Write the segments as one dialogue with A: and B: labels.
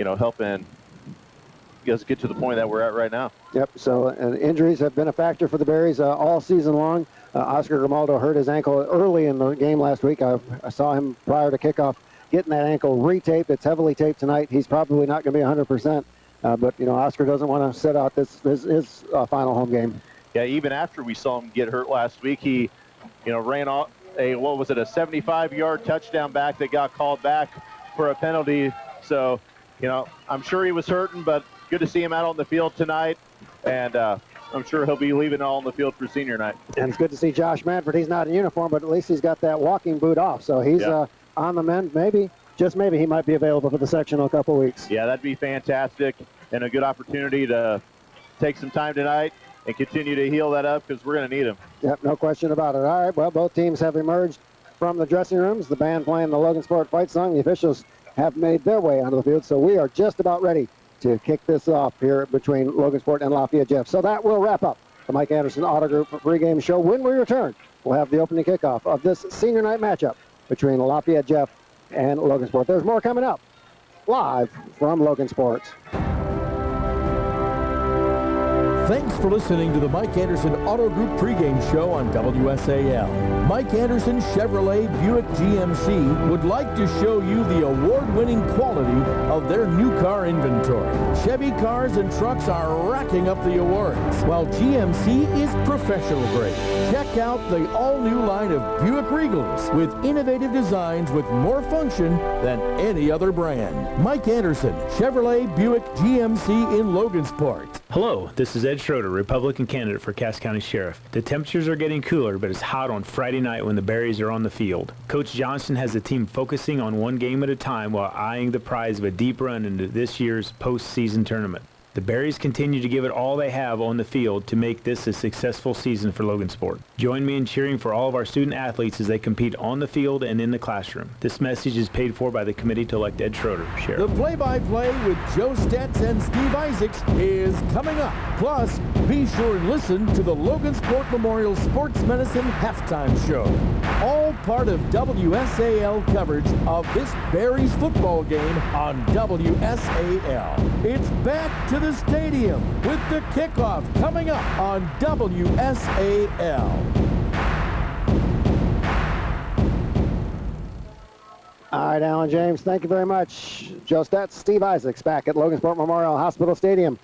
A: helping us get to the point that we're at right now.
B: Yep, so injuries have been a factor for the Berries all season long. Oscar Grimaldo hurt his ankle early in the game last week. I saw him prior to kickoff getting that ankle retaped. It's heavily taped tonight. He's probably not going to be 100%, but, Oscar doesn't want to sit out his final home game.
A: Yeah, even after we saw him get hurt last week, he, ran off a 75-yard touchdown back that got called back for a penalty. So, I'm sure he was hurting, but good to see him out on the field tonight, and I'm sure he'll be leaving all on the field for senior night.
B: And it's good to see Josh Manford. He's not in uniform, but at least he's got that walking boot off, so he's on the mend. Maybe, just maybe, he might be available for the sectional a couple weeks.
A: Yeah, that'd be fantastic, and a good opportunity to take some time tonight and continue to heal that up, because we're going to need him.
B: Yep, no question about it. All right, well, both teams have emerged from the dressing rooms. The band playing the Logan Sport fight song. The officials have made their way onto the field, so we are just about ready to kick this off here between Logansport and Lafayette Jeff. So that will wrap up the Mike Anderson Auto Group pregame show. When we return, we'll have the opening kickoff of this senior night matchup between Lafayette Jeff and Logansport. There's more coming up live from Logansport.
C: Thanks for listening to the Mike Anderson Auto Group pregame show on WSAL. Mike Anderson Chevrolet Buick GMC would like to show you the award-winning quality of their new car inventory. Chevy cars and trucks are racking up the awards, while GMC is professional grade. Check out the all-new line of Buick Regals with innovative designs with more function than any other brand. Mike Anderson Chevrolet Buick GMC in Logansport.
D: Hello, this is Ed Schroeder, Republican candidate for Cass County Sheriff. The temperatures are getting cooler, but it's hot on Friday night when the Berries are on the field. Coach Johnson has the team focusing on one game at a time while eyeing the prize of a deep run into this year's postseason tournament. The Berries continue to give it all they have on the field to make this a successful season for Logansport. Join me in cheering for all of our student athletes as they compete on the field and in the classroom. This message is paid for by the committee to elect Ed Schroeder, Sheriff.
C: The play-by-play with Joe Stetz and Steve Isaacs is coming up. Plus, be sure and listen to the Logansport Memorial Sports Medicine Halftime Show. All part of WSAL coverage of this Berries football game on WSAL. It's back to the stadium with the kickoff coming up on WSAL.
B: All right, Alan James, thank you very much. Joe Stetz, Steve Isaacs back at Logansport Memorial Hospital Stadium.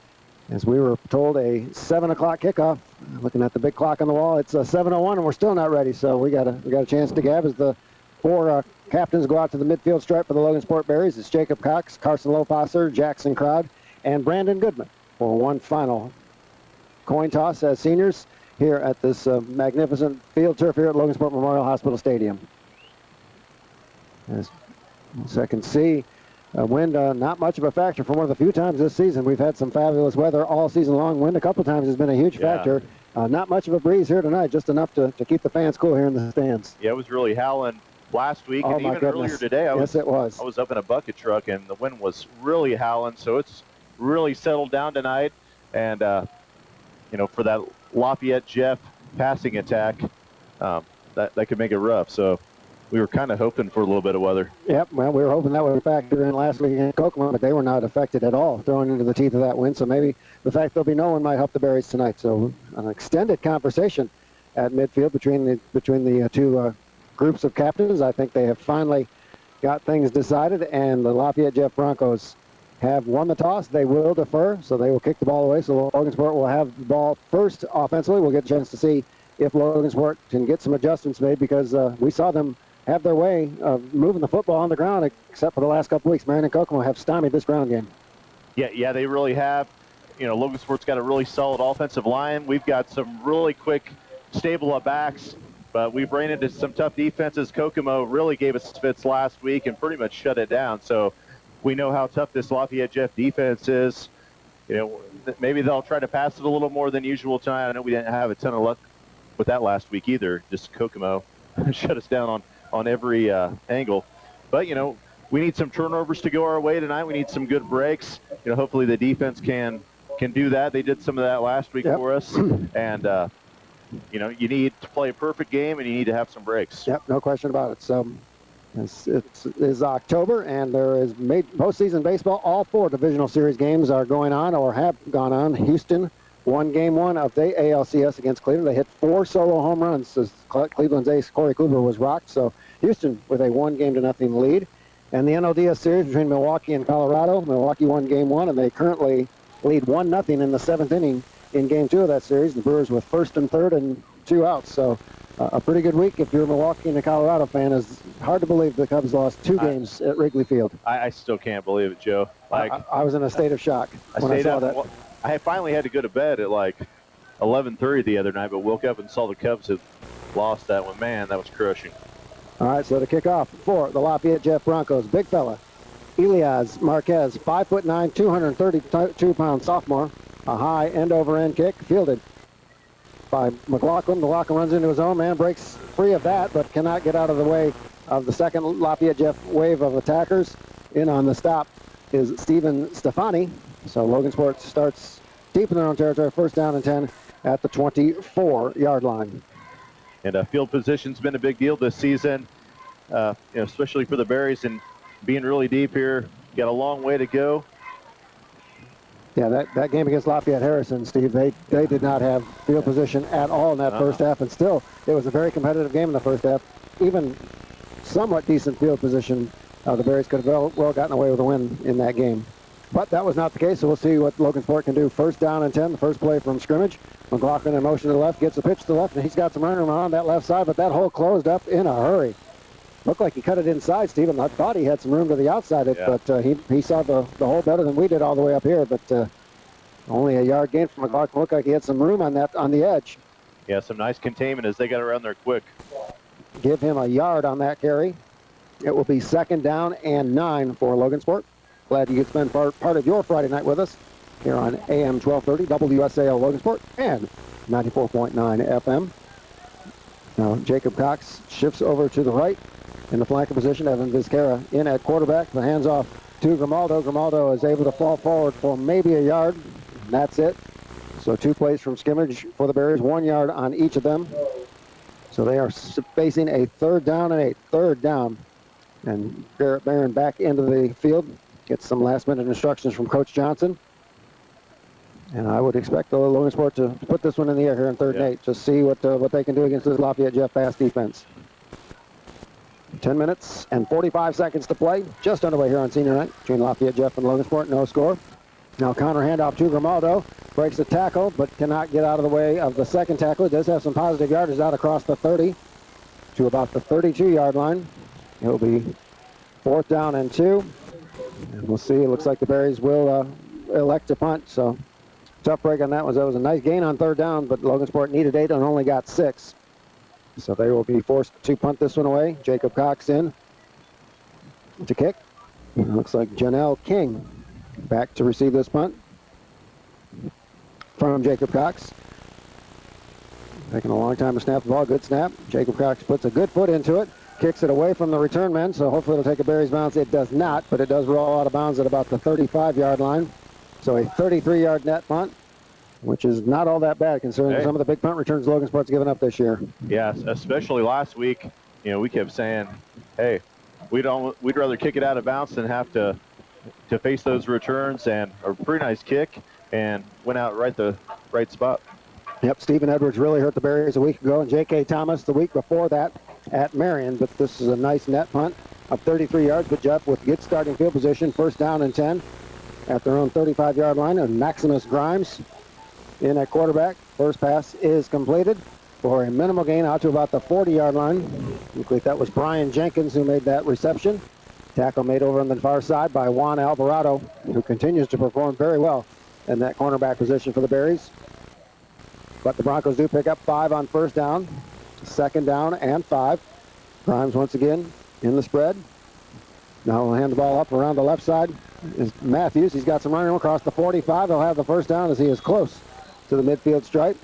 B: As we were told, a 7 o'clock kickoff. Looking at the big clock on the wall, it's 7:01, and we're still not ready. So we got a chance to gab as the four captains go out to the midfield stripe for the Logansport Berries. It's Jacob Cox, Carson Lopasser, Jackson Crowd, and Brandon Goodman for one final coin toss as seniors here at this magnificent field turf here at Logansport Memorial Hospital Stadium. As I can see, wind not much of a factor for one of the few times this season. We've had some fabulous weather all season long. Wind a couple times has been a huge factor. Not much of a breeze here tonight, just enough to keep the fans cool here in the stands.
A: Yeah, it was really howling last week, and even earlier today. I was up in a bucket truck, and the wind was really howling, so it's really settled down tonight. And, for that Lafayette Jeff passing attack, that could make it rough. So we were kind of hoping for a little bit of weather.
B: Yep, well, we were hoping that would factor in last week in Kokomo, but they were not affected at all, thrown into the teeth of that wind. So maybe the fact there'll be no one might help the Berries tonight. So an extended conversation at midfield between the two groups of captains. I think they have finally got things decided, and the Lafayette Jeff Broncos have won the toss. They will defer, so they will kick the ball away. So Logansport will have the ball first offensively. We'll get a chance to see if Logansport can get some adjustments made, because we saw them have their way of moving the football on the ground, except for the last couple weeks. Marion and Kokomo have stymied this ground game.
A: Yeah, they really have. Logansport's got a really solid offensive line. We've got some really quick, stable backs, but we've ran into some tough defenses. Kokomo really gave us fits last week and pretty much shut it down. So we know how tough this Lafayette Jeff defense is. Maybe they'll try to pass it a little more than usual tonight. I know we didn't have a ton of luck with that last week either. Just Kokomo shut us down on every angle. But, we need some turnovers to go our way tonight. We need some good breaks. Hopefully the defense can do that. They did some of that last week for us. And, you need to play a perfect game, and you need to have some breaks.
B: Yep, no question about it. So It is October, and there is postseason baseball. All 4 divisional series games are going on or have gone on. Houston won game 1 of the ALCS against Cleveland. They hit 4 solo home runs as Cleveland's ace Corey Kluber was rocked. So Houston with a 1-0 lead. And the NLDS series between Milwaukee and Colorado. Milwaukee won game 1, and they currently lead 1-0 in the 7th inning in game 2 of that series. The Brewers with 1st and 3rd and 2 outs. So a pretty good week if you're a Milwaukee and a Colorado fan. It's hard to believe the Cubs lost 2 games at Wrigley Field.
A: I still can't believe it, Joe.
B: Like I was in a state of shock when I saw that.
A: I finally had to go to bed at like 11:30 the other night, but woke up and saw the Cubs had lost that one. Man, that was crushing.
B: All right, so to kick off for the Lafayette Jeff Broncos, big fella, Elias Marquez, 5'9", 232-pound sophomore, a high end-over-end kick, fielded by McLaughlin. McLaughlin runs into his own man, breaks free of that, but cannot get out of the way of the second Lafayette Jeff wave of attackers. In on the stop is Stephen Stefani. So Logan Sports starts deep in their own territory, 1st down and 10 at the 24-yard line.
A: And field position's been a big deal this season, especially for the Berries, and being really deep here. Got a long way to go.
B: Yeah, that game against Lafayette Harrison, Steve, they did not have field position at all in that first half, and still, it was a very competitive game in the first half. Even somewhat decent field position, the Berries could have well gotten away with a win in that game. But that was not the case, so we'll see what Logan Sport can do. 1st down and 10, the first play from scrimmage. McLaughlin in motion to the left, gets a pitch to the left, and he's got some running on that left side, but that hole closed up in a hurry. Looked like he cut it inside, Stephen. I thought he had some room to the outside, but he saw the hole better than we did all the way up here, but only a yard gain from McLaughlin. Looked like he had some room on the edge.
A: Yeah, some nice containment as they got around there quick.
B: Give him a yard on that carry. It will be 2nd down and 9 for Logan Sport. Glad you could spend part of your Friday night with us here on AM 1230 WSAL Logan Sport and 94.9 FM. Now Jacob Cox shifts over to the right in the flanker position. Evan Vizcarra in at quarterback. The hands off to Grimaldo. Grimaldo is able to fall forward for maybe a yard. And that's it. So 2 plays from scrimmage for the Bears, 1 yard on each of them. So they are facing a 3rd down and 8. 3rd down. And Garrett Barron back into the field. Gets some last-minute instructions from Coach Johnson. And I would expect the Logan Sport to put this one in the air here in 3rd and 8. Just see what they can do against this Lafayette Jeff pass defense. 10 minutes and 45 seconds to play. Just underway here on senior night between Lafayette Jeff and Logan Sport. No score. Now counter handoff to Grimaldo. Breaks the tackle, but cannot get out of the way of the second tackle. It does have some positive yardage out across the 30 to about the 32-yard line. It will be 4th down and 2. And we'll see. It looks like the Berries will elect to punt. So tough break on that one. That was a nice gain on 3rd down, but Logan Sport needed 8 and only got 6. So they will be forced to punt this one away. Jacob Cox in to kick. It looks like Janelle King back to receive this punt from Jacob Cox. Taking a long time to snap the ball. Good snap. Jacob Cox puts a good foot into it. Kicks it away from the return man, so hopefully it'll take a Berries bounce. It does not, but it does roll out of bounds at about the 35-yard line. So a 33-yard net punt, which is not all that bad considering some of the big punt returns Logan Sport's given up this year.
A: Yeah, especially last week. We kept saying, hey, we'd rather kick it out of bounds than have to face those returns, and a pretty nice kick, and went out the right spot.
B: Yep, Stephen Edwards really hurt the Berries a week ago, and J.K. Thomas the week before that at Marion, but this is a nice net punt of 33 yards, but Jeff with good starting field position, 1st down and 10 at their own 35-yard line, and Maximus Grimes in at quarterback. First pass is completed for a minimal gain out to about the 40-yard line. I think that was Brian Jenkins who made that reception. Tackle made over on the far side by Juan Alvarado, who continues to perform very well in that cornerback position for the Berries. But the Broncos do pick up 5 on 1st down. 2nd down and 5. Grimes once again in the spread. Now we'll hand the ball up around the left side. Is Matthews. He's got some running across the 45. He'll have the 1st down as he is close to the midfield stripe.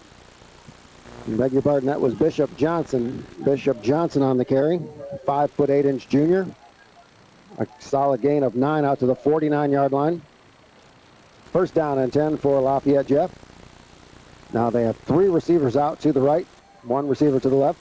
B: I beg your pardon, that was Bishop Johnson. Bishop Johnson on the carry. 5'8" junior. A solid gain of 9 out to the 49-yard line. 1st down and 10 for Lafayette Jeff. Now they have 3 receivers out to the right, 1 receiver to the left.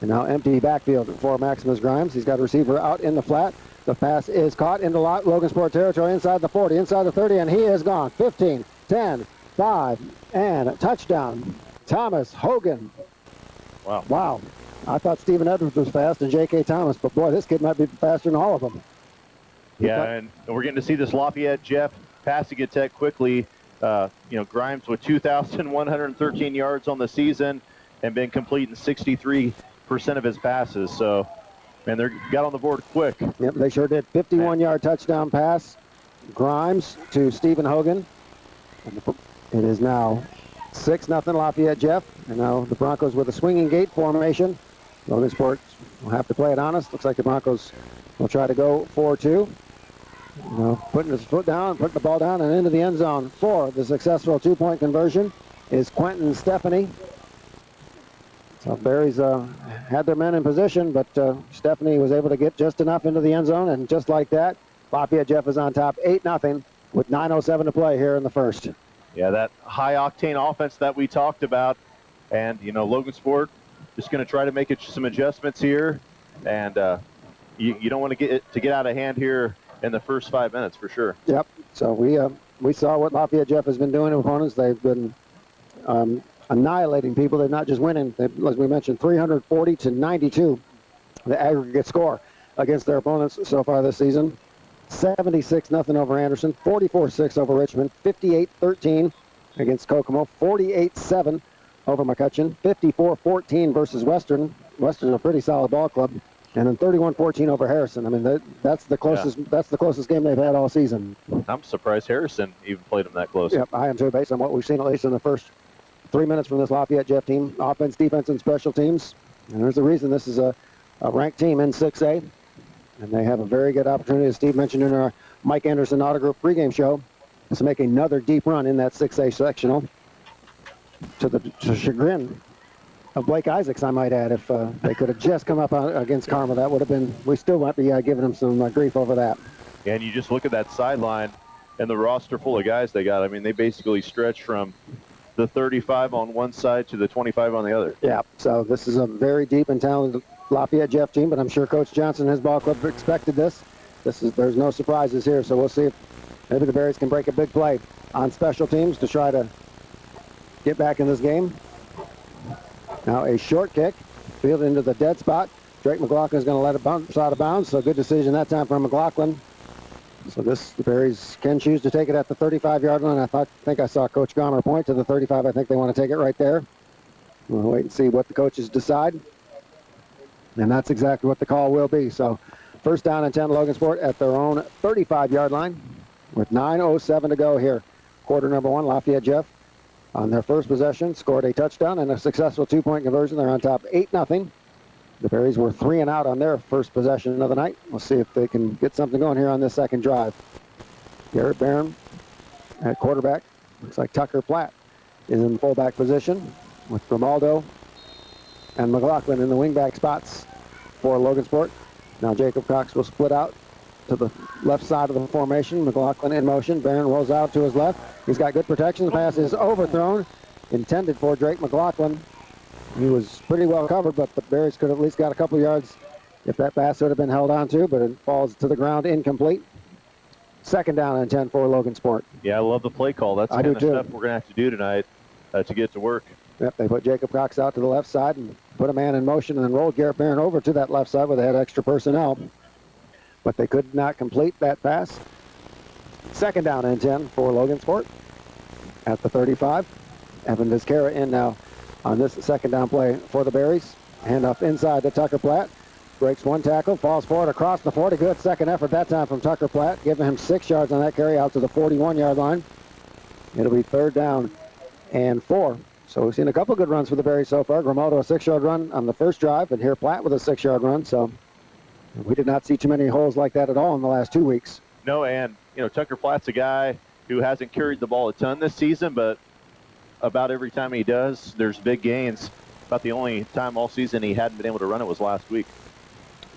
B: And now empty backfield for Maximus Grimes. He's got a receiver out in the flat. The pass is caught into Logansport territory inside the 40, inside the 30, and he is gone. 15, 10, 5, and a touchdown. Thomas Hogan.
A: Wow.
B: Wow. I thought Stephen Edwards was fast and J.K. Thomas, but boy, this kid might be faster than all of them.
A: Yeah, and we're getting to see this Lafayette Jeff passing attack quickly. Grimes with 2,113 yards on the season and been completing 63% of his passes. So, man, they got on the board quick.
B: Yep, they sure did. 51-yard touchdown pass. Grimes to Stephen Hogan. It is now 6-0 Lafayette Jeff. And now the Broncos with a swinging gate formation. Logansport will have to play it honest. Looks like the Broncos will try to go 4-2. Putting his foot down, putting the ball down and into the end zone for the successful two-point conversion is Quentin Stephanie. So Berries had their men in position, but Stephanie was able to get just enough into the end zone, and just like that, Lafayette Jeff is on top 8-0 with 9:07 to play here in the first.
A: Yeah, that high-octane offense that we talked about, and, Logansport just going to try to make some adjustments here, and you don't want to get out of hand here in the first 5 minutes for sure.
B: Yep. So we saw what Lafayette Jeff has been doing to opponents. They've been annihilating people. They're not just winning. As we mentioned, 340-92, the aggregate score against their opponents so far this season. 76-0 over Anderson, 44-6 over Richmond, 58-13 against Kokomo, 48-7 over McCutcheon, 54-14 versus Western. Western's a pretty solid ball club. And then 31-14 over Harrison. I mean, that's the closest. Yeah. That's the closest game they've had all season.
A: I'm surprised Harrison even played them that close.
B: Yep, I am too, based on what we've seen at least in the first 3 minutes from this Lafayette Jeff team. Offense, defense, and special teams. And there's a reason this is a ranked team in 6A. And they have a very good opportunity, as Steve mentioned in our Mike Anderson Auto Group pregame show, to make another deep run in that 6A sectional to the chagrin of Blake Isaacs, I might add. If they could have just come up against Carmel, that would have been, we still might be giving them some grief over that.
A: And you just look at that sideline and the roster full of guys they got. I mean, they basically stretch from the 35 on one side to the 25 on the other.
B: Yeah, so this is a very deep and talented Lafayette Jeff team, but I'm sure Coach Johnson and his ball club expected this. There's no surprises here, so we'll see if maybe the Berries can break a big play on special teams to try to get back in this game. Now a short kick, fielded into the dead spot. Drake McLaughlin is going to let it bounce out of bounds, so good decision that time from McLaughlin. So the Berries can choose to take it at the 35-yard line. I think I saw Coach Gomer point to the 35. I think they want to take it right there. We'll wait and see what the coaches decide. And that's exactly what the call will be. So first down and 10 Logansport at their own 35-yard line with 9:07 to go here. Quarter number one, Lafayette Jeff on their first possession scored a touchdown and a successful two-point conversion. They're on top 8-0. The Berries were 3 and out on their first possession of the night. We'll see if they can get something going here on this second drive. Garrett Barron at quarterback. Looks like Tucker Platt is in fullback position with Grimaldo and McLaughlin in the wingback spots for Logansport. Now Jacob Cox will split out to the left side of the formation. McLaughlin in motion. Barron rolls out to his left. He's got good protection. The pass is overthrown, intended for Drake McLaughlin. He was pretty well covered, but the Berries could have at least got a couple yards if that pass would have been held on to, but it falls to the ground incomplete. Second down and 10 for Logansport.
A: Yeah, I love the play call. That's the kind of stuff we're going to have to do tonight to get to work.
B: Yep, they put Jacob Cox out to the left side and put a man in motion and then rolled Garrett Barron over to that left side where they had extra personnel. But they could not complete that pass. Second down and 10 for Logansport at the 35. Evan Vizcarra in now on this second down play for the Berries. Handoff inside to Tucker Platt. Breaks one tackle, falls forward across the 40. Good second effort that time from Tucker Platt, giving him 6 yards on that carry out to the 41-yard line. It'll be third down and 4. So we've seen a couple good runs for the Berries so far. Grimaldo a 6-yard run on the first drive, and here Platt with a 6-yard run. So we did not see too many holes like that at all in the last 2 weeks.
A: No, and Tucker Platt's a guy who hasn't carried the ball a ton this season, but about every time he does, there's big gains. About the only time all season he hadn't been able to run it was last week.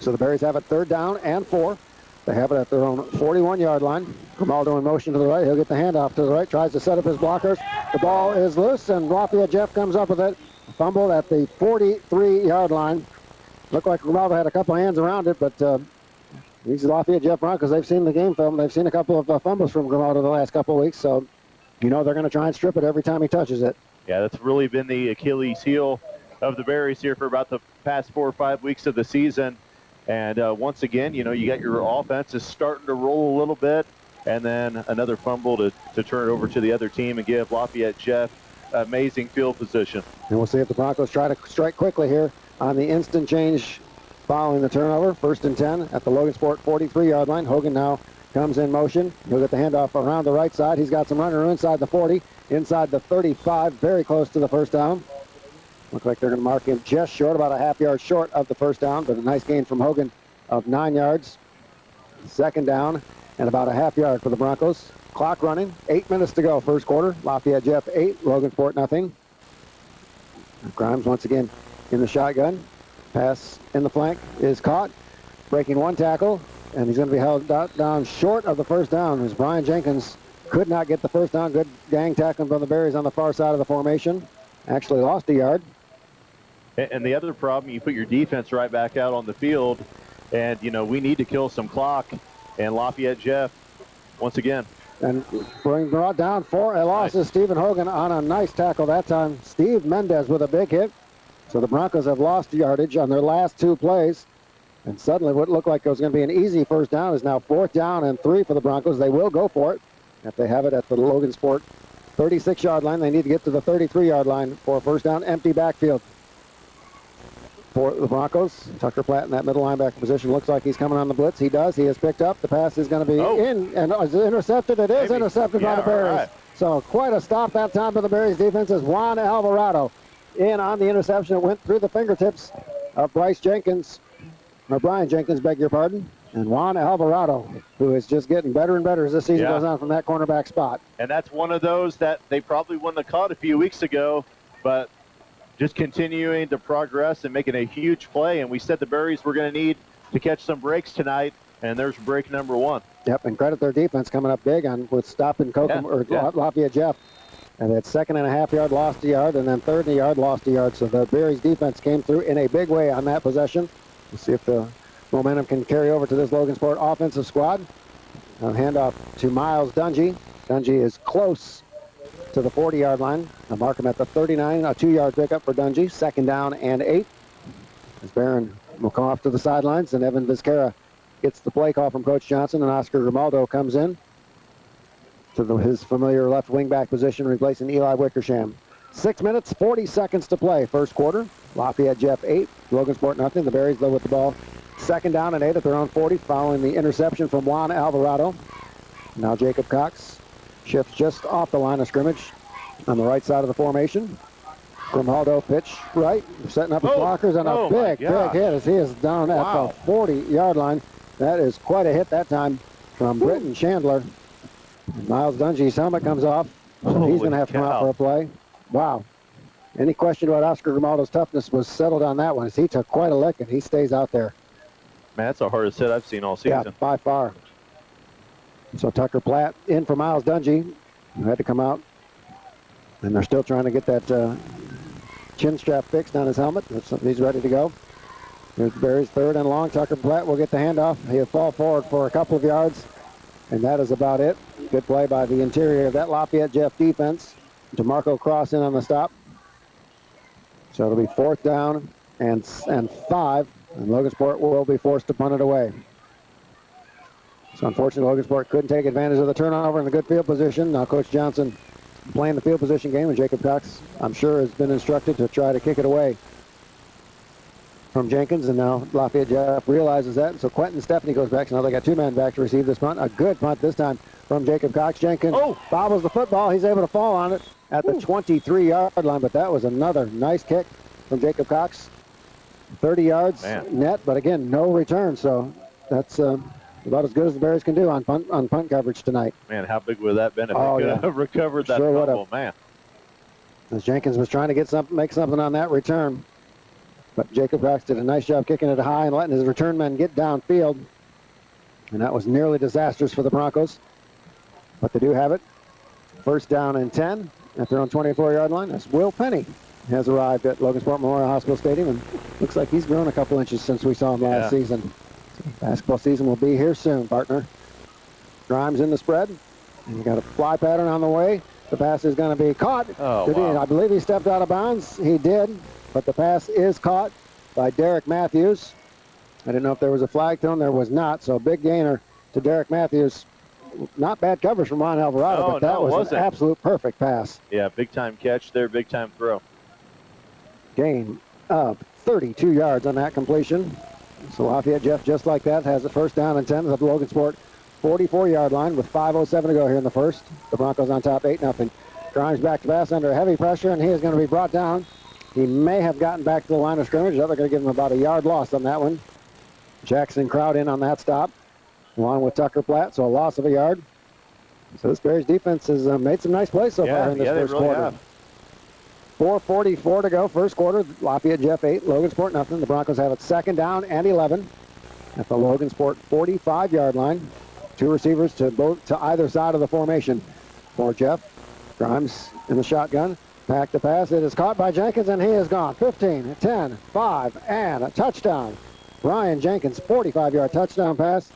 B: So the Berries have it third down and 4. They have it at their own 41-yard line. Grimaldo in motion to the right. He'll get the handoff to the right. Tries to set up his blockers. The ball is loose, and Lafayette Jeff comes up with it. Fumbled at the 43-yard line. Looked like Ronaldo had a couple hands around it, but these Lafayette Jeff Broncos, they've seen the game film. They've seen a couple of fumbles from Grimaldo the last couple of weeks, so you know they're going to try and strip it every time he touches it.
A: Yeah, that's really been the Achilles heel of the Berries here for about the past 4 or 5 weeks of the season. And once again, you know, you got your offense is starting to roll a little bit, and then another fumble to turn it over to the other team and give Lafayette Jeff amazing field position.
B: And we'll see if the Broncos try to strike quickly here on the instant change following the turnover. 1st and 10 at the Logansport 43-yard line. Hogan now comes in motion. He'll get the handoff around the right side. He's got some running room inside the 40, inside the 35, very close to the first down. Looks like they're going to mark him just short, about a half yard short of the first down, but a nice gain from Hogan of 9 yards. 2nd down and about a half yard for the Broncos. Clock running, 8 minutes to go, first quarter. Lafayette Jeff 8, Logansport nothing. Grimes once again in the shotgun. Pass in the flank is caught, breaking one tackle, and he's going to be held down short of the first down as Brian Jenkins could not get the first down. Good gang tackling from the Berries on the far side of the formation. Actually lost a yard.
A: And the other problem, you put your defense right back out on the field, and, you know, we need to kill some clock. And Lafayette Jeff, once again.
B: And brought down for a loss is Stephen Hogan on a nice tackle that time. Steve Mendez with a big hit. So the Broncos have lost yardage on their last 2 plays. And suddenly what looked like it was going to be an easy first down is now 4th down and 3 for the Broncos. They will go for it. If they have it at the Logansport 36-yard line, they need to get to the 33-yard line for a first down, empty backfield. For the Broncos, Tucker Platt in that middle linebacker position. Looks like he's coming on the blitz. He does. He is picked up. The pass is going to be in, and is it intercepted? It is intercepted by the Berries. Right. So quite a stop that time for the Berries defense as Juan Alvarado in on the interception. It went through the fingertips of Brian Jenkins, beg your pardon. And Juan Alvarado, who is just getting better and better as this season goes on from that cornerback spot.
A: And that's one of those that they probably wouldn't have caught a few weeks ago, but just continuing to progress and making a huge play. And we said the Berries were going to need to catch some breaks tonight, and there's break number 1.
B: Yep, and credit their defense coming up big on with stopping Lafayette Jeff. And that 2nd and a half yard lost a yard, and then 3rd and a yard lost a yard. So the Berries defense came through in a big way on that possession. We'll see if the momentum can carry over to this Logansport offensive squad. Handoff to Miles Dungy. Dungy is close to the 40-yard line. I'll mark him at the 39, a 2-yard pickup for Dungy. 2nd down and 8. As Barron will come off to the sidelines, and Evan Vizcarra gets the play call from Coach Johnson, and Oscar Grimaldo comes in to his familiar left wingback position, replacing Eli Wickersham. 6 minutes, 40 seconds to play, first quarter. Lafayette Jeff 8, Logansport nothing. The Berries though with the ball. 2nd down and 8 at their own 40, following the interception from Juan Alvarado. Now Jacob Cox shifts just off the line of scrimmage on the right side of the formation. Grimaldo pitch right, setting up his blockers, and a big hit as he is down at the 40-yard line. That is quite a hit that time from Britton Chandler. And Miles Dungy's helmet comes off, so he's going to have to come out for a play. Wow. Any question about Oscar Grimaldo's toughness was settled on that one, as he took quite a lick, and he stays out there.
A: Man, that's the hardest hit I've seen all season.
B: Yeah, by far. So Tucker Platt in for Miles Dungy, who had to come out. And they're still trying to get that chin strap fixed on his helmet. He's ready to go. Here's the Berries, 3rd and long. Tucker Platt will get the handoff. He'll fall forward for a couple of yards, and that is about it. Good play by the interior of that Lafayette Jeff defense. DeMarco Cross in on the stop. So it'll be 4th down and 5, and Logansport will be forced to punt it away. So unfortunately, Logansport couldn't take advantage of the turnover in the good field position. Now Coach Johnson playing the field position game, and Jacob Cox, I'm sure, has been instructed to try to kick it away from Jenkins, and now Lafayette Jeff realizes that. So Quentin Stephanie goes back, so now they got 2 men back to receive this punt. A good punt this time from Jacob Cox. Jenkins bobbles the football. He's able to fall on it at the 23-yard line, but that was another nice kick from Jacob Cox. 30 yards net, but again, no return. So that's about as good as the Bears can do on punt coverage tonight.
A: Man, how big would that have been if they could have recovered that fumble, man.
B: As Jenkins was trying to make something on that return. But Jacob Cox did a nice job kicking it high and letting his return men get downfield. And that was nearly disastrous for the Broncos. But they do have it. 1st down and 10 at their own 24-yard line. That's Will Penny has arrived at Logansport Memorial Hospital Stadium, and looks like he's grown a couple inches since we saw him last season. Basketball season will be here soon, partner. Grimes in the spread. And you got a fly pattern on the way. The pass is going to be caught.
A: Wow.
B: I believe he stepped out of bounds. He did, but the pass is caught by Derek Matthews. I didn't know if there was a flag thrown. There was not, so big gainer to Derek Matthews. Not bad coverage from Ron Alvarado, but that was an absolute perfect pass.
A: Yeah, big-time catch there, big-time throw.
B: Gain of 32 yards on that completion. So Lafayette Jeff, just like that, has a first down and 10 at the Logansport 44-yard line with 5:07 to go here in the first. The Broncos on top 8-0. Grimes back to pass under heavy pressure, and he is going to be brought down. He may have gotten back to the line of scrimmage. They're going to give him about a yard loss on that one. Jackson Crowd in on that stop, along with Tucker Platt, so a loss of a yard. So this Bears defense has made some nice plays so far in this first quarter. 4:44 to go, first quarter. Lafayette Jeff 8, Logansport nothing. The Broncos have it second down and 11 at the Logansport 45-yard line. Two receivers to either side of the formation for Jeff. Grimes in the shotgun. Back to pass. It is caught by Jenkins, and he is gone. 15, 10, 5, and a touchdown. Ryan Jenkins, 45-yard touchdown pass.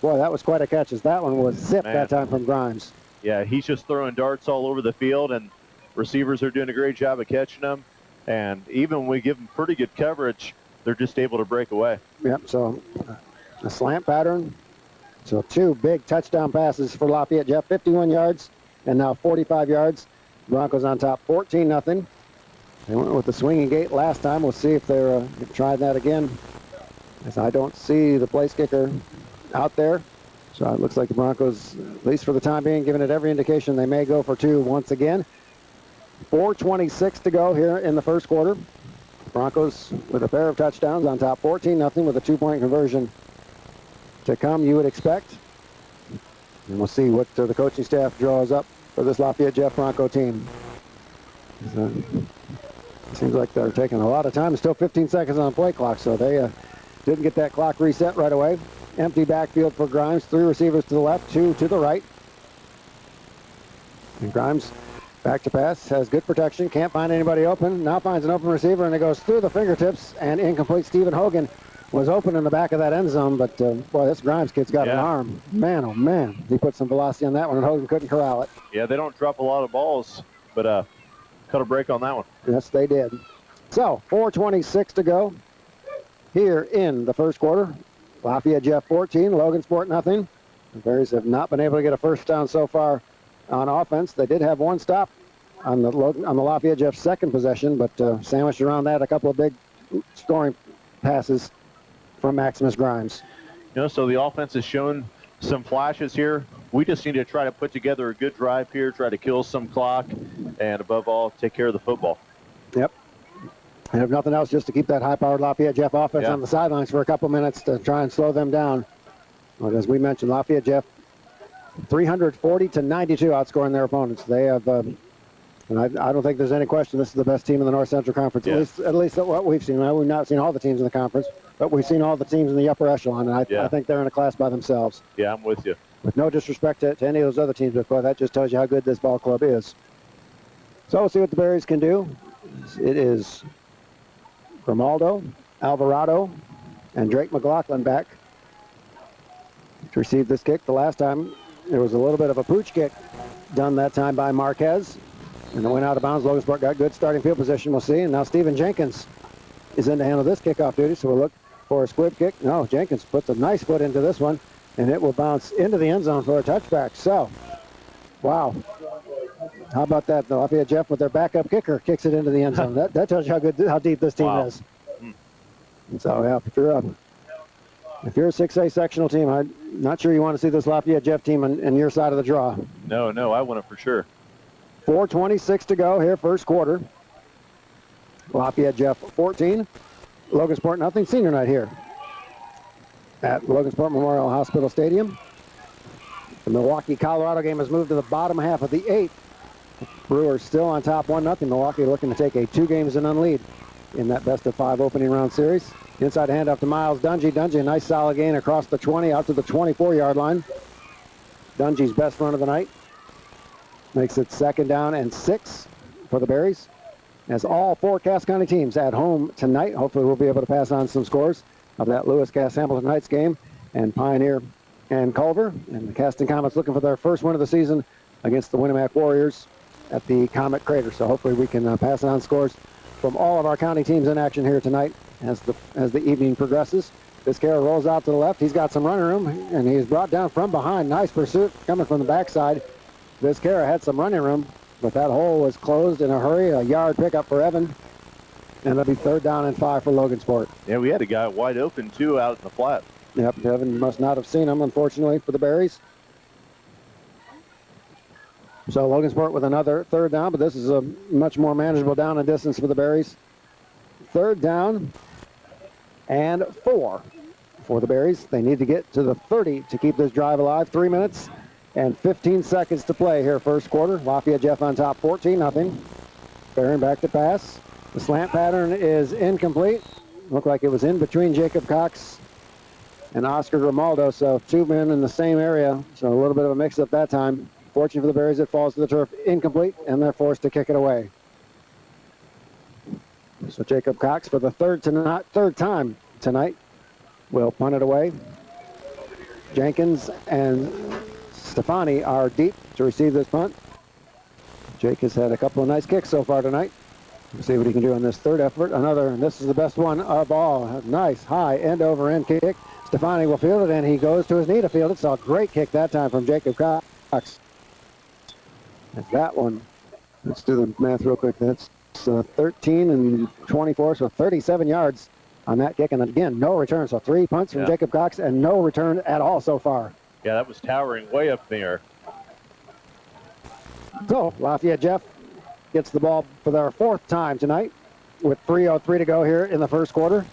B: Boy, that was quite a catch, as that one was zipped that time from Grimes.
A: Yeah, he's just throwing darts all over the field, and receivers are doing a great job of catching them. And even when we give them pretty good coverage, they're just able to break away.
B: Yep, so a slant pattern. So two big touchdown passes for Lafayette Jeff, 51 yards and now 45 yards. Broncos on top 14-0. They went with the swinging gate last time. We'll see if they're trying that again, as I don't see the place kicker out there. So it looks like the Broncos, at least for the time being, giving it every indication they may go for two once again. 4:26 to go here in the first quarter. Broncos with a pair of touchdowns on top 14-0 with a two-point conversion to come, you would expect. And we'll see what the coaching staff draws up for this Lafayette Jeff Bronco team. Seems like they're taking a lot of time. Still 15 seconds on the play clock, so they didn't get that clock reset right away. Empty backfield for Grimes. Three receivers to the left, two to the right. And Grimes back to pass, has good protection, can't find anybody open. Now finds an open receiver, and it goes through the fingertips and incomplete. Stephen Hogan was open in the back of that end zone, but boy, this Grimes kid's got an arm. Man, oh man, he put some velocity on that one, and Hogan couldn't corral it.
A: Yeah, they don't drop a lot of balls, but cut a break on that one.
B: Yes, they did. So 4:26 to go here in the first quarter. Lafayette Jeff 14, Logansport nothing. The Bears have not been able to get a first down so far on offense. They did have one stop on the Lafayette Jeff second possession, but sandwiched around that a couple of big scoring passes from Maximus Grimes.
A: You know, so the offense has shown some flashes here. We just need to try to put together a good drive here, try to kill some clock, and above all, take care of the football.
B: Yep. And if nothing else, just to keep that high-powered Lafayette Jeff offense on the sidelines for a couple minutes to try and slow them down. But as we mentioned, Lafayette Jeff 340 to 92 outscoring their opponents. They have, and I don't think there's any question this is the best team in the North Central Conference, at least what we've seen. Now, we've not seen all the teams in the conference, but we've seen all the teams in the upper echelon, and I think they're in a class by themselves.
A: Yeah, I'm with you.
B: With no disrespect to any of those other teams, but boy, that just tells you how good this ball club is. So we'll see what the Berries can do. It is Grimaldo, Alvarado, and Drake McLaughlin back to receive this kick. The last time there was a little bit of a pooch kick done that time by Marquez, and it went out of bounds. Logansport got good starting field position, we'll see. And now Stephen Jenkins is in to handle this kickoff duty, so we'll look for a squib kick. No, Jenkins puts a nice foot into this one, and it will bounce into the end zone for a touchback. So, wow. How about that? The Lafayette Jeff with their backup kicker kicks it into the end zone. That tells you how deep this team is. So, yeah, if you're a 6A sectional team, I'm not sure you want to see this Lafayette Jeff team on your side of the draw.
A: No, I want it for sure.
B: 4:26 to go here, first quarter. Lafayette Jeff 14, Logansport nothing. Senior night here at Logansport Memorial Hospital Stadium. The Milwaukee-Colorado game has moved to the bottom half of the 8th. Brewers still on top 1-0. Milwaukee looking to take a 2-0 lead in that best-of-5 opening round series. Inside handoff to Miles Dungy. Dungy, a nice solid gain across the 20 out to the 24-yard line. Dungy's best run of the night. Makes it 2nd down and 6 for the Berries. as all 4 Cass County teams at home tonight. Hopefully we'll be able to pass on some scores of that Lewis Cass Hamilton Knights game and Pioneer and Culver. And the Caston Comets looking for their first win of the season against the Winnemac Warriors at the Comet Crater. So hopefully we can pass on scores from all of our county teams in action here tonight as the evening progresses. Vizquera rolls out to the left. He's got some running room, and he's brought down from behind. Nice pursuit coming from the backside. Vizquera had some running room, but that hole was closed in a hurry. A yard pickup for Evan, and it'll be 3rd down and 5 for Logansport.
A: Yeah, we had a guy wide open, too, out in the flat.
B: Yep, Evan must not have seen him, unfortunately, for the Berries. So Logansport with another 3rd down, but this is a much more manageable down and distance for the Berries. 3rd down and 4 for the Berries. They need to get to the 30 to keep this drive alive. 3 minutes and 15 seconds to play here first quarter. Lafayette Jeff on top 14-0. Barron back to pass. The slant pattern is incomplete. Looked like it was in between Jacob Cox and Oscar Grimaldo, so 2 men in the same area, so a little bit of a mix-up that time. Fortunate for the Berries, it falls to the turf incomplete, and they're forced to kick it away. So Jacob Cox, for the third time tonight, will punt it away. Jenkins and Stefani are deep to receive this punt. Jake has had a couple of nice kicks so far tonight. We'll see what he can do in this third effort. And this is the best one of all. A nice high end-over-end kick. Stefani will field it, and he goes to his knee to field it. So a great kick that time from Jacob Cox. And that one, let's do the math real quick. That's 13 and 24, so 37 yards on that kick. And again, no return. So 3 punts from Jacob Cox and no return at all so far.
A: Yeah, that was towering way up there.
B: So Lafayette Jeff gets the ball for their 4th time tonight with 3:03 to go here in the first quarter.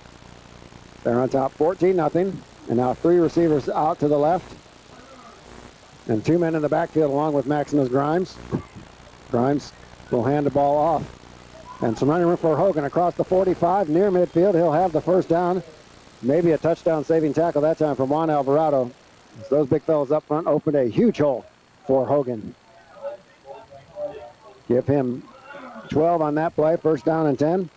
B: They're on top 14-0. And now 3 receivers out to the left. And 2 men in the backfield along with Maximus Grimes. Grimes will hand the ball off. And some running room for Hogan across the 45 near midfield. He'll have the first down. Maybe a touchdown saving tackle that time from Juan Alvarado. As those big fellas up front opened a huge hole for Hogan. Give him 12 on that play. First down and 10.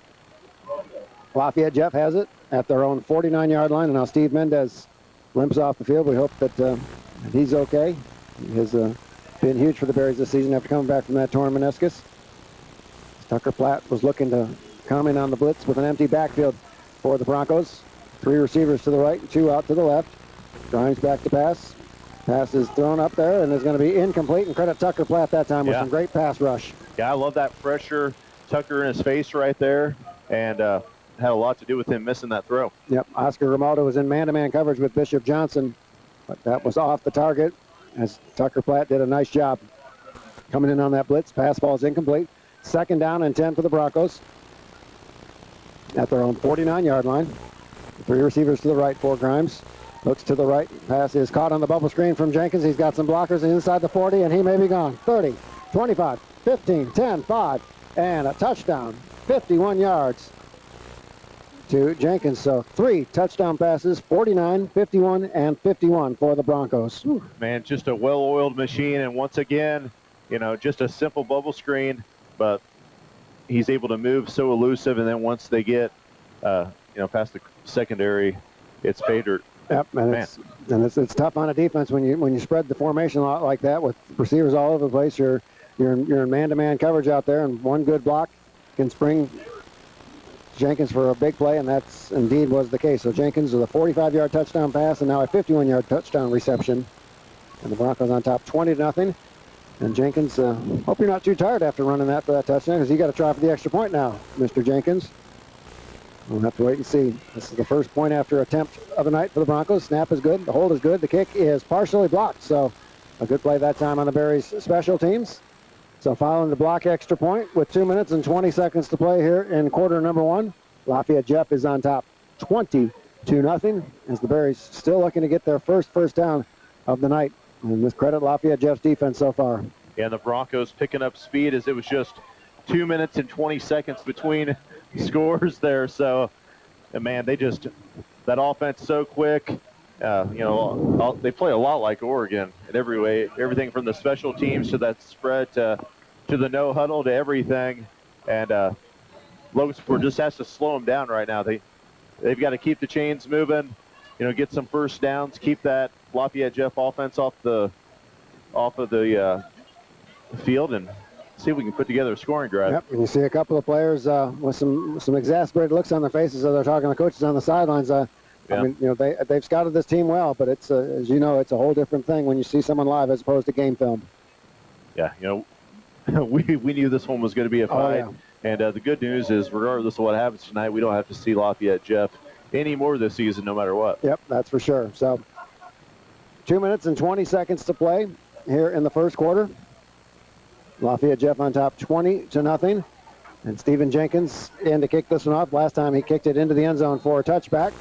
B: Lafayette Jeff has it at their own 49-yard line. And now Steve Mendez limps off the field. We hope that he's okay. He has been huge for the Berries this season after coming back from that torn meniscus. Tucker Platt was looking to come in on the blitz with an empty backfield for the Broncos. 3 receivers to the right and 2 out to the left. Grimes back to pass. Pass is thrown up there and is going to be incomplete. And credit Tucker Platt that time with some great pass rush.
A: Yeah, I love that pressure. Tucker in his face right there. And had a lot to do with him missing that throw.
B: Yep, Oscar Grimaldo was in man-to-man coverage with Bishop Johnson. But that was off the target as Tucker Platt did a nice job coming in on that blitz. Pass ball is incomplete. 2nd down and 10 for the Broncos at their own 49-yard line. 3 receivers to the right for Grimes. Looks to the right. Pass is caught on the bubble screen from Jenkins. He's got some blockers inside the 40, and he may be gone. 30, 25, 15, 10, 5, and a touchdown. 51 yards to Jenkins. So 3 touchdown passes, 49, 51, and 51 for the Broncos. Whew.
A: Man, just a well-oiled machine. And once again, just a simple bubble screen, but he's able to move so elusive. And then once they get, past the secondary, it's pay dirt.
B: Yep, and it's tough on a defense when you spread the formation a lot like that with receivers all over the place. You're in man-to-man coverage out there, and one good block can spring Jenkins for a big play, and that's indeed was the case. So Jenkins with a 45-yard touchdown pass and now a 51-yard touchdown reception. And the Broncos on top 20-0. And Jenkins, hope you're not too tired after running that for that touchdown, because you got to try for the extra point now, Mr. Jenkins. We'll have to wait and see. This is the first point after attempt of the night for the Broncos. Snap is good. The hold is good. The kick is partially blocked. So a good play that time on the Berries special teams. So following the block extra point with 2 minutes and 20 seconds to play here in quarter number 1. Lafayette Jeff is on top 20-0 as the Berries still looking to get their first down of the night. And with credit Lafayette Jeff's defense so far.
A: Yeah, the Broncos picking up speed as it was just 2 minutes and 20 seconds between scores there. So, man, that offense so quick. They play a lot like Oregon in every way. Everything from the special teams to that spread to the no huddle to everything. And Logansport just has to slow them down right now. They've got to keep the chains moving, get some first downs, keep that Lafayette Jeff offense off of the field, and see if we can put together a scoring drive.
B: Yep, and you see a couple of players with some exasperated looks on their faces as they're talking to the coaches on the sidelines. I mean, they've scouted this team well, but it's as you know, it's a whole different thing when you see someone live as opposed to game film.
A: Yeah, we knew this one was going to be a fight.
B: Oh, yeah.
A: And the good news is, regardless of what happens tonight, we don't have to see Lafayette Jeff any more this season, no matter what.
B: Yep, that's for sure. So 2 minutes and 20 seconds to play here in the first quarter. Lafayette Jeff on top 20-0. And Stephen Jenkins in to kick this one off. Last time he kicked it into the end zone for a touchback.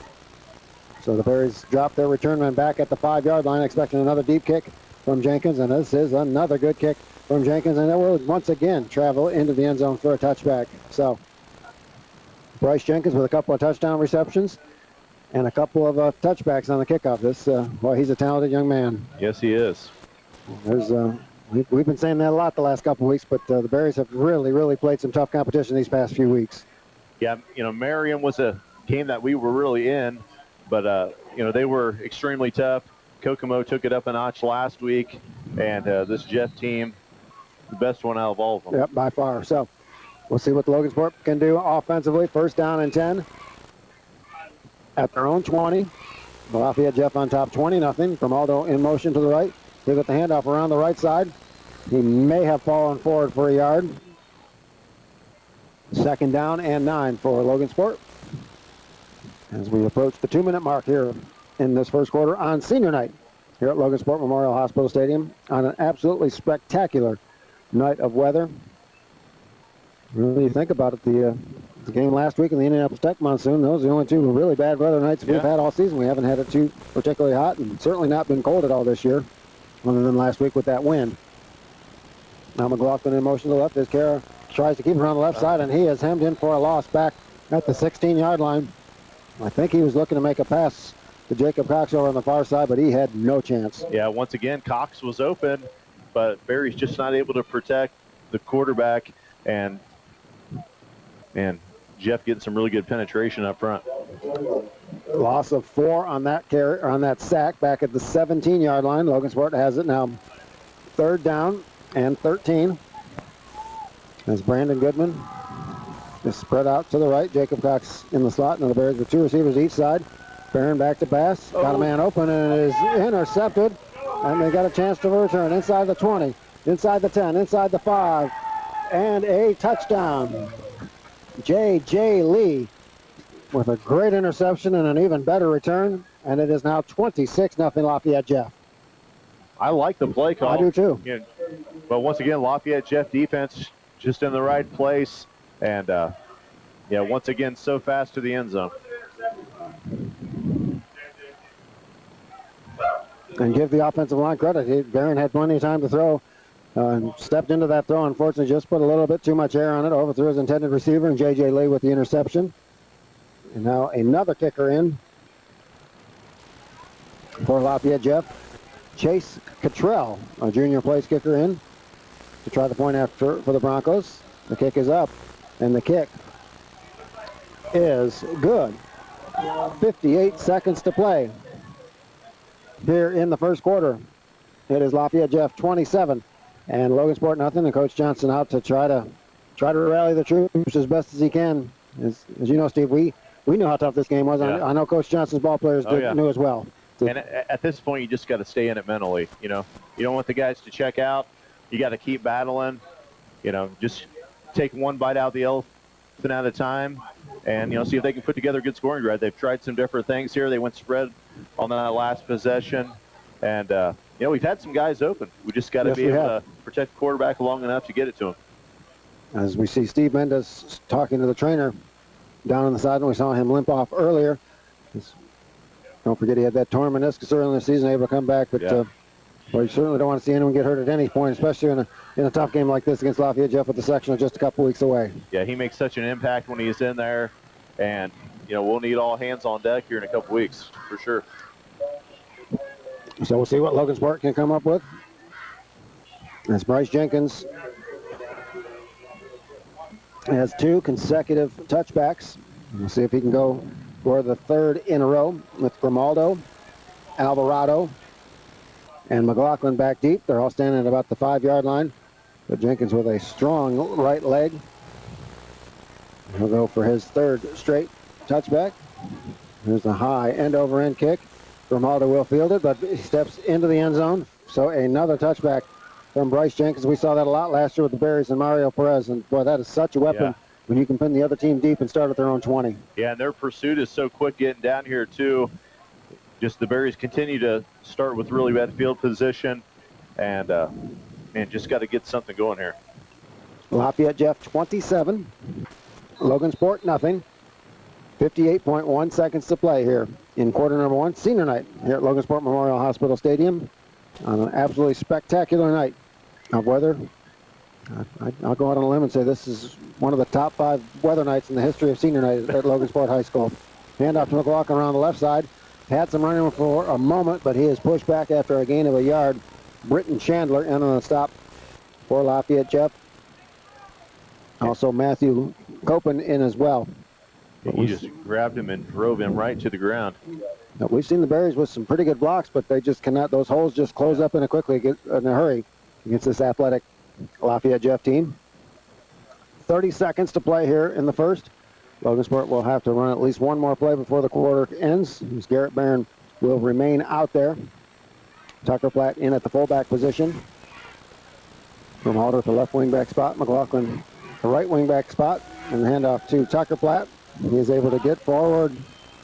B: So the Berries dropped their return man back at the 5-yard line, expecting another deep kick from Jenkins. And this is another good kick from Jenkins. And it will once again travel into the end zone for a touchback. So Bryce Jenkins with a couple of touchdown receptions and a couple of touchbacks on the kickoff. Boy, he's a talented young man.
A: Yes, he is.
B: We've been saying that a lot the last couple of weeks, but the Berries have really, really played some tough competition these past few weeks.
A: Yeah, Marion was a game that we were really in, but, they were extremely tough. Kokomo took it up a notch last week, and this Jeff team, the best one out of all of them.
B: Yep, by far. So we'll see what the Logansport can do offensively. First down and 10 at their own 20. Lafayette Jeff on top 20-0. Grimaldo in motion to the right. He'll get the handoff around the right side. He may have fallen forward for a yard. Second down and 9 for Logansport. As we approach the 2-minute mark here in this first quarter on senior night here at Logansport Memorial Hospital Stadium on an absolutely spectacular night of weather. Really, you think about it, the game last week in the Indianapolis Tech monsoon, those are the only two really bad weather nights we've had all season. We haven't had it too particularly hot and certainly not been cold at all this year, other than last week with that wind. Now McLaughlin in motion to the left as Kara tries to keep him on the left side, and he is hemmed in for a loss back at the 16-yard line. I think he was looking to make a pass to Jacob Cox over on the far side, but he had no chance.
A: Yeah, once again, Cox was open, but Barry's just not able to protect the quarterback, and Jeff getting some really good penetration up front.
B: Loss of 4 on that carry, or on that sack back at the 17-yard line. Logansport has it now. Third down and 13. As Brandon Goodman is spread out to the right. Jacob Cox in the slot. Now the Bears with 2 receivers each side. Barron back to Bass. Got a man open, and it is intercepted. And they got a chance to return inside the 20, inside the 10, inside the 5, and a touchdown. J.J. Lee with a great interception and an even better return, and it is now 26-0 Lafayette Jeff.
A: I like the play call.
B: I do too.
A: Yeah, but once again, Lafayette Jeff defense just in the right place, and once again, so fast to the end zone.
B: And give the offensive line credit. Barron had plenty of time to throw. Stepped into that throw, unfortunately, just put a little bit too much air on it, overthrew his intended receiver, and J.J. Lee with the interception. And now another kicker in for Lafayette Jeff. Chase Cottrell, a junior place kicker, in to try the point after for the Broncos. The kick is up, and the kick is good. 58 seconds to play here in the first quarter. It is Lafayette Jeff 27 and Logansport nothing, and Coach Johnson out to try to rally the troops as best as he can. As you know, Steve, we knew how tough this game was.
A: Yeah.
B: I know Coach Johnson's ball players knew as well.
A: And at this point, you just got to stay in it mentally. You don't want the guys to check out. You got to keep battling. Just take one bite out of the elephant at a time, and see if they can put together a good scoring drive. They've tried some different things here. They went spread on that last possession, and we've had some guys open. We just got to be able to protect the quarterback long enough to get it to him.
B: As we see Steve Mendes talking to the trainer down on the side, and we saw him limp off earlier. Don't forget he had that torn meniscus early in the season, able to come back, but you certainly don't want to see anyone get hurt at any point, especially in a tough game like this against Lafayette Jeff with the section of just a couple weeks away.
A: Yeah, he makes such an impact when he's in there, and we'll need all hands on deck here in a couple weeks for sure.
B: So we'll see what Logansport can come up with. As Bryce Jenkins has 2 consecutive touchbacks. We'll see if he can go for the 3rd in a row with Grimaldo, Alvarado, and McLaughlin back deep. They're all standing at about the 5-yard line. But Jenkins with a strong right leg. He'll go for his 3rd straight touchback. Here's a high end-over-end kick. Grimaldo will field it, but he steps into the end zone. So another touchback from Bryce Jenkins. We saw that a lot last year with the Berries and Mario Perez. And, boy, that is such a weapon when you can pin the other team deep and start at their own 20.
A: Yeah, and their pursuit is so quick getting down here, too. Just the Berries continue to start with really bad field position. And, man, just got to get something going here.
B: Lafayette Jeff 27. Logansport nothing. 58.1 seconds to play here in quarter number 1, senior night here at Logansport Memorial Hospital Stadium on an absolutely spectacular night of weather. I'll go out on a limb and say this is one of the top 5 weather nights in the history of senior night at Logansport High School. Handoff to McLaughlin around the left side. Had some running for a moment, but he is pushed back after a gain of a yard. Britton Chandler in on the stop for Lafayette Jeff. Also Matthew Copen in as well.
A: He just grabbed him and drove him right to the ground.
B: Now, we've seen the Berries with some pretty good blocks, but they just cannot, those holes just close up in a hurry against this athletic Lafayette Jeff team. 30 seconds to play here in the first. Logansport will have to run at least one more play before the quarter ends. As Garrett Barron will remain out there. Tucker Platt in at the fullback position. From Halter at the left wingback spot. McLaughlin the right wingback spot. And the handoff to Tucker Platt. He is able to get forward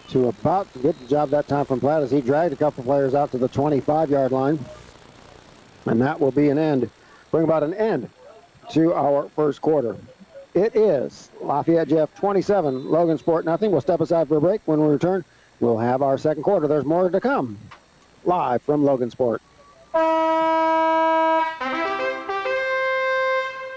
B: to about to get the job that time from Platt as he dragged a couple players out to the 25-yard line. And that will be an end. Bring about an end to our first quarter. It is Lafayette Jeff 27, Logansport nothing. We'll step aside for a break. When we return, we'll have our second quarter. There's more to come. Live from Logansport.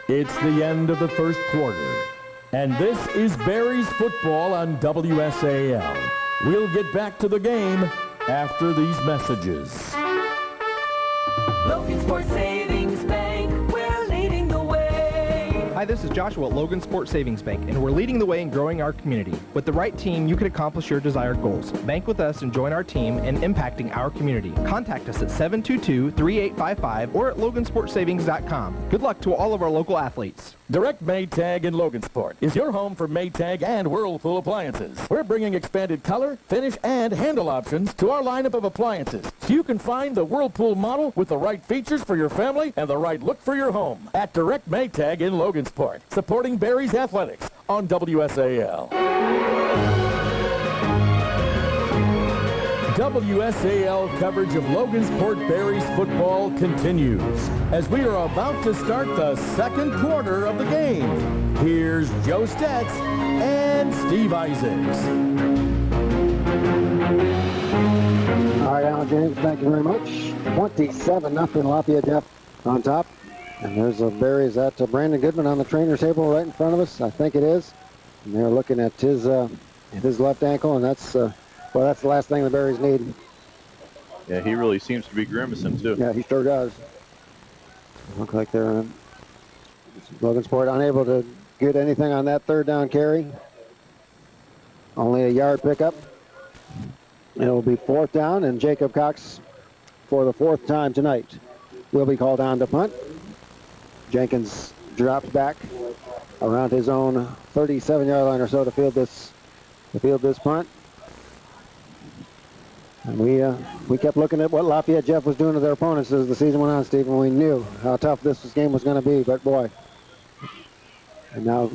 C: It's the end of the first quarter. And this is Berries football on WSAL. We'll get back to the game after these messages.
E: Logansport Savings Bank, we're leading the way.
F: Hi, this is Joshua at Logansport Savings Bank, and we're leading the way in growing our community. With the right team, you can accomplish your desired goals. Bank with us and join our team in impacting our community. Contact us at 722-3855 or at logansportsavings.com. Good luck to all of our local athletes.
C: Direct Maytag in Logansport is your home for Maytag and Whirlpool appliances. We're bringing expanded color, finish, and handle options to our lineup of appliances, so you can find the Whirlpool model with the right features for your family and the right look for your home. At Direct Maytag in Logansport, supporting Berries Athletics on WSAL. WSAL coverage of Logansport Berries football continues as we are about to start the second quarter of the game. Here's Joe Stetz and Steve Isaacs.
B: All right, Alan James, thank you very much. 27-0 Lafayette Jeff on top. And there's the Berries at Brandon Goodman on the trainer's table right in front of us. I think it is. And they're looking at his left ankle, and that's well, that's the last thing the Berries need.
A: Yeah, he really seems to be grimacing, too.
B: Yeah, he sure does. Look like they're Logansport unable to get anything on that third down carry. Only a yard pickup. It'll be 4th down, and Jacob Cox, for the 4th time tonight, will be called on to punt. Jenkins drops back around his own 37-yard line or so to field this punt. And we kept looking at what Lafayette Jeff was doing to their opponents as the season went on, Steve, and we knew how tough this game was going to be, but boy. And now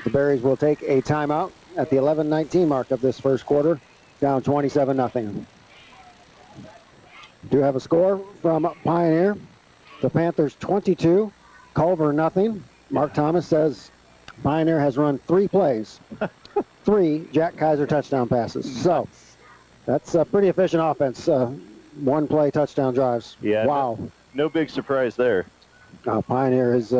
B: the Berries will take a timeout at the 11:19 mark of this first quarter, down 27-0. Do have a score from Pioneer. The Panthers 22, Culver nothing. Mark Thomas says Pioneer has run 3 plays, 3 Jack Kaiser touchdown passes. So that's a pretty efficient offense. 1 play touchdown drives.
A: Yeah.
B: Wow.
A: No big surprise there.
B: Pioneer is,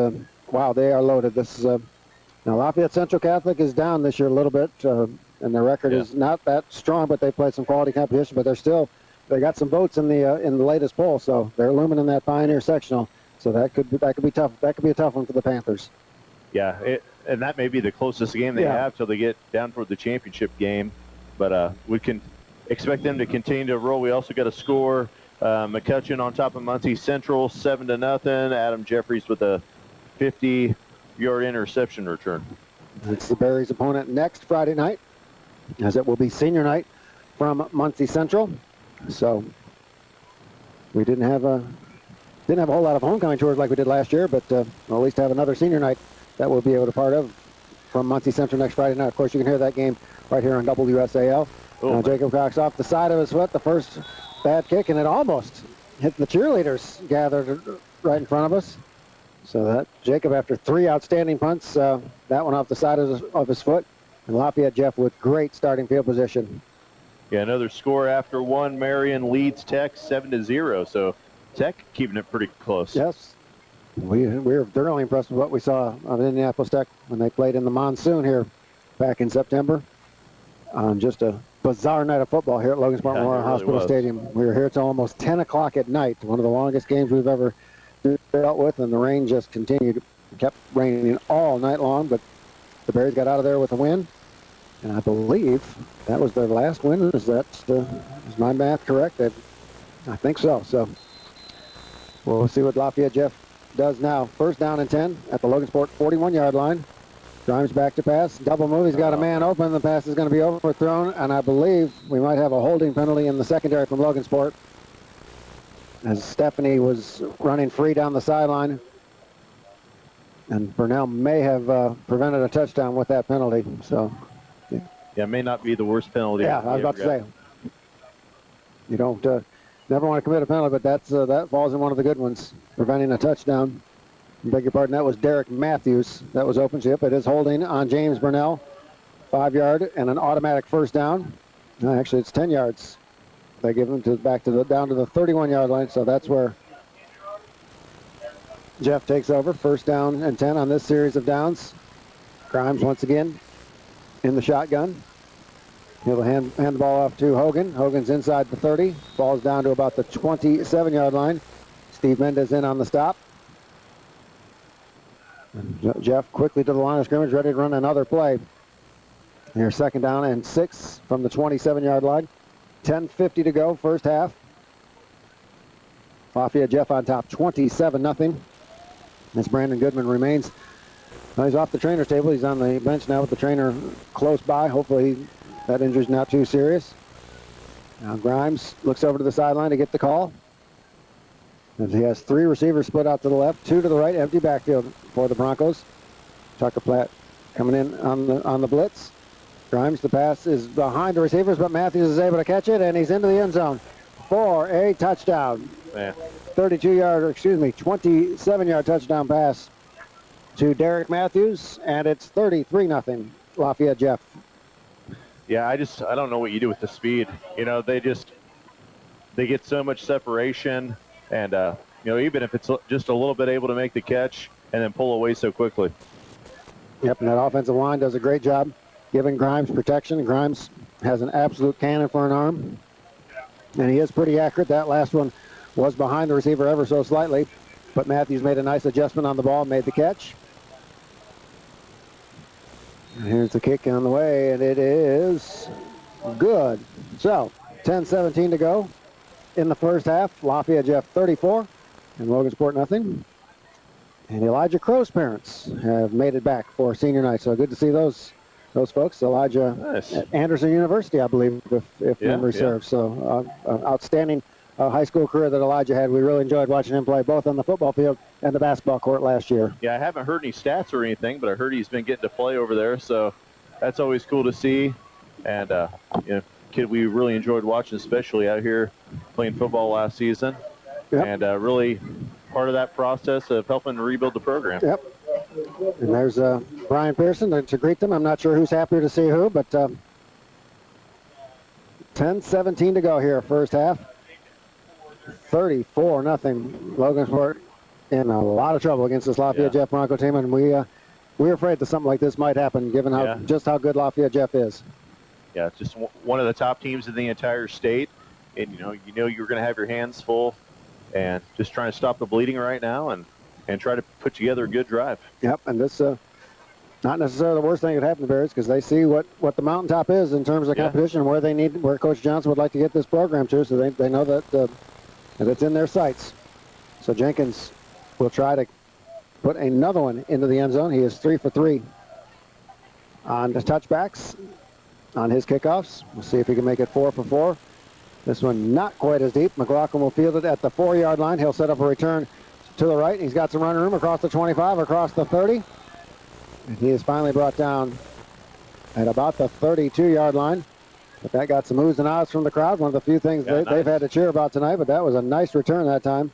B: wow, they are loaded. This is now Lafayette Central Catholic is down this year a little bit, and their record is not that strong, but they played some quality competition. But they got some votes in the latest poll, so they're looming in that Pioneer sectional. So that could be tough. That could be a tough one for the Panthers.
A: Yeah, and that may be the closest game they have till they get down toward the championship game. But we can expect them to continue to roll. We also got a score. McCutcheon on top of Muncie Central, 7-0. Adam Jeffries with a 50-yard interception return.
B: It's the Berries' opponent next Friday night, as it will be senior night from Muncie Central. So we didn't have a whole lot of homecoming tours like we did last year, but we'll at least have another senior night that we'll be able to part of from Muncie Central next Friday night. Of course, you can hear that game right here on WSAL. Jacob Cox off the side of his foot, the first bad kick, and it almost hit the cheerleaders gathered right in front of us. So that Jacob, after 3 outstanding punts, that one off the side of his foot. And Lafayette Jeff with great starting field position.
A: Yeah, another score after one. Marion leads Tech 7-0. So Tech keeping it pretty close.
B: Yes. We were thoroughly impressed with what we saw of Indianapolis Tech when they played in the monsoon here back in September. Just a bizarre night of football here at Logansport Memorial Hospital Stadium. We were here till almost 10 o'clock at night, one of the longest games we've ever dealt with, and the rain just continued. Kept raining all night long, but the Berries got out of there with a win, and I believe that was their last win. Is my math correct? I think so. So we'll see what Lafayette Jeff does now. First down and 10 at the Logansport 41-yard line. Grimes back to pass. Double move. He's got a man open. The pass is going to be overthrown, and I believe we might have a holding penalty in the secondary from Logansport, as Stephanie was running free down the sideline. And Burnell may have prevented a touchdown with that penalty. So,
A: yeah, it may not be the worst penalty.
B: Yeah, I was about to say. You don't never want to commit a penalty, but that falls in one of the good ones, preventing a touchdown. I beg your pardon, that was Derek Matthews. That was open chip. It is holding on James Burnell. 5-yard and an automatic first down. Actually, it's 10 yards. They give him down to the 31-yard line, so that's where Jeff takes over. First down and 10 on this series of downs. Grimes once again in the shotgun. He'll hand the ball off to Hogan. Hogan's inside the 30. Ball's down to about the 27-yard line. Steve Mendez in on the stop. And Jeff quickly to the line of scrimmage, ready to run another play. Here's second down and 6 from the 27-yard line. 10:50 to go, first half. Lafayette Jeff on top, 27-0. As Brandon Goodman remains. He's off the trainer's table. He's on the bench now with the trainer close by. Hopefully that injury's not too serious. Now Grimes looks over to the sideline to get the call. And he has 3 receivers split out to the left, 2 to the right, empty backfield for the Broncos. Tucker Platt coming in on the blitz. Grimes, the pass is behind the receivers, but Matthews is able to catch it, and he's into the end zone for a touchdown. 27-yard touchdown pass to Derek Matthews, and it's 33-0 Lafayette Jeff.
A: Yeah, I don't know what you do with the speed. You know, they get so much separation, and even if it's just a little bit able to make the catch and then pull away so quickly.
B: Yep, and that offensive line does a great job giving Grimes protection. Grimes has an absolute cannon for an arm, and he is pretty accurate. That last one was behind the receiver ever so slightly, but Matthews made a nice adjustment on the ball, made the catch. And here's the kick on the way, and it is good. So, 10:17 to go in the first half. Lafayette Jeff 34 and Logansport nothing. And Elijah Crow's parents have made it back for senior night, so good to see those folks. Elijah at Anderson University, I believe, if memory serves. So, outstanding high school career that Elijah had. We really enjoyed watching him play both on the football field and the basketball court last year.
A: Yeah, I haven't heard any stats or anything, but I heard he's been getting to play over there, so that's always cool to see. And, kid we really enjoyed watching, especially out here playing football last season. Yep. And really part of that process of helping to rebuild the program.
B: Yep. And there's Brian Pearson to greet them. I'm not sure who's happier to see who, but 10:17 to go here, first half. 34-0. Logansport in a lot of trouble against this Lafayette Jeff Bronco team, and we're afraid that something like this might happen, given just how good Lafayette Jeff is.
A: Yeah, it's just one of the top teams in the entire state, and you're going to have your hands full, and just trying to stop the bleeding right now, and try to put together a good drive.
B: Yep, and this not necessarily the worst thing that could happen to the Bears because they see what the mountaintop is in terms of competition, where Coach Johnson would like to get this program to, so they know that it's in their sights. So Jenkins will try to put another one into the end zone. He is 3 for 3 on the touchbacks on his kickoffs. We'll see if he can make it 4 for 4. This one not quite as deep. McLaughlin will field it at the 4-yard line. He'll set up a return to the right. He's got some running room across the 25, across the 30. And he is finally brought down at about the 32-yard line. But that got some oohs and ahs from the crowd. One of the few things they've had to cheer about tonight, but that was a nice return that time.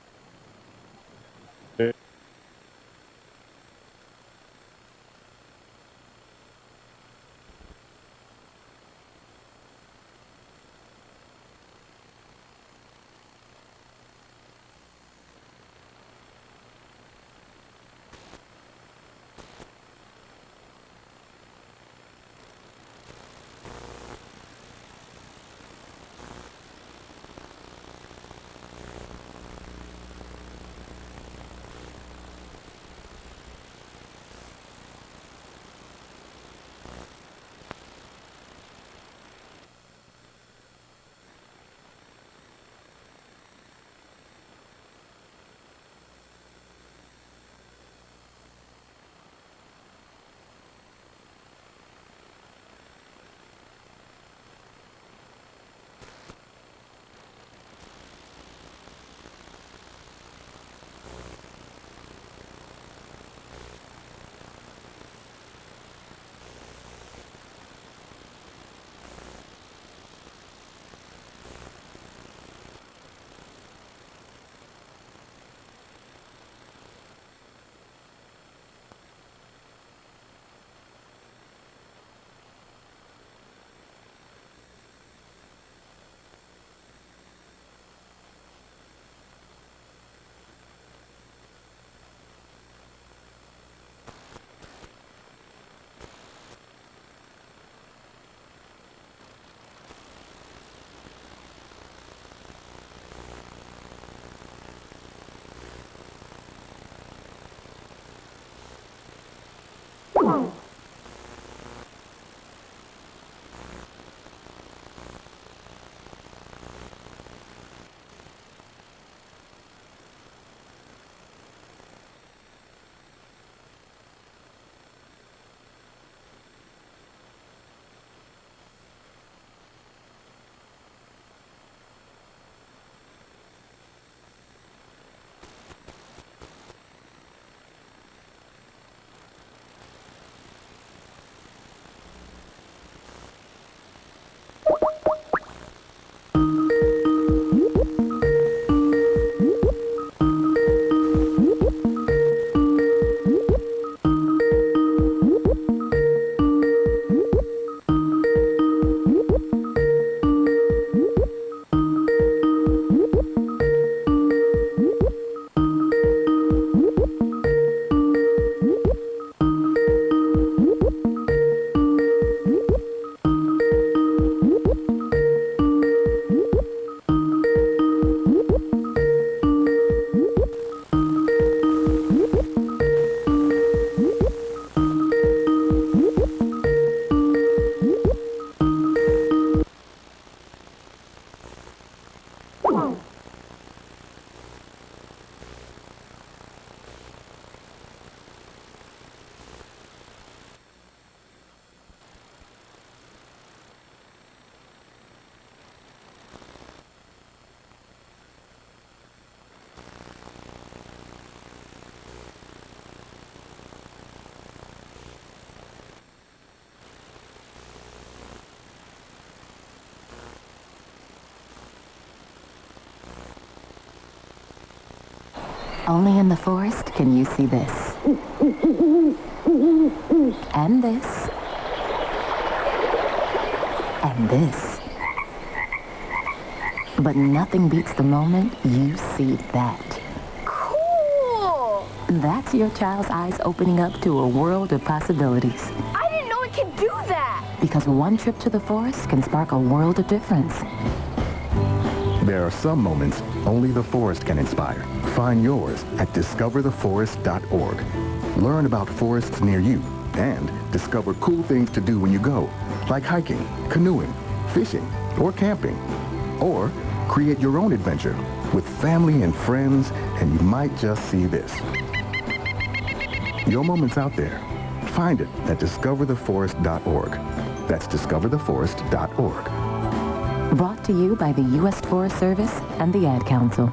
G: Only in the forest can you see this. And this. And this. But nothing beats the moment you see that.
H: Cool!
G: That's your child's eyes opening up to a world of possibilities.
H: I didn't know it could do that!
G: Because one trip to the forest can spark a world of difference.
I: There are some moments only the forest can inspire. Find yours at discovertheforest.org. Learn about forests near you and discover cool things to do when you go, like hiking, canoeing, fishing, or camping. Or create your own adventure with family and friends, and you might just see this. Your moment's out there. Find it at discovertheforest.org. That's discovertheforest.org.
G: Brought to you by the U.S. Forest Service and the Ad Council.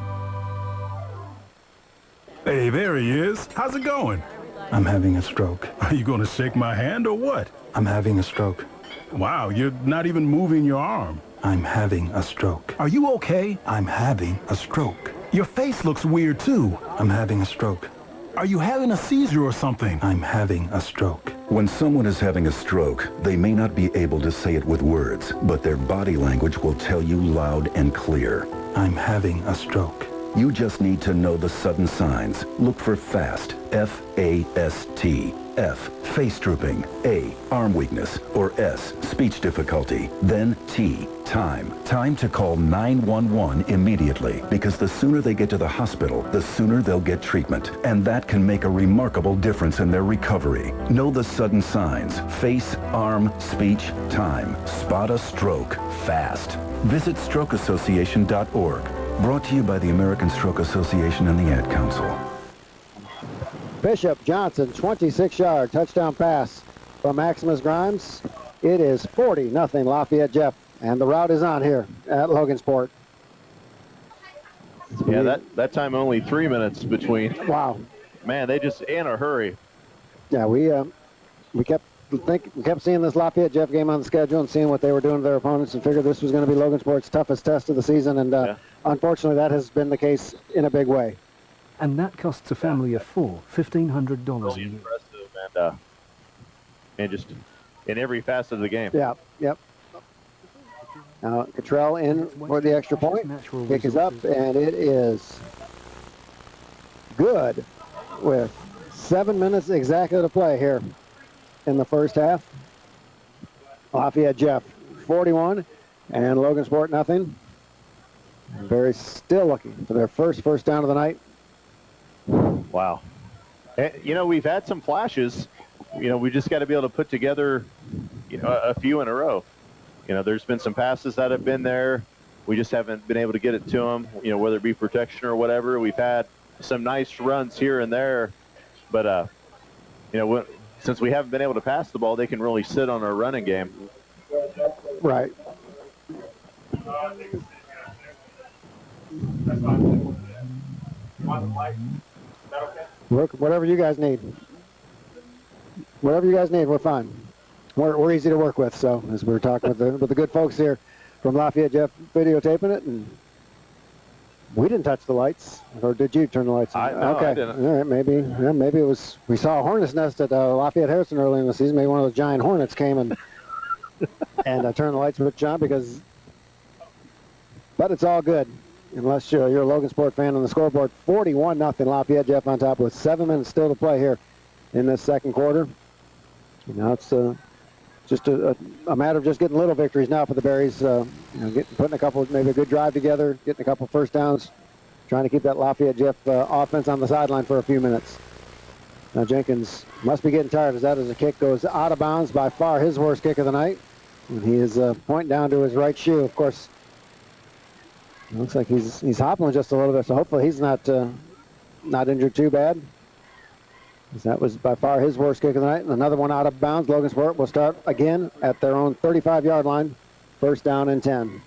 J: Hey, there he is. How's it going?
K: I'm having a stroke.
J: Are you going to shake my hand or what?
K: I'm having a stroke.
J: Wow, you're not even moving your arm.
K: I'm having a stroke.
J: Are you okay?
K: I'm having a stroke.
J: Your face looks weird, too.
K: I'm having a stroke.
J: Are you having a seizure or something?
K: I'm having a stroke.
L: When someone is having a stroke, they may not be able to say it with words, but their body language will tell you loud and clear.
K: I'm having a stroke.
L: You just need to know the sudden signs. Look for FAST, F-A-S-T. F, face drooping. A, arm weakness. Or S, speech difficulty. Then T, time. Time to call 911 immediately, because the sooner they get to the hospital, the sooner they'll get treatment. And that can make a remarkable difference in their recovery. Know the sudden signs. Face, arm, speech, time. Spot a stroke fast. Visit strokeassociation.org. Brought to you by the American Stroke Association and the Ad Council.
B: Bishop Johnson, 26-yard touchdown pass from Maximus Grimes. It is 40-0 Lafayette Jeff, and the route is on here at Logansport.
A: Yeah, that time only 3 minutes between.
B: Wow.
A: Man, they just in a hurry.
B: Yeah, we kept seeing this Lafayette Jeff game on the schedule and seeing what they were doing to their opponents and figured this was going to be Logansport's toughest test of the season, and unfortunately that has been the case in a big way.
M: And that costs a family of four $1,500
A: Really
M: a year.
A: impressive, and just in every facet of the game.
B: Yeah, yep. Now Cottrell in for the extra point. Kick is up, and it is good with 7 minutes exactly to play here in the first half. Lafayette Jeff 41 and Logansport nothing. Berry's still looking for their first down of the night.
A: Wow. You know, we've had some flashes. You know, we just got to be able to put together, a few in a row. You know, there's been some passes that have been there. We just haven't been able to get it to them, whether it be protection or whatever. We've had some nice runs here and there. But, since we haven't been able to pass the ball, they can really sit on our running game.
B: Right. Work whatever you guys need. Whatever you guys need, we're fine. We're easy to work with. So as we're talking with the good folks here from Lafayette Jeff videotaping it, and we didn't touch the lights, or did you turn the lights on?
A: Okay. I didn't.
B: All right, maybe it was. We saw a hornet's nest at Lafayette Harrison early in the season. Maybe one of those giant hornets came and and turned the lights switch on but it's all good. Unless you're a Logansport fan on the scoreboard, 41-0 Lafayette Jeff on top with 7 minutes still to play here in this second quarter. Now it's just a matter of just getting little victories now for the Berries. Putting a couple, maybe a good drive together, getting a couple first downs, trying to keep that Lafayette Jeff offense on the sideline for a few minutes. Now Jenkins must be getting tired as the kick goes out of bounds, by far his worst kick of the night. And he is pointing down to his right shoe. Of course, it looks like he's hobbling just a little bit, so hopefully he's not injured too bad. That was by far his worst kick of the night. And another one out of bounds. Logansport will start again at their own 35-yard line. First down and 10.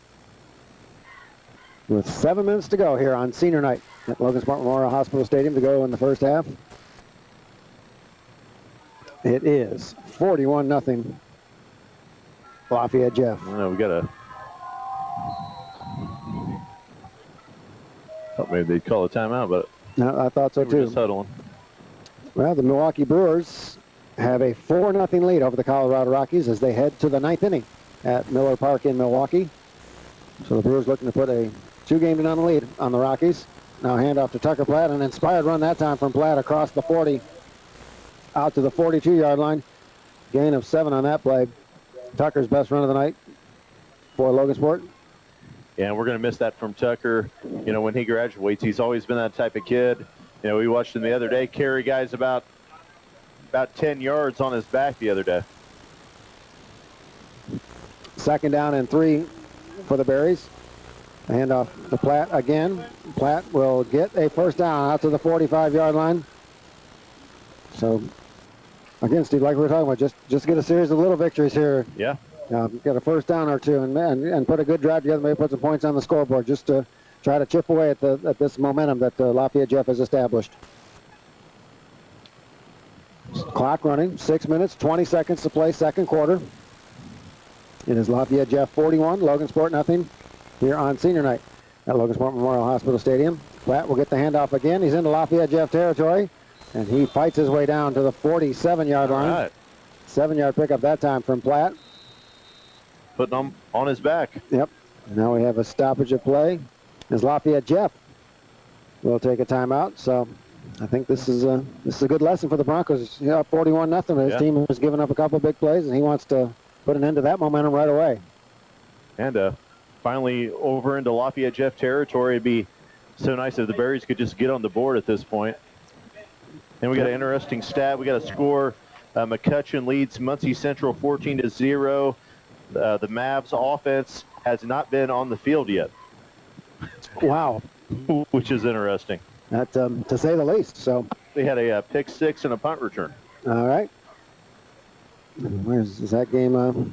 B: With 7 minutes to go here on senior night at Logansport Memorial Hospital Stadium to go in the first half. It is 41-0 Lafayette Jeff.
A: We got a... Thought maybe they'd call a timeout, but
B: no, I thought so too.
A: We're just huddling.
B: Well, the Milwaukee Brewers have a 4-0 lead over the Colorado Rockies as they head to the 9th inning at Miller Park in Milwaukee. So the Brewers looking to put a 2-0 lead on the Rockies. Now handoff to Tucker Platt, an inspired run that time from Platt across the 40 out to the 42-yard line. Gain of 7 on that play. Tucker's best run of the night for Logansport.
A: Yeah, and we're going to miss that from Tucker. When he graduates, he's always been that type of kid. We watched him the other day carry guys about about 10 yards on his back the other day.
B: Second down and 3 for the Berries. Handoff to Platt again. Platt will get a first down out to the 45-yard line. So, again, Steve, like we were talking about, just get a series of little victories here.
A: Yeah.
B: Get a first down or two and put a good drive together, maybe put some points on the scoreboard just to try to chip away at this momentum that Lafayette Jeff has established. Clock running, 6 minutes, 20 seconds to play, second quarter. It is Lafayette Jeff 41, Logansport nothing here on senior night at Logansport Memorial Hospital Stadium. Platt will get the handoff again. He's into Lafayette Jeff territory, and he fights his way down to the 47-yard line.
A: Right.
B: 7-yard pickup that time from Platt.
A: Putting him on his back.
B: Yep. Now we have a stoppage of play as Lafayette Jeff will take a timeout. So I think this is a good lesson for the Broncos. Up 41-0. His team has given up a couple of big plays, and he wants to put an end to that momentum right away.
A: And finally over into Lafayette Jeff territory. It'd be so nice if the Berries could just get on the board at this point. And we got an interesting stat. We got a score. McCutcheon leads Muncie Central 14-0. The Mavs offense has not been on the field yet.
B: Wow.
A: Which is interesting.
B: That, to say the least. So
A: they had a pick six and a punt return.
B: All right. Is that game? And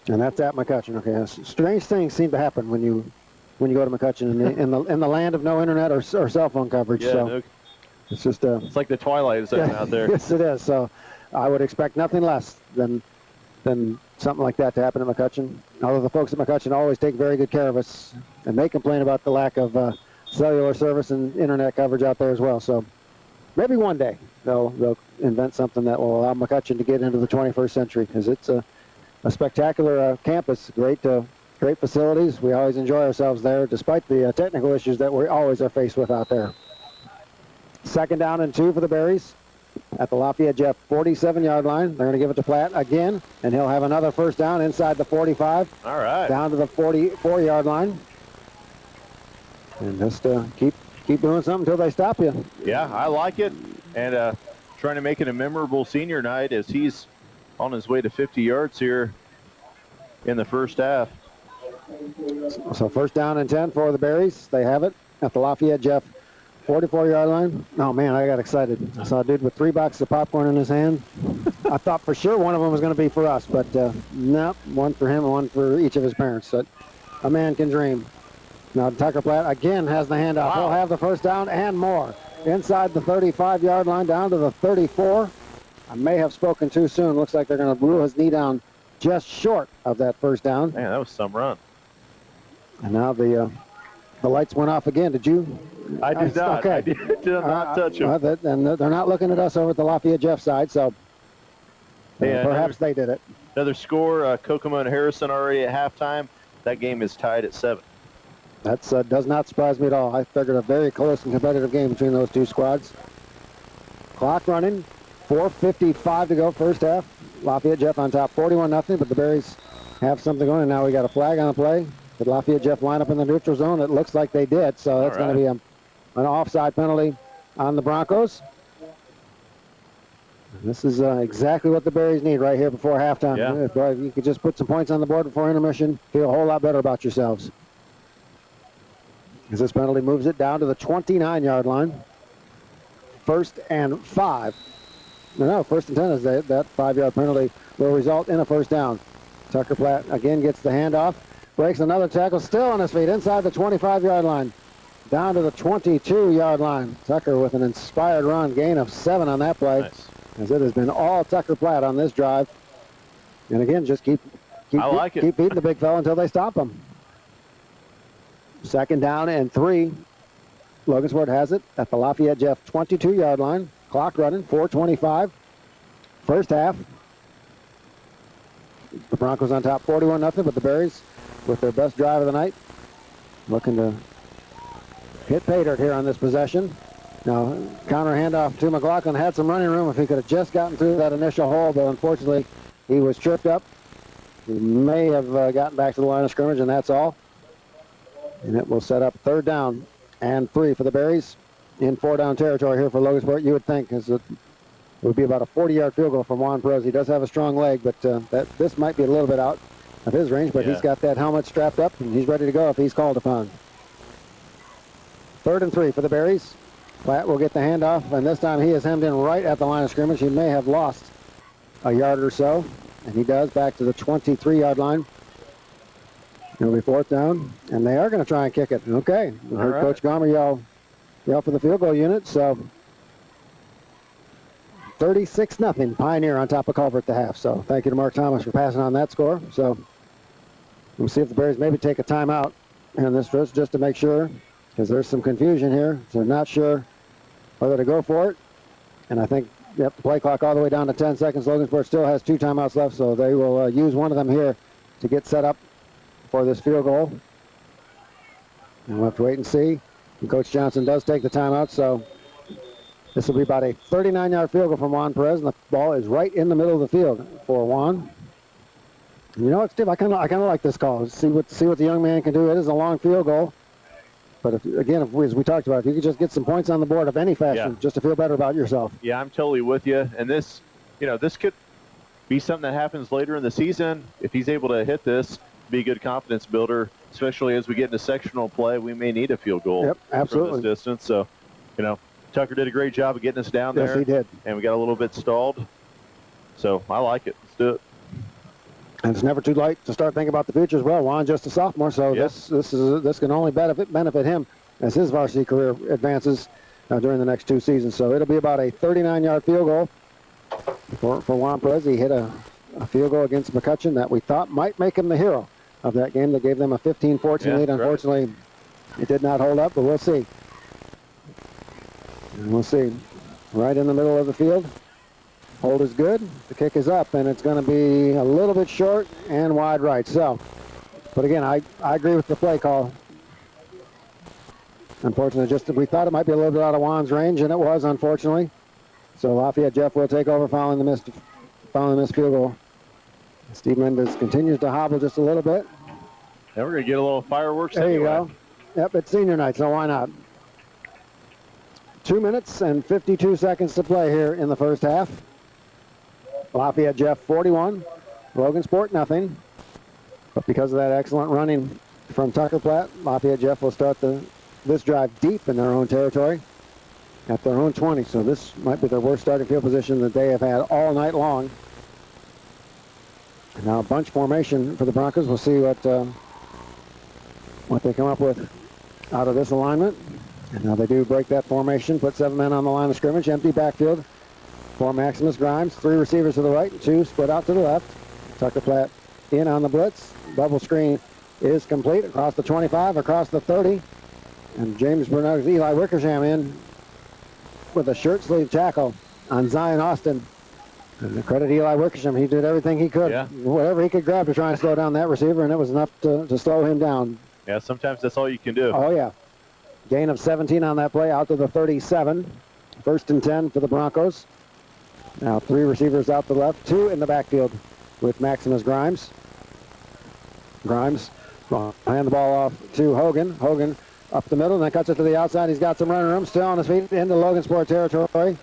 B: that's at McCutcheon. Okay. Strange things seem to happen when you go to McCutcheon in the land of no internet or cell phone coverage.
A: Yeah,
B: so it's just
A: it's like the Twilight Zone out there.
B: Yes, it is. So I would expect nothing less than something like that to happen at McCutcheon. Although the folks at McCutcheon always take very good care of us, and they complain about the lack of cellular service and internet coverage out there as well. So maybe one day they'll invent something that will allow McCutcheon to get into the 21st century, because it's a spectacular campus, great facilities. We always enjoy ourselves there, despite the technical issues that we always are faced with out there. Second down and 2 for the Berries at the Lafayette Jeff 47-yard line. They're going to give it to Platt again, and he'll have another first down inside the 45.
A: All right.
B: Down to the 44-yard line. And just keep doing something until they stop you.
A: Yeah, I like it. And trying to make it a memorable senior night as he's on his way to 50 yards here in the first half.
B: So first down and 10 for the Berries. They have it at the Lafayette Jeff 44-yard line. Oh, man, I got excited. I saw a dude with 3 boxes of popcorn in his hand. I thought for sure one of them was going to be for us, but nope, one for him and one for each of his parents. So a man can dream. Now Tucker Platt again has the handoff. He'll have the first down and more. Inside the 35-yard line, down to the 34. I may have spoken too soon. Looks like they're going to rule his knee down just short of that first down.
A: Man, that was some run.
B: And now the lights went off again. Did you?
A: I did not.
B: Okay.
A: I did not touch them.
B: And they're not looking at us over at the Lafayette Jeff side, so perhaps they did it.
A: Another score, Kokomo and Harrison already at halftime. That game is tied at 7.
B: That does not surprise me at all. I figured a very close and competitive game between those two squads. Clock running, 4:55 to go first half. Lafayette Jeff on top, 41-0, but the Berries have something going, and now we got a flag on the play. Did Lafayette Jeff line up in the neutral zone? It looks like they did, so that's going to be an offside penalty on the Broncos. This is exactly what the Berries need right here before halftime.
A: Yeah.
B: If you could just put some points on the board before intermission, feel a whole lot better about yourselves. As this penalty moves it down to the 29-yard line. First and 5. No, first and 10 is that 5-yard penalty will result in a first down. Tucker Platt again gets the handoff. Breaks another tackle, still on his feet, inside the 25-yard line. Down to the 22-yard line. Tucker with an inspired run, gain of 7 on that play.
A: Nice.
B: As it has been all Tucker Platt on this drive. And again, just keep beating the big fella until they stop him. Second down and 3. Logansport has it at the Lafayette Jeff 22-yard line. Clock running, 4:25. First half. The Broncos on top, 41-0, but the Berries, with their best drive of the night, looking to hit pay dirt here on this possession. Now, counter handoff to McLaughlin. Had some running room if he could have just gotten through that initial hole, but unfortunately, he was tripped up. He may have gotten back to the line of scrimmage, and that's all. And it will set up third down and 3 for the Berries in 4-down territory here for Logansport. You would think it would be about a 40-yard field goal from Juan Perez. He does have a strong leg, but this might be a little bit out of his range, but he's got that helmet strapped up, and he's ready to go if he's called upon. 3rd and 3 for the Berries. Platt will get the handoff, and this time he is hemmed in right at the line of scrimmage. He may have lost a yard or so, and he does, back to the 23-yard line. It'll be 4th down, and they are going to try and kick it. Okay, we heard Coach Gomer yell for the field goal unit, so 36-0, Pioneer on top of Culver at the half. So thank you to Mark Thomas for passing on that score. So we'll see if the Berries maybe take a timeout in this first just to make sure, because there's some confusion here. So they're not sure whether to go for it. And I think the play clock all the way down to 10 seconds. Logansport still has 2 timeouts left, so they will use one of them here to get set up for this field goal. And we'll have to wait and see. And Coach Johnson does take the timeout, so this will be about a 39-yard field goal from Juan Perez, and the ball is right in the middle of the field for Juan. You know what, Steve? I kind of like this call. See what the young man can do. It is a long field goal, but as we talked about, if you could just get some points on the board of any fashion, just to feel better about yourself.
A: Yeah, I'm totally with you. And this could be something that happens later in the season. If he's able to hit this, be a good confidence builder, especially as we get into sectional play. We may need a field goal.
B: Yep, absolutely.
A: From this distance. So, Tucker did a great job of getting us down there.
B: Yes, he did.
A: And we got a little bit stalled. So I like it. Let's do it.
B: And it's never too late to start thinking about the future as well. Juan just a sophomore, so this can only benefit him as his varsity career advances during the next 2 seasons. So it'll be about a 39-yard field goal for Juan Perez. He hit a field goal against McCutcheon that we thought might make him the hero of that game. That gave them a 15-14 lead. Unfortunately, it did not hold up, but we'll see. And we'll see. Right in the middle of the field. Hold is good. The kick is up, and it's going to be a little bit short and wide right. So, but again, I agree with the play call. Unfortunately, we thought it might be a little bit out of Juan's range, and it was, unfortunately. So Lafayette Jeff will take over following the missed field goal. Steve Mendez continues to hobble just a little bit.
A: And we're going to get a little fireworks
B: There
A: anyway.
B: you go. Yep, it's senior night, so why not? 2 minutes and 52 seconds to play here in the first half. Lafayette Jeff 41, Logansport nothing. But because of that excellent running from Tucker Platt, Lafayette Jeff will start this drive deep in their own territory at their own 20. So this might be their worst starting field position that they have had all night long. And now a bunch formation for the Broncos. We'll see what they come up with out of this alignment. And now they do break that formation, put 7 men on the line of scrimmage, empty backfield for Maximus Grimes. 3 receivers to the right, 2 split out to the left. Tucker Platt in on the blitz. Bubble screen is complete across the 25, across the 30. And James Bernard, Eli Wickersham in with a shirt sleeve tackle on Zion Austin. And to credit Eli Wickersham, he did everything he could, whatever he could grab to try and slow down that receiver, and it was enough to slow him down.
A: Yeah, sometimes that's all you can do.
B: Oh, yeah. Gain of 17 on that play, out to the 37. 1st and 10 for the Broncos. Now 3 receivers out the left, 2 in the backfield with Maximus Grimes. Grimes will hand the ball off to Hogan. Hogan up the middle, and then cuts it to the outside. He's got some running room, still on his feet into Logansport territory.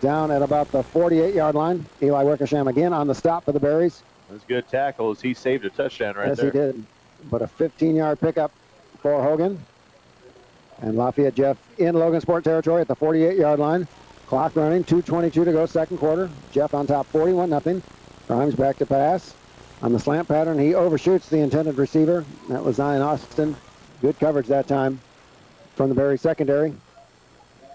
B: Down at about the 48-yard line. Eli Wickersham again on the stop for the Berries.
A: It was a good tackle as he saved a touchdown right there.
B: Yes, he did. But a 15-yard pickup for Hogan. And Lafayette Jeff in Logansport territory at the 48-yard line. Clock running, 2:22 to go, second quarter. Jeff on top, 41-0. Grimes back to pass. On the slant pattern, he overshoots the intended receiver. That was Zion Austin. Good coverage that time from the Berry secondary.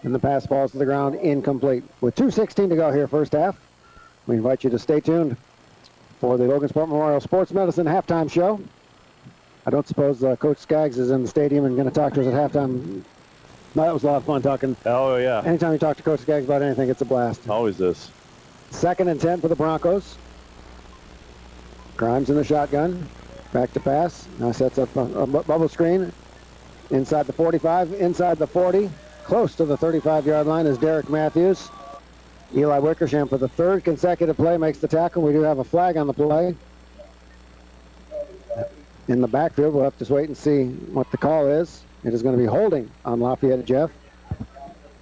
B: And the pass falls to the ground, incomplete. With 2:16 to go here, first half. We invite you to stay tuned for the Logansport Memorial Sports Medicine halftime show. I don't suppose Coach Skaggs is in the stadium and going to talk to us at halftime. No, that was a lot of fun talking.
A: Oh, yeah.
B: Anytime you talk to Coach Skaggs about anything, it's a blast.
A: Always this.
B: 2nd and 10 for the Broncos. Grimes in the shotgun. Back to pass. Now sets up a bubble screen. Inside the 45, inside the 40. Close to the 35-yard line is Derek Matthews. Eli Wickersham for the 3rd consecutive play makes the tackle. We do have a flag on the play. In the backfield, we'll have to wait and see what the call is. It is going to be holding on Lafayette Jeff.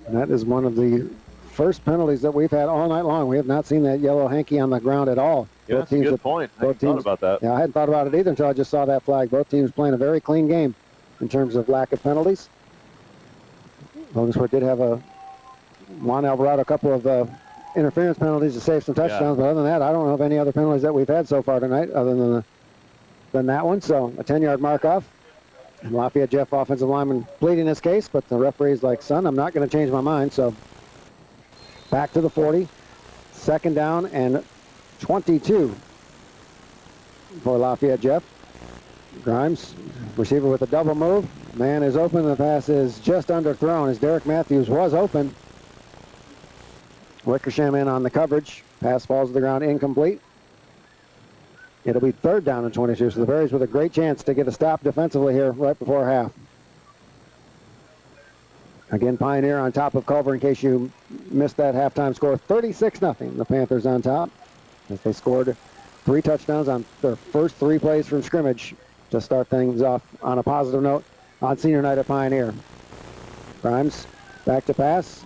B: And that is one of the first penalties that we've had all night long. We have not seen that yellow hanky on the ground at all.
A: Yeah, that's a good point. I hadn't thought about that.
B: Yeah, I hadn't thought about it either until I just saw that flag. Both teams playing a very clean game in terms of lack of penalties. Logansport did have Juan Alvarado, a couple of interference penalties to save some touchdowns, but other than that, I don't know of any other penalties that we've had so far tonight other than that one. So a 10-yard mark off. And Lafayette Jeff offensive lineman pleading this case, but the referee's like, son, I'm not going to change my mind. So back to the 40. Second down and 22 for Lafayette Jeff. Grimes, receiver with a double move. Man is open. The pass is just underthrown as Derek Matthews was open. Wickersham in on the coverage. Pass falls to the ground, incomplete. It'll be third down and 22, so the Berries with a great chance to get a stop defensively here right before half. Again, Pioneer on top of Culver in case you missed that halftime score. 36-0, the Panthers on top as they scored 3 touchdowns on their first 3 plays from scrimmage to start things off on a positive note on senior night at Pioneer. Grimes back to pass.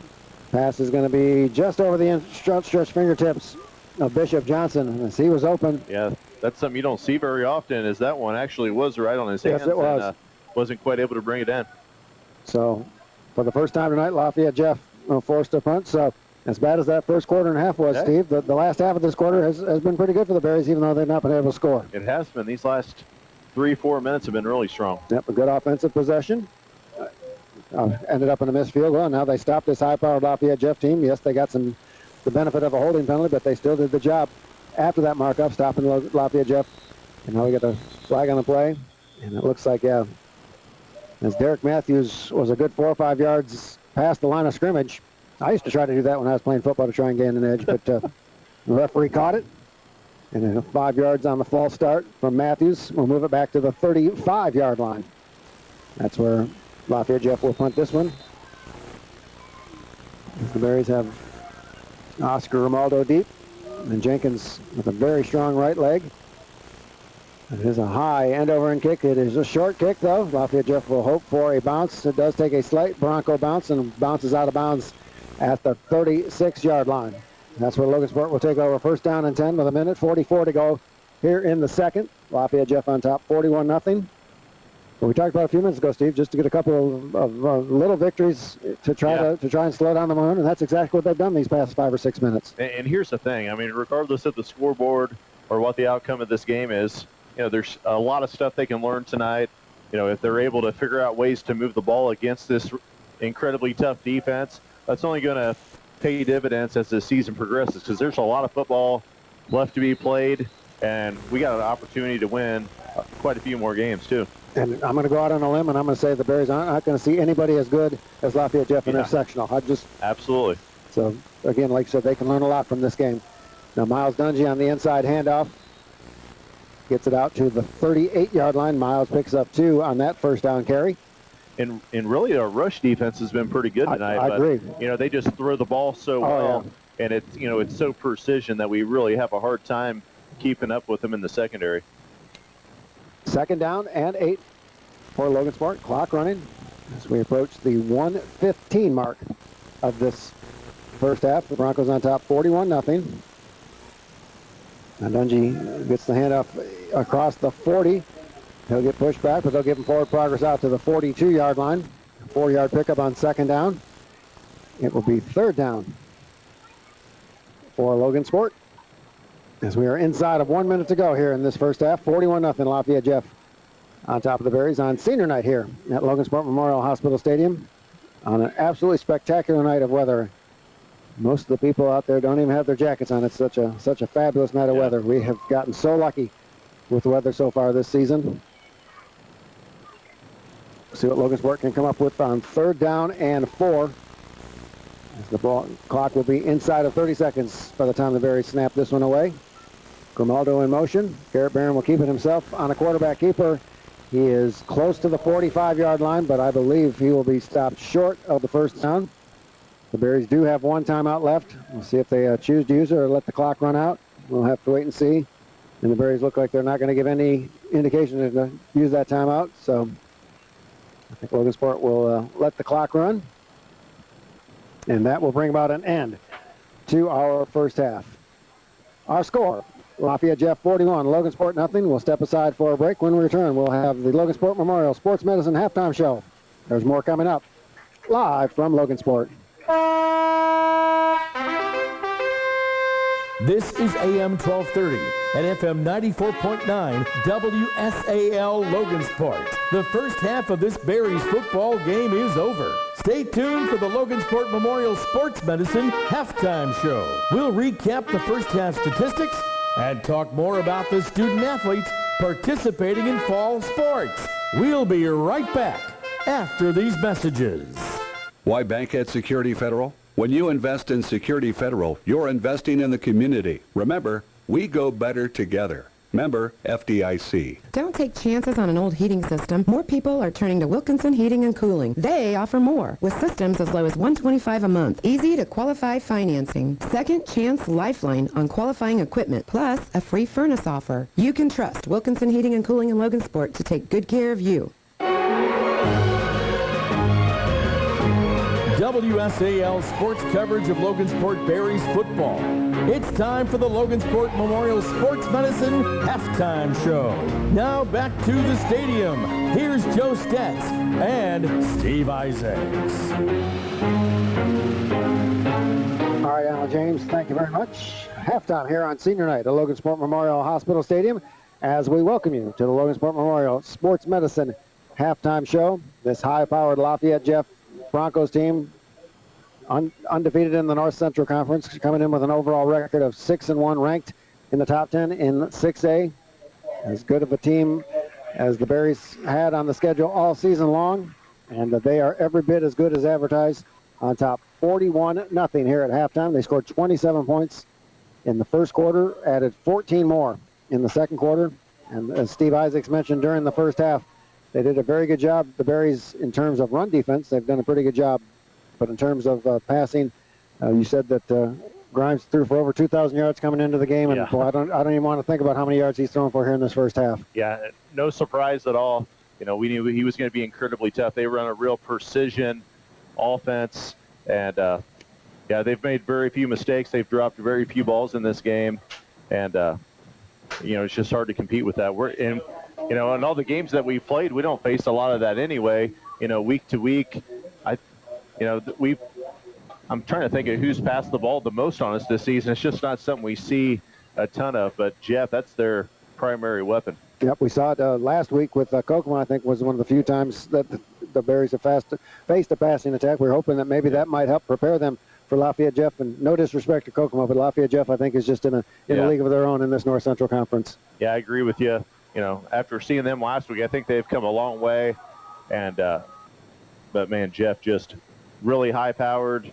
B: Pass is going to be just over the outstretched fingertips of Bishop Johnson as he was open.
A: Yeah, that's something you don't see very often, is that one actually was right on his hands.
B: Yes, it was.
A: And, wasn't quite able to bring it in.
B: So for the first time tonight, Lafayette Jeff forced a punt. So as bad as that first quarter and a half was, Steve, the last half of this quarter has been pretty good for the Berries, even though they've not been able to score.
A: It has been. These last 3-4 minutes have been really strong.
B: Yep, a good offensive possession. Ended up in a missed field goal. Now they stopped this high-powered Lafayette Jeff team. Yes, they got the benefit of a holding penalty, but they still did the job after that markup, stopping Lafayette Jeff. And now we get a flag on the play. And it looks like, as Derek Matthews was a good 4 or 5 yards past the line of scrimmage. I used to try to do that when I was playing football to try and gain an edge, but the referee caught it. And then 5 yards on the false start from Matthews. We'll move it back to the 35-yard line. That's where Lafayette Jeff will punt this one. The Berries have Oscar Romaldo deep, and Jenkins with a very strong right leg. It is a high end-over-end kick. It is a short kick, though. Lafayette Jeff will hope for a bounce. It does take a slight Bronco bounce and bounces out of bounds at the 36-yard line. That's where Logansport will take over. First down and 10 with 1:44 to go here in the second. Lafayette Jeff on top, 41-0. We talked about a few minutes ago, Steve, just to get a couple of little victories to try and slow down the momentum, and that's exactly what they've done these past 5 or 6 minutes.
A: And here's the thing. I mean, regardless of the scoreboard or what the outcome of this game is, there's a lot of stuff they can learn tonight. If they're able to figure out ways to move the ball against this incredibly tough defense, that's only going to pay dividends as the season progresses, because there's a lot of football left to be played, and we got an opportunity to win quite a few more games, too.
B: And I'm going to go out on a limb, and I'm going to say the Berries aren't not going to see anybody as good as Lafayette Jeff in their sectional.
A: Absolutely.
B: So, again, like I said, they can learn a lot from this game. Now, Miles Dungy on the inside handoff. Gets it out to the 38-yard line. Miles picks up 2 on that first down carry.
A: And really, our rush defense has been pretty good tonight.
B: I agree.
A: They just throw the ball so well, and it's so precision that we really have a hard time keeping up with them in the secondary.
B: Second down and 8 for Logansport. Clock running as we approach the 1:15 mark of this first half. The Broncos on top, 41-0. And Dungy gets the handoff across the 40. He'll get pushed back, but they'll give him forward progress out to the 42-yard line. 4-yard pickup on second down. It will be third down for Logansport, as we are inside of 1 minute to go here in this first half. 41-0 Lafayette Jeff on top of the Berries on senior night here at Logansport Memorial Hospital Stadium on an absolutely spectacular night of weather. Most of the people out there don't even have their jackets on. It's such a fabulous night of weather. We have gotten so lucky with the weather so far this season. See what Logansport can come up with on third down and 4. As the clock will be inside of 30 seconds by the time the Berries snap this one away. Grimaldo in motion. Garrett Barron will keep it himself on a quarterback keeper. He is close to the 45-yard line, but I believe he will be stopped short of the first down. The Berries do have 1 timeout left. We'll see if they choose to use it or let the clock run out. We'll have to wait and see. And the Berries look like they're not going to give any indication to use that timeout. So I think Logansport will let the clock run. And that will bring about an end to our first half. Our score, Lafayette Jeff 41, Logansport nothing. We'll step aside for a break. When we return, we'll have the Logansport Memorial Sports Medicine halftime show. There's more coming up live from Logansport.
C: This is AM 1230 and FM 94.9 WSAL Logansport. The first half of this Berries football game is over. Stay tuned for the Logansport Memorial Sports Medicine halftime show. We'll recap the first half statistics and talk more about the student athletes participating in fall sports. We'll be right back after these messages.
N: Why bank at Security Federal? When you invest in Security Federal, you're investing in the community. Remember, we go better together. Member FDIC.
O: Don't take chances on an old heating system. More people are turning to Wilkinson Heating and Cooling. They offer more with systems as low as $125 a month. Easy to qualify financing. Second chance lifeline on qualifying equipment, plus a free furnace offer. You can trust Wilkinson Heating and Cooling in Logansport to take good care of you.
C: WSAL sports coverage of Logansport Berries football. It's time for the Logansport Memorial Sports Medicine halftime show. Now back to the stadium. Here's Joe Stetz and Steve Isaacs.
B: All right, Alan James, thank you very much. Halftime here on senior night at Logansport Memorial Hospital Stadium as we welcome you to the Logansport Memorial Sports Medicine halftime show. This high-powered Lafayette Jeff Broncos team undefeated in the North Central Conference, coming in with an overall record of 6-1, ranked in the top 10 in 6A. As good of a team as the Berries had on the schedule all season long, and they are every bit as good as advertised on top 41-0 here at halftime. They scored 27 points in the first quarter, added 14 more in the second quarter, and as Steve Isaacs mentioned during the first half, they did a very good job, the Berries, in terms of run defense. They've done a pretty good job. But in terms of passing, you said that Grimes threw for over 2,000 yards coming into the game, and
A: Yeah.
B: boy, I don't even want to think about how many yards he's thrown for here in this first half.
A: Yeah, no surprise at all. You know, we knew he was going to be incredibly tough. They run a real precision offense, and yeah, they've made very few mistakes. They've dropped very few balls in this game, and you know, it's just hard to compete with that. We're in, you know, in all the games that we've played, we don't face a lot of that anyway. You know, week to week, I'm trying to think of who's passed the ball the most on us this season. It's just not something we see a ton of. But, Jeff, that's their primary weapon.
B: Yep, we saw it last week with Kokomo, I think, was one of the few times that the Berries have faced a passing attack. We're hoping that maybe that might help prepare them for Lafayette Jeff. And no disrespect to Kokomo, but Lafayette Jeff, I think, is just in a league of their own in this North Central Conference.
A: Yeah, I agree with you. You know, after seeing them last week, I think they've come a long way. And, but, man, Jeff just really high-powered.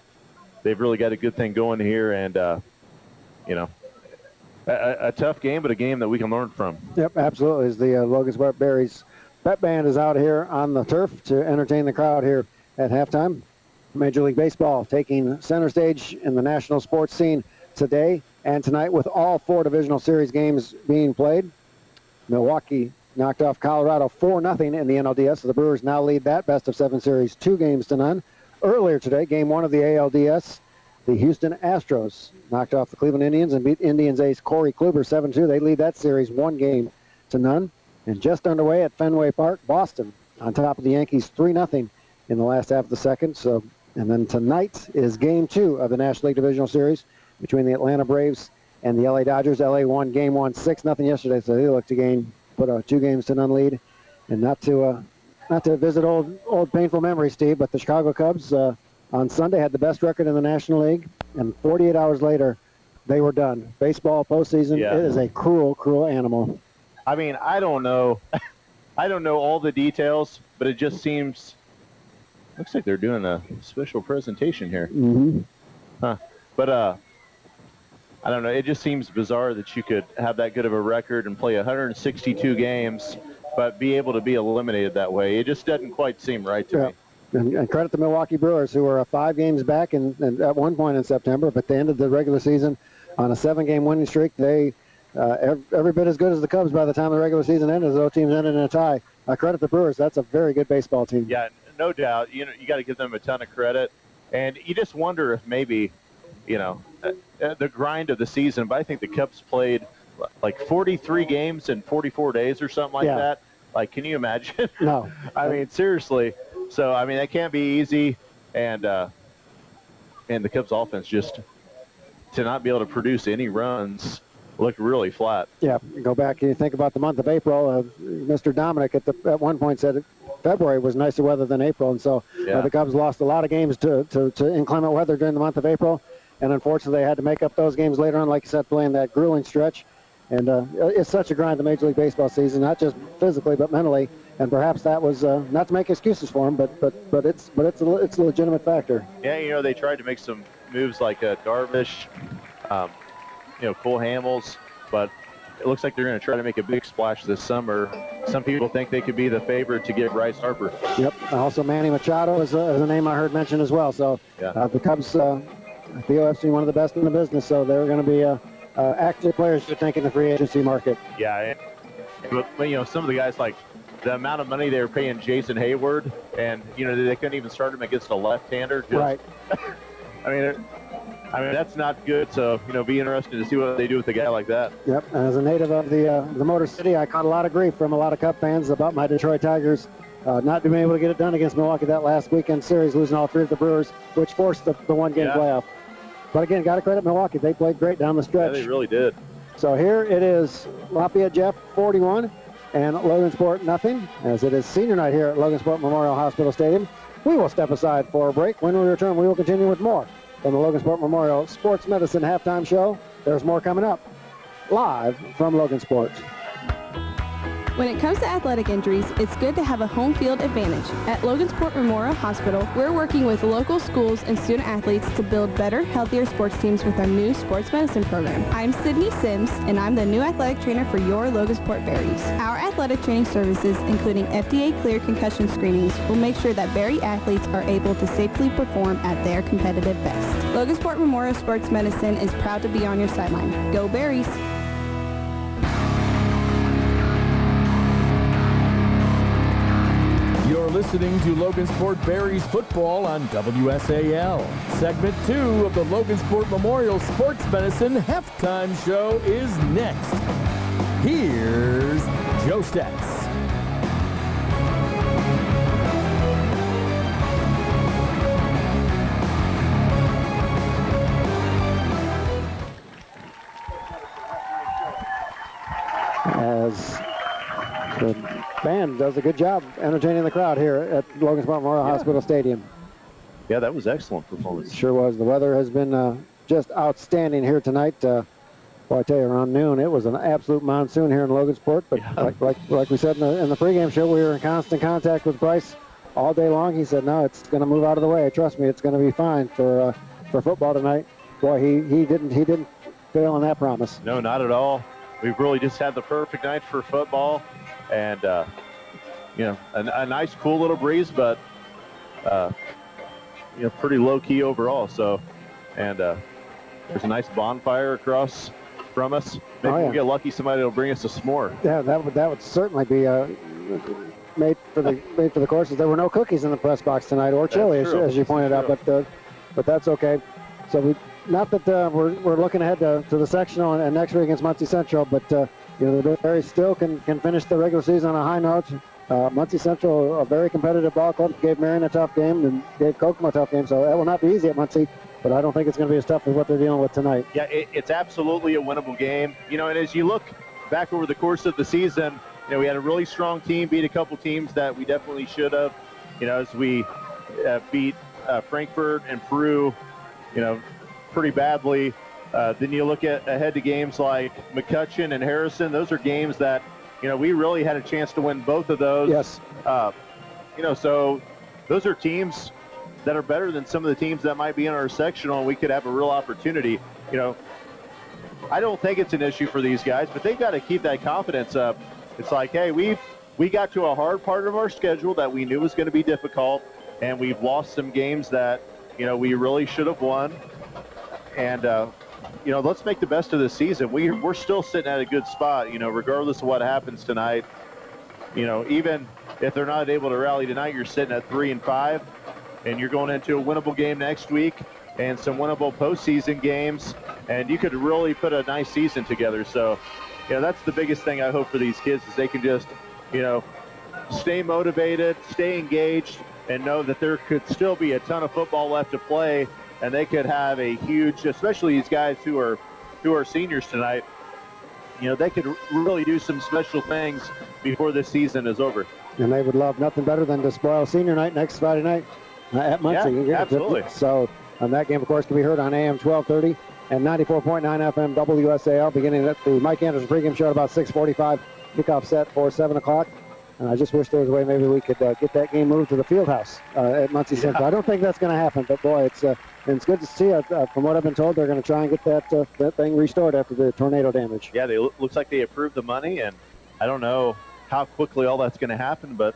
A: They've really got a good thing going here, and, you know, a tough game, but a game that we can learn from.
B: Yep, absolutely. As the Logansport Berries Pep Band is out here on the turf to entertain the crowd here at halftime. Major League Baseball taking center stage in the national sports scene today and tonight with all 4 divisional series games being played. Milwaukee knocked off Colorado 4-0 in the NLDS, so the Brewers now lead that best-of-7 series 2-0. Earlier today, game 1 of the ALDS, the Houston Astros knocked off the Cleveland Indians and beat Indians ace Corey Kluber 7-2. They lead that series 1-0. And just underway at Fenway Park, Boston on top of the Yankees 3-0 in the last half of the second. So, and then tonight is game 2 of the National League Divisional Series between the Atlanta Braves and the LA Dodgers. LA won game 1 6-0 yesterday, so they look to put a 2-0 lead. And not to visit old painful memories, Steve, but the Chicago Cubs on Sunday had the best record in the National League, and 48 hours later, they were done. Baseball postseason, It is a cruel, cruel animal.
A: I mean, I don't know. I don't know all the details, but it just seems looks like they're doing a special presentation here.
B: Mm-hmm.
A: Huh. But I don't know. It just seems bizarre that you could have that good of a record and play 162 games, but be able to be eliminated that way. It just doesn't quite seem right to me.
B: And credit the Milwaukee Brewers, who were 5 games back at one point in September, but they ended the regular season on a 7-game winning streak. They every bit as good as the Cubs by the time the regular season ended, as those teams ended in a tie. Credit the Brewers. That's a very good baseball team.
A: Yeah, no doubt. You know, you got to give them a ton of credit. And you just wonder if maybe, the grind of the season, but I think the Cubs played like 43 games in 44 days or something like that. Like, can you imagine?
B: No.
A: I mean, seriously. So, I mean, that can't be easy. And the Cubs offense just to not be able to produce any runs looked really flat.
B: Yeah, go back and you think about the month of April. Mr. Dominic at one point said February was nicer weather than April, and so the Cubs lost a lot of games to inclement weather during the month of April, and unfortunately they had to make up those games later on, like you said, playing that grueling stretch. And it's such a grind, the Major League Baseball season, not just physically but mentally. And perhaps that was not to make excuses for him, but it's a legitimate factor.
A: Yeah, they tried to make some moves like Darvish, Cole Hamels, but it looks like they're going to try to make a big splash this summer. Some people think they could be the favorite to get Bryce Harper.
B: Yep. Also, Manny Machado is a name I heard mentioned as well. So the Cubs, I feel have seen one of the best in the business. So they're going to be active players, you think, in the free agency market.
A: Yeah. But some of the guys, like the amount of money they were paying Jason Hayward, and they couldn't even start him against a left-hander.
B: Right.
A: I mean, that's not good. So, be interested to see what they do with a guy like that.
B: Yep. As a native of the Motor City, I caught a lot of grief from a lot of Cub fans about my Detroit Tigers not being able to get it done against Milwaukee that last weekend series, losing all three of the Brewers, which forced the one-game playoff. But again, got to credit Milwaukee. They played great down the stretch.
A: Yeah, they really did.
B: So here it is, Lafayette Jeff 41 and Logansport nothing, as it is senior night here at Logansport Memorial Hospital Stadium. We will step aside for a break. When we return, we will continue with more from the Logansport Memorial Sports Medicine Halftime Show. There's more coming up live from Logansport.
P: When it comes to athletic injuries, it's good to have a home field advantage. At Logansport Memorial Hospital, we're working with local schools and student athletes to build better, healthier sports teams with our new sports medicine program. I'm Sydney Sims, and I'm the new athletic trainer for your Logansport Berries. Our athletic training services, including FDA-cleared concussion screenings, will make sure that Berry athletes are able to safely perform at their competitive best. Logansport Memorial Sports Medicine is proud to be on your sideline. Go Berries!
C: You're listening to Logansport Berries football on WSAL. Segment 2 of the Logansport Memorial Sports Medicine Halftime Show is next. Here's Joe Stetz.
B: As the band does a good job entertaining the crowd here at Logansport Memorial Hospital Stadium.
A: Yeah, that was excellent performance.
B: Sure was. The weather has been just outstanding here tonight. Well, I tell you, around noon, it was an absolute monsoon here in Logansport. But like we said in the pregame show, we were in constant contact with Bryce all day long. He said, no, it's going to move out of the way. Trust me, it's going to be fine for football tonight. Boy, he didn't fail on that promise.
A: No, not at all. We've really just had the perfect night for football. And, a nice, cool little breeze, but, pretty low-key overall. So, and there's a nice bonfire across from us. Maybe we'll get lucky somebody will bring us a s'more.
B: Yeah, that would certainly be made for the courses. There were no cookies in the press box tonight, or chili, as you pointed out, but that's okay. So not that we're looking ahead to the sectional and next week against Muncie Central, but the Berries still can finish the regular season on a high note. Muncie Central, a very competitive ball club, gave Marion a tough game and gave Kokomo a tough game, so that will not be easy at Muncie, but I don't think it's going to be as tough as what they're dealing with tonight.
A: Yeah, it's absolutely a winnable game. And as you look back over the course of the season, we had a really strong team, beat a couple teams that we definitely should have, as we beat Frankfurt and Peru, pretty badly. Then you look ahead to games like McCutcheon and Harrison. Those are games that, we really had a chance to win both of those.
B: Yes.
A: So those are teams that are better than some of the teams that might be in our sectional, and we could have a real opportunity. I don't think it's an issue for these guys, but they've got to keep that confidence up. It's like, hey, we got to a hard part of our schedule that we knew was going to be difficult, and we've lost some games that, we really should have won. And, let's make the best of this season. We're still sitting at a good spot, regardless of what happens tonight. Even if they're not able to rally tonight, you're sitting at 3-5. and you're going into a winnable game next week and some winnable postseason games, and you could really put a nice season together. So, that's the biggest thing I hope for these kids is they can just, stay motivated, stay engaged, and know that there could still be a ton of football left to play, and they could have a huge, especially these guys who are seniors tonight, they could really do some special things before this season is over.
B: And they would love nothing better than to spoil senior night next Friday night at Muncie.
A: Yeah, absolutely.
B: So that game, of course, can be heard on AM 1230 and 94.9 FM WSAL, beginning at the Mike Anderson pregame show at about 6:45. Kickoff set for 7 o'clock. And I just wish there was a way maybe we could get that game moved to the field house at Muncie Central. I don't think that's going to happen, but boy, it's good to see. From what I've been told, they're going to try and get that thing restored after the tornado damage.
A: Yeah, looks like they approved the money, and I don't know how quickly all that's going to happen, but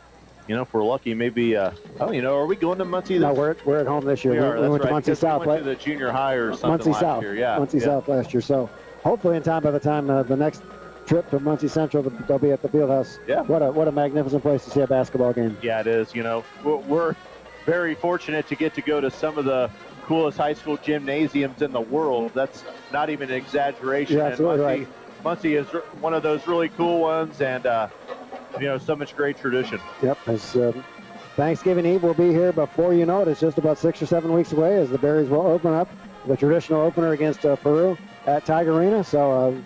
A: if we're lucky, maybe. Are we going to Muncie?
B: No, we're at home this year. We went to Muncie South.
A: We went to the junior high or something
B: Muncie
A: last
B: South.
A: year. Yeah,
B: Muncie South last year. So hopefully in time, by the time the next trip to Muncie Central, they'll be at the field house.
A: Yeah.
B: What a magnificent place to see a basketball game.
A: Yeah, it is. We're very fortunate to get to go to some of the coolest high school gymnasiums in the world. That's not even an exaggeration.
B: Yeah, absolutely right.
A: Muncie is one of those really cool ones, and so much great tradition.
B: Yep. As Thanksgiving Eve will be here before you know it. It's just about 6 or 7 weeks away as the Berries will open up the traditional opener against Peru at Tiger Arena. So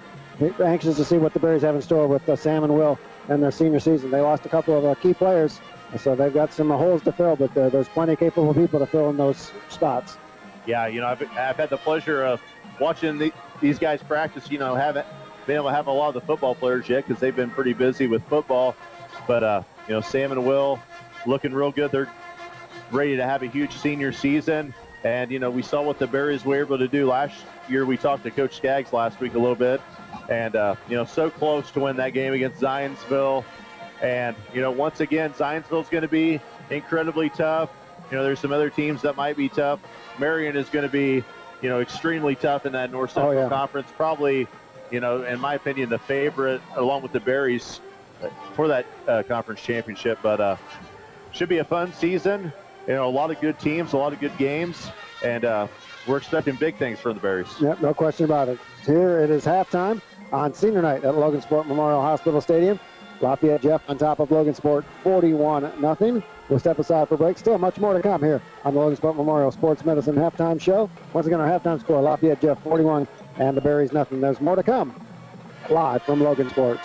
B: anxious to see what the Berries have in store with Sam and Will and their senior season. They lost a couple of key players, so they've got some holes to fill, but there's plenty of capable people to fill in those spots.
A: Yeah, I've had the pleasure of watching these guys practice. Haven't been able to have a lot of the football players yet because they've been pretty busy with football. But, Sam and Will looking real good. They're ready to have a huge senior season. And, we saw what the Berries were able to do last year. We talked to Coach Skaggs last week a little bit. And, so close to win that game against Zionsville. And, once again, Zionsville's going to be incredibly tough. There's some other teams that might be tough. Marion is going to be, extremely tough in that North Central Conference. Probably, in my opinion, the favorite along with the Berries for that conference championship. But should be a fun season. A lot of good teams, a lot of good games. And we're expecting big things from the Berries.
B: Yep, no question about it. Here it is halftime on senior night at Logansport Memorial Hospital Stadium. Lafayette Jeff on top of Logansport 41-0. We'll step aside for break. Still much more to come here on the Logansport Memorial Sports Medicine halftime show. Once again, our halftime score, Lafayette Jeff 41 and the Berries nothing. There's more to come live from Logansport.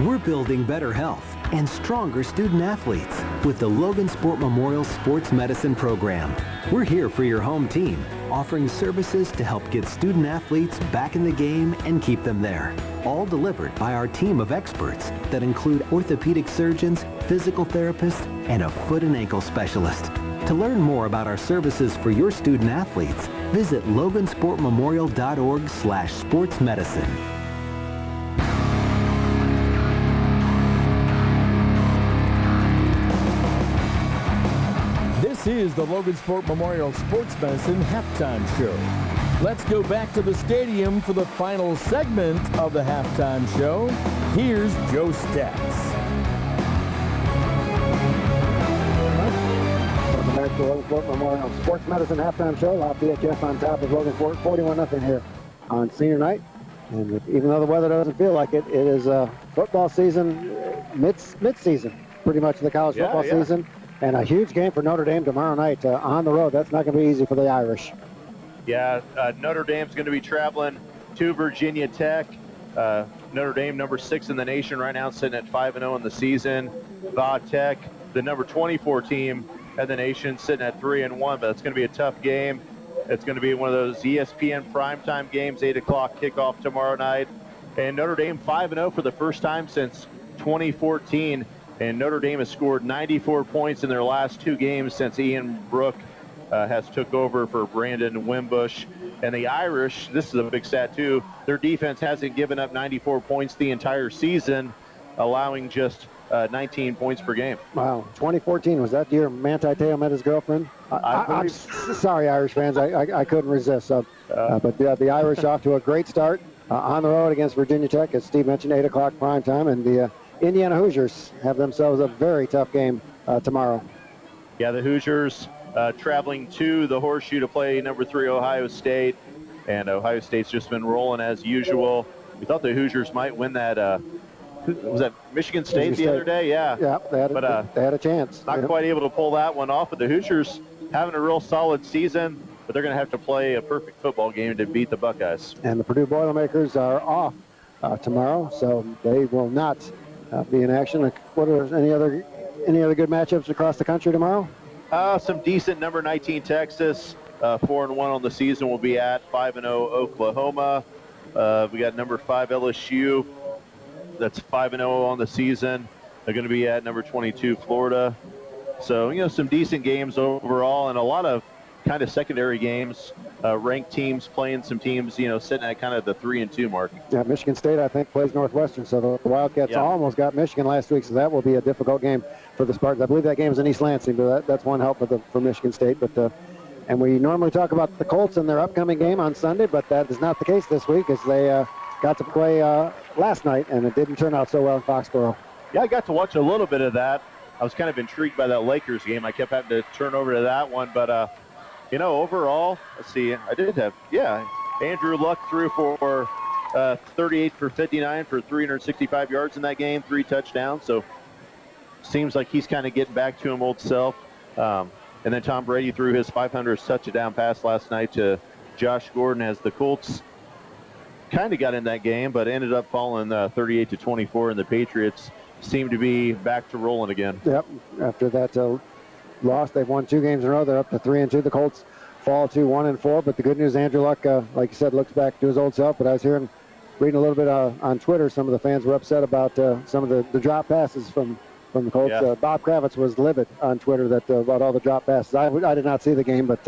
Q: We're building better health and stronger student athletes with the Logansport Memorial Sports Medicine Program. We're here for your home team, offering services to help get student athletes back in the game and keep them there. All delivered by our team of experts that include orthopedic surgeons, physical therapists, and a foot and ankle specialist. To learn more about our services for your student athletes, visit logansportmemorial.org/sportsmedicine.
C: This is the Logansport Memorial Sports Medicine halftime show. Let's go back to the stadium for the final segment of the halftime show. Here's Joe Stats.
B: Welcome back to the Logansport Memorial Sports Medicine halftime show. Lafayette Jeff on top of Logansport 41-0 here on senior night. And even though the weather doesn't feel like it, it is football season, mid-season, pretty much the college football season. And a huge game for Notre Dame tomorrow night on the road. That's not going to be easy for the Irish.
A: Yeah, Notre Dame's going to be traveling to Virginia Tech. Notre Dame, number 6 in the nation right now, sitting at 5-0 in the season. Va Tech, the number 24 team in the nation, sitting at 3-1. But it's going to be a tough game. It's going to be one of those ESPN primetime games, 8 o'clock kickoff tomorrow night. And Notre Dame 5-0 for the first time since 2014. And Notre Dame has scored 94 points in their last 2 games since Ian Brook has took over for Brandon Wimbush. And the Irish, this is a big stat too, their defense hasn't given up 94 points the entire season, allowing just 19 points per game.
B: Wow. 2014, was that the year Manti Te'o met his girlfriend? I'm sorry, Irish fans. I couldn't resist. But the Irish off to a great start on the road against Virginia Tech, as Steve mentioned, 8 o'clock prime time. And the Indiana Hoosiers have themselves a very tough game tomorrow.
A: Yeah, the Hoosiers, traveling to the Horseshoe to play number 3 Ohio State, and Ohio State's just been rolling as usual. We thought the Hoosiers might win that. Was that Michigan State the other day? Yeah.
B: Yeah, they had a chance.
A: Not quite able to pull that one off, but the Hoosiers having a real solid season, but they're going to have to play a perfect football game to beat the Buckeyes.
B: And the Purdue Boilermakers are off tomorrow, so they will not be in action. What are any other good matchups across the country tomorrow?
A: Some decent. Number 19 Texas, 4-1 on the season, will be at 5-0 Oklahoma. We got number 5 LSU. That's 5-0 on the season. They're going to be at number 22 Florida. So, some decent games overall, and a lot of kind of secondary games. Ranked teams playing some teams, sitting at kind of the 3-2 mark.
B: Yeah, Michigan State, I think, plays Northwestern, so the Wildcats almost got Michigan last week, so that will be a difficult game for the Spartans. I believe that game is in East Lansing, but that's one help for Michigan State. But and we normally talk about the Colts and their upcoming game on Sunday, but that is not the case this week, as they got to play last night, and it didn't turn out so well in Foxborough.
A: Yeah, I got to watch a little bit of that. I was kind of intrigued by that Lakers game. I kept having to turn over to that one, but overall, let's see, I did have, Andrew Luck threw for 38 for 59 for 365 yards in that game, 3 touchdowns. So seems like he's kind of getting back to him old self. And then Tom Brady threw his 500th touchdown pass last night to Josh Gordon as the Colts kind of got in that game, but ended up falling 38-24, and the Patriots seem to be back to rolling again.
B: Yep, after that loss, they've won 2 games in a row. They're up to 3-2. The Colts fall to 1-4, but the good news, Andrew Luck, like you said, looks back to his old self. But I was reading a little bit on Twitter, some of the fans were upset about some of the drop passes from the Colts.
A: Yeah.
B: Bob Kravitz was livid on Twitter about all the drop passes. I did not see the game, but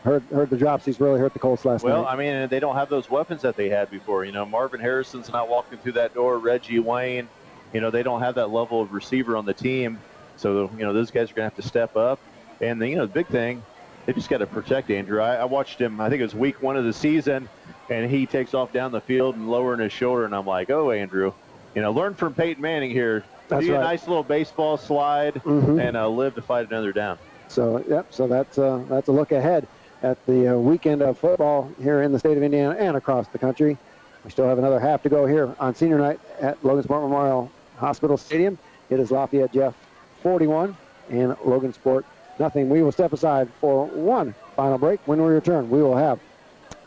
B: heard the drops. He's really hurt the Colts last night.
A: Well, I mean, they don't have those weapons that they had before. Marvin Harrison's not walking through that door. Reggie Wayne, they don't have that level of receiver on the team. So, those guys are going to have to step up. And, the big thing, they just got to protect Andrew. I watched him, I think it was week 1 of the season, and he takes off down the field and lowering his shoulder, and I'm like, oh, Andrew, learn from Peyton Manning here.
B: That's
A: Do
B: right.
A: a nice little baseball slide and live to fight another down.
B: So, so that's a look ahead at the weekend of football here in the state of Indiana and across the country. We still have another half to go here on senior night at Logansport Memorial Hospital Stadium. It is Lafayette Jeff 41 and Logansport nothing. We will step aside for one final break. When we return, we will have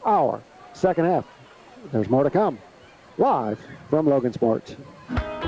B: our second half. There's more to come live from Logansport.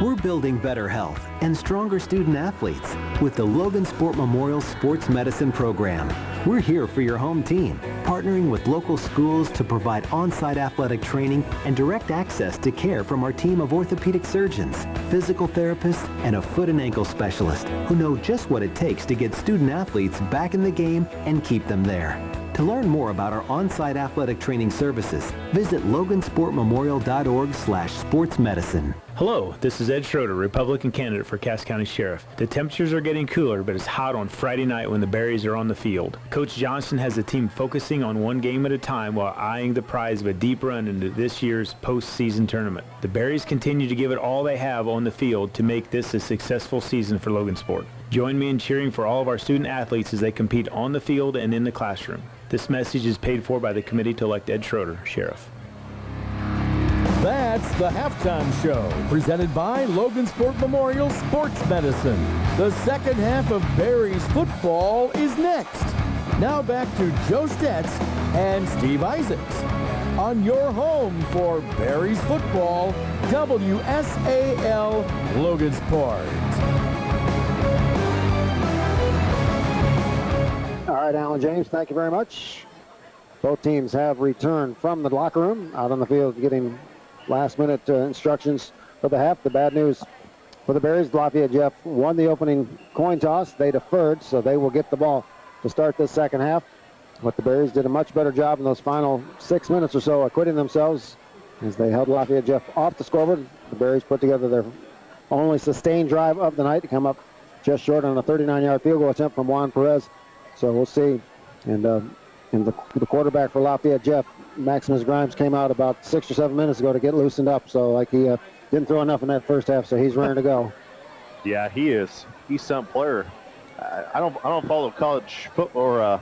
Q: We're building better health and stronger student athletes with the Logansport Memorial Sports Medicine Program. We're here for your home team, partnering with local schools to provide on-site athletic training and direct access to care from our team of orthopedic surgeons, physical therapists, and a foot and ankle specialist who know just what it takes to get student athletes back in the game and keep them there. To learn more about our on-site athletic training services, visit logansportmemorial.org/sportsmedicine.
D: Hello, this is Ed Schroeder, Republican candidate for Cass County Sheriff. The temperatures are getting cooler, but it's hot on Friday night when the Berries are on the field. Coach Johnson has the team focusing on one game at a time while eyeing the prize of a deep run into this year's postseason tournament. The Berries continue to give it all they have on the field to make this a successful season for Logansport. Join me in cheering for all of our student athletes as they compete on the field and in the classroom. This message is paid for by the committee to elect Ed Schroeder, Sheriff.
C: That's the halftime show, presented by Logansport Memorial Sports Medicine. The second half of Berries football is next. Now back to Joe Stetz and Steve Isaacs on your home for Berries football, WSAL Logansport.
B: All right, Alan James, thank you very much. Both teams have returned from the locker room, out on the field getting last-minute instructions for the half. The bad news for the Berries, Lafayette Jeff won the opening coin toss. They deferred, so they will get the ball to start this second half. But the Berries did a much better job in those final 6 minutes or so acquitting themselves as they held Lafayette Jeff off the scoreboard. The Berries put together their only sustained drive of the night to come up just short on a 39-yard field goal attempt from Juan Perez. So we'll see. And the quarterback for Lafayette Jeff, Maximus Grimes, came out about 6 or 7 minutes ago to get loosened up. So he didn't throw enough in that first half, so he's ready to go.
A: Yeah, he is. He's some player. I don't follow college football or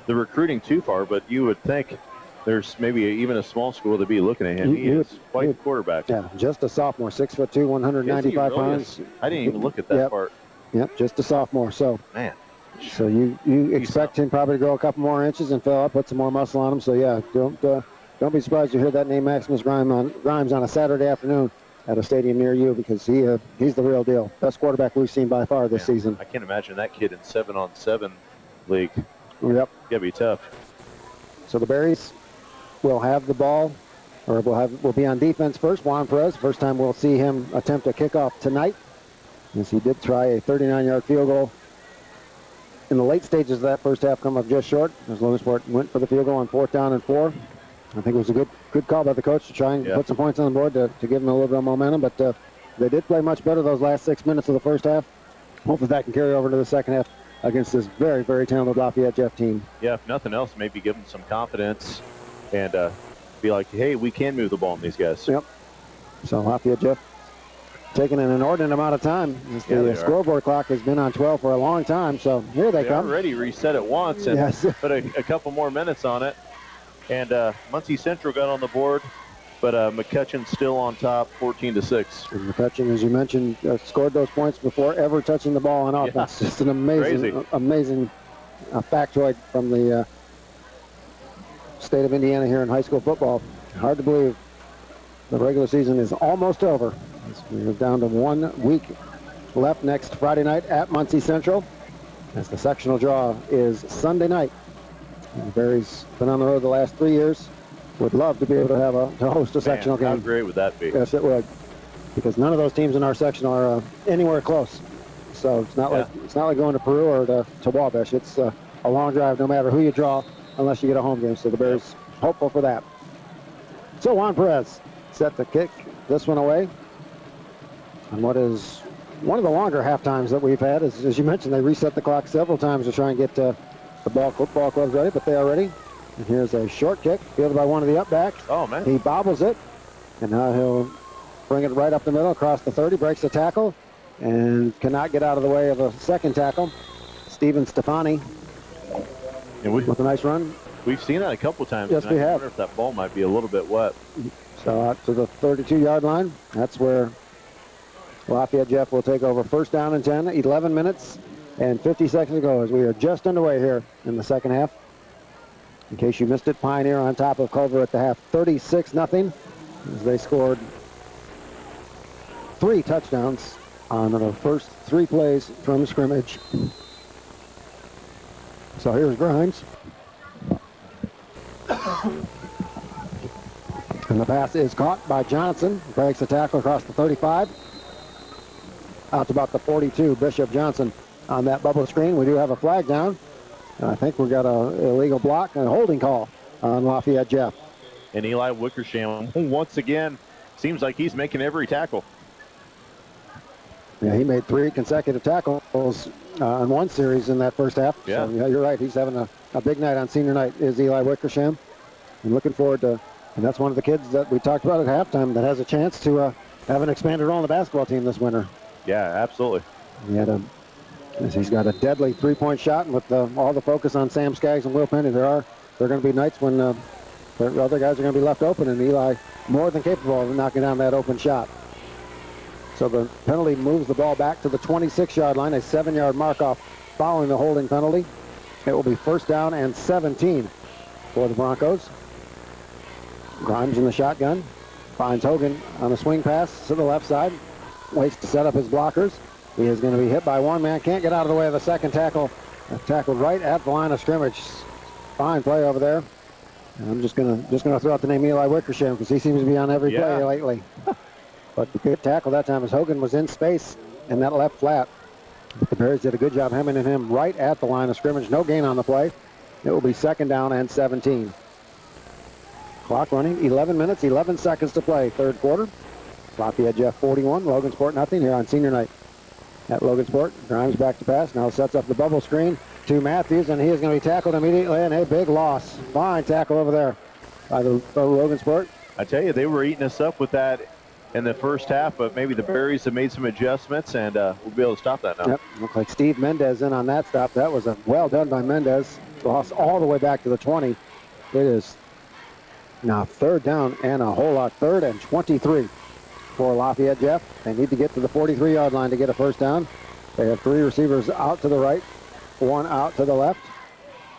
A: the recruiting too far, but you would think there's maybe even a small school to be looking at him. He is quite the quarterback.
B: Yeah, just a sophomore, 6'2", 195 pounds.
A: I didn't even look at that part.
B: Yep, just a sophomore. So
A: man,
B: so you expect him probably to grow a couple more inches and fill up, put some more muscle on him. So yeah, don't be surprised to hear that name, Maximus Grimes, on a Saturday afternoon at a stadium near you, because he's the real deal. Best quarterback we've seen by far this season.
A: I can't imagine that kid in 7-on-7 league.
B: Yep,
A: gotta be tough.
B: So the Berries will have the ball, or will be on defense first. Juan Perez, first time we'll see him attempt a kickoff tonight, as he did try a 39-yard field goal in the late stages of that first half, come up just short, as Logansport went for the field goal on 4th down and 4. I think it was a good call by the coach to try and put some points on the board to give them a little bit of momentum, but they did play much better those last 6 minutes of the first half. Hopefully that can carry over to the second half against this very, very talented Lafayette Jeff team.
A: Yeah, if nothing else, maybe give them some confidence and be like, hey, we can move the ball on these guys.
B: Yep. So Lafayette Jeff taking an inordinate amount of time. The scoreboard clock has been on 12 for a long time, so here they come.
A: Already reset it once and put a couple more minutes on it. And Muncie Central got on the board, but McCutcheon's still on top, 14-6.
B: And McCutcheon, as you mentioned, scored those points before ever touching the ball on offense. Just an amazing factoid from the state of Indiana here in high school football. Hard to believe the regular season is almost over. We're down to 1 week left next Friday night at Muncie Central, as the sectional draw is Sunday night. And Barry's been on the road the last 3 years. Would love to be able to host a sectional game.
A: How great would that be?
B: Yes, it would, because none of those teams in our section are anywhere close. So it's not like going to Peru or to Wabash. It's a long drive, no matter who you draw, unless you get a home game. So the Bears hopeful for that. So Juan Perez set to kick this one away. And what is one of the longer half times that we've had, is, as you mentioned, they reset the clock several times to try and get the ball clubs ready, but they are ready. And here's a short kick, fielded by one of the upbacks.
A: Oh, man.
B: He bobbles it, and now he'll bring it right up the middle, across the 30, breaks the tackle, and cannot get out of the way of a second tackle. Steven Stefani with a nice run.
A: We've seen that a couple times.
B: Yes, we have.
A: I wonder if that ball might be a little bit wet.
B: So out to the 32-yard line. That's where Lafayette Jeff will take over. First down and 10, 11 minutes and 50 seconds to go as we are just underway here in the second half. In case you missed it, Pioneer on top of Culver at the half, 36-0, as they scored 3 touchdowns on the first 3 plays from scrimmage. So here's Grimes. And the pass is caught by Johnson. Breaks the tackle across the 35. Out to about the 42, Bishop Johnson on that bubble screen. We do have a flag down. I think we've got an illegal block and a holding call on Lafayette Jeff.
A: And Eli Wickersham, once again, seems like he's making every tackle.
B: Yeah, he made 3 consecutive tackles on one series in that first half.
A: Yeah.
B: So, yeah, you're right. He's having a big night on senior night, is Eli Wickersham. I'm looking forward to, and that's one of the kids that we talked about at halftime that has a chance to have an expanded role on the basketball team this winter.
A: Yeah, absolutely.
B: He's got a deadly 3-point shot, and with all the focus on Sam Skaggs and Will Penny, there are going to be nights when the other guys are going to be left open, and Eli more than capable of knocking down that open shot. So the penalty moves the ball back to the 26-yard line, a 7-yard mark-off following the holding penalty. It will be first down and 17 for the Broncos. Grimes in the shotgun, finds Hogan on a swing pass to the left side, waits to set up his blockers. He is going to be hit by one man, can't get out of the way of the second tackle. Tackled right at the line of scrimmage. Fine play over there. And I'm just going to throw out the name Eli Wickersham because he seems to be on every play lately. But the good tackle that time as Hogan was in space in that left flat. But the Bears did a good job hemming him right at the line of scrimmage. No gain on the play. It will be second down and 17. Clock running, 11 minutes, 11 seconds to play, third quarter. Lafayette Jeff 41, Logansport nothing here on senior night at Logansport. Grimes back to pass, now sets up the bubble screen to Matthews, and he is going to be tackled immediately, and a big loss. Fine tackle over there by the Logansport.
A: I tell you, they were eating us up with that in the first half, but maybe the Berries have made some adjustments, and we'll be able to stop that now.
B: Yep, looks like Steve Mendez in on that stop. That was a well done by Mendez. Lost all the way back to the 20. It is now third down and a whole lot. 3rd and 23 for Lafayette Jeff. They need to get to the 43-yard line to get a first down. They have 3 receivers out to the right, 1 out to the left,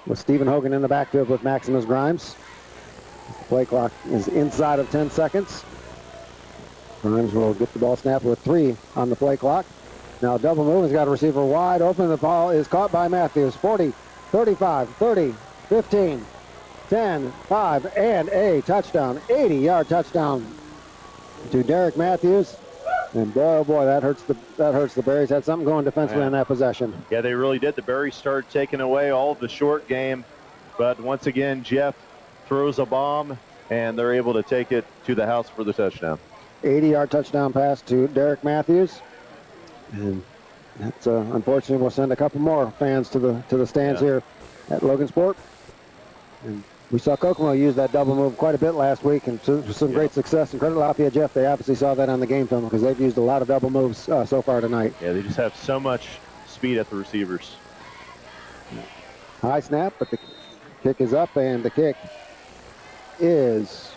B: with Stephen Hogan in the backfield with Maximus Grimes. The play clock is inside of 10 seconds. Grimes will get the ball snapped with 3 on the play clock. Now double move has got a receiver wide open. The ball is caught by Matthews. 40, 35, 30, 15, 10, 5, and a touchdown. 80-yard touchdown to Derek Matthews. And boy, oh boy, that hurts the Berries. Had something going defensively on that possession.
A: Yeah, they really did. The Berries started taking away all of the short game, but once again, Jeff throws a bomb, and they're able to take it to the house for the touchdown.
B: 80-yard touchdown pass to Derek Matthews. And that's unfortunately will send a couple more fans to the stands here at Logansport. And we saw Kokomo use that double move quite a bit last week, and some great success. And credit Lafayette Jeff, they obviously saw that on the game film because they've used a lot of double moves so far tonight.
A: Yeah, they just have so much speed at the receivers.
B: High snap, but the kick is up, and the kick is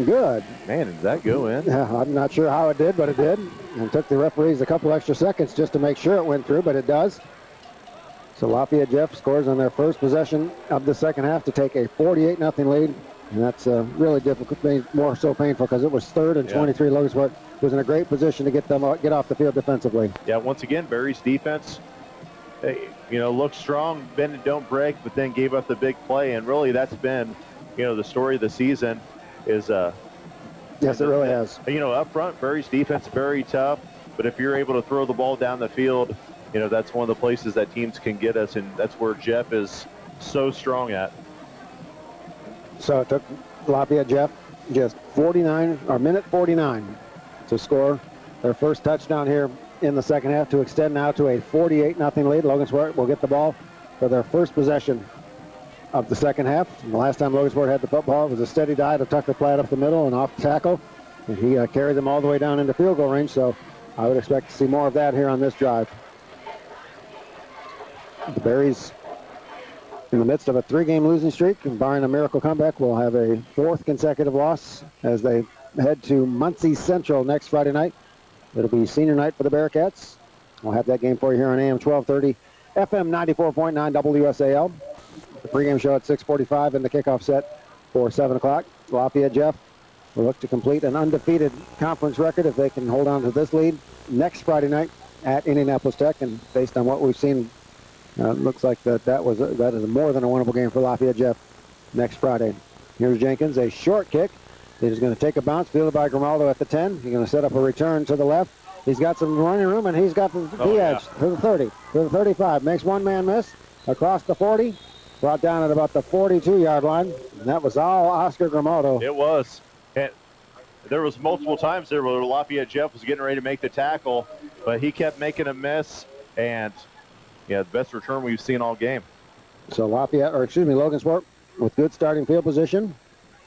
B: good.
A: Man, did that go in?
B: Yeah, I'm not sure how it did, but it did. And it took the referees a couple extra seconds just to make sure it went through, but it does. So Lafayette Jeff scores on their first possession of the second half to take a 48-0 lead. And that's really difficult, more so painful because it was 3rd and 23. Logansport was in a great position to get off the field defensively.
A: Yeah, once again, Berry's defense, looked strong, bend and don't break, but then gave up the big play. And really that's been, the story of the season is
B: yes, it really has.
A: Up front, Berry's defense very tough, but if you're able to throw the ball down the field, that's one of the places that teams can get us, and that's where Jeff is so strong at.
B: So it took Lafayette Jeff just minute 49 to score their first touchdown here in the second half to extend now to a 48-0 lead. Logansport will get the ball for their first possession of the second half. And the last time Logansport had the football, it was a steady dive to Tucker Platt up the middle and off the tackle. And he carried them all the way down into field goal range, so I would expect to see more of that here on this drive. The Berries, in the midst of a 3-game losing streak, and barring a miracle comeback, will have a 4th consecutive loss as they head to Muncie Central next Friday night. It'll be senior night for the Bearcats. We'll have that game for you here on AM 1230, FM 94.9 WSAL. The pregame show at 6:45 and the kickoff set for 7 o'clock. Lafayette Jeff will look to complete an undefeated conference record if they can hold on to this lead next Friday night at Indianapolis Tech. And based on what we've seen, it looks like that is more than a winnable game for Lafayette Jeff next Friday. Here's Jenkins, a short kick. He's going to take a bounce, fielded by Grimaldo at the 10. He's going to set up a return to the left. He's got some running room, and he's got the edge to the 30, to the 35. Makes one man miss across the 40. Brought down at about the 42-yard line. And that was all Oscar Grimaldo.
A: It was. And there was multiple times there where Lafayette Jeff was getting ready to make the tackle, but he kept making a miss, and the best return we've seen all game.
B: So Logansport with good starting field position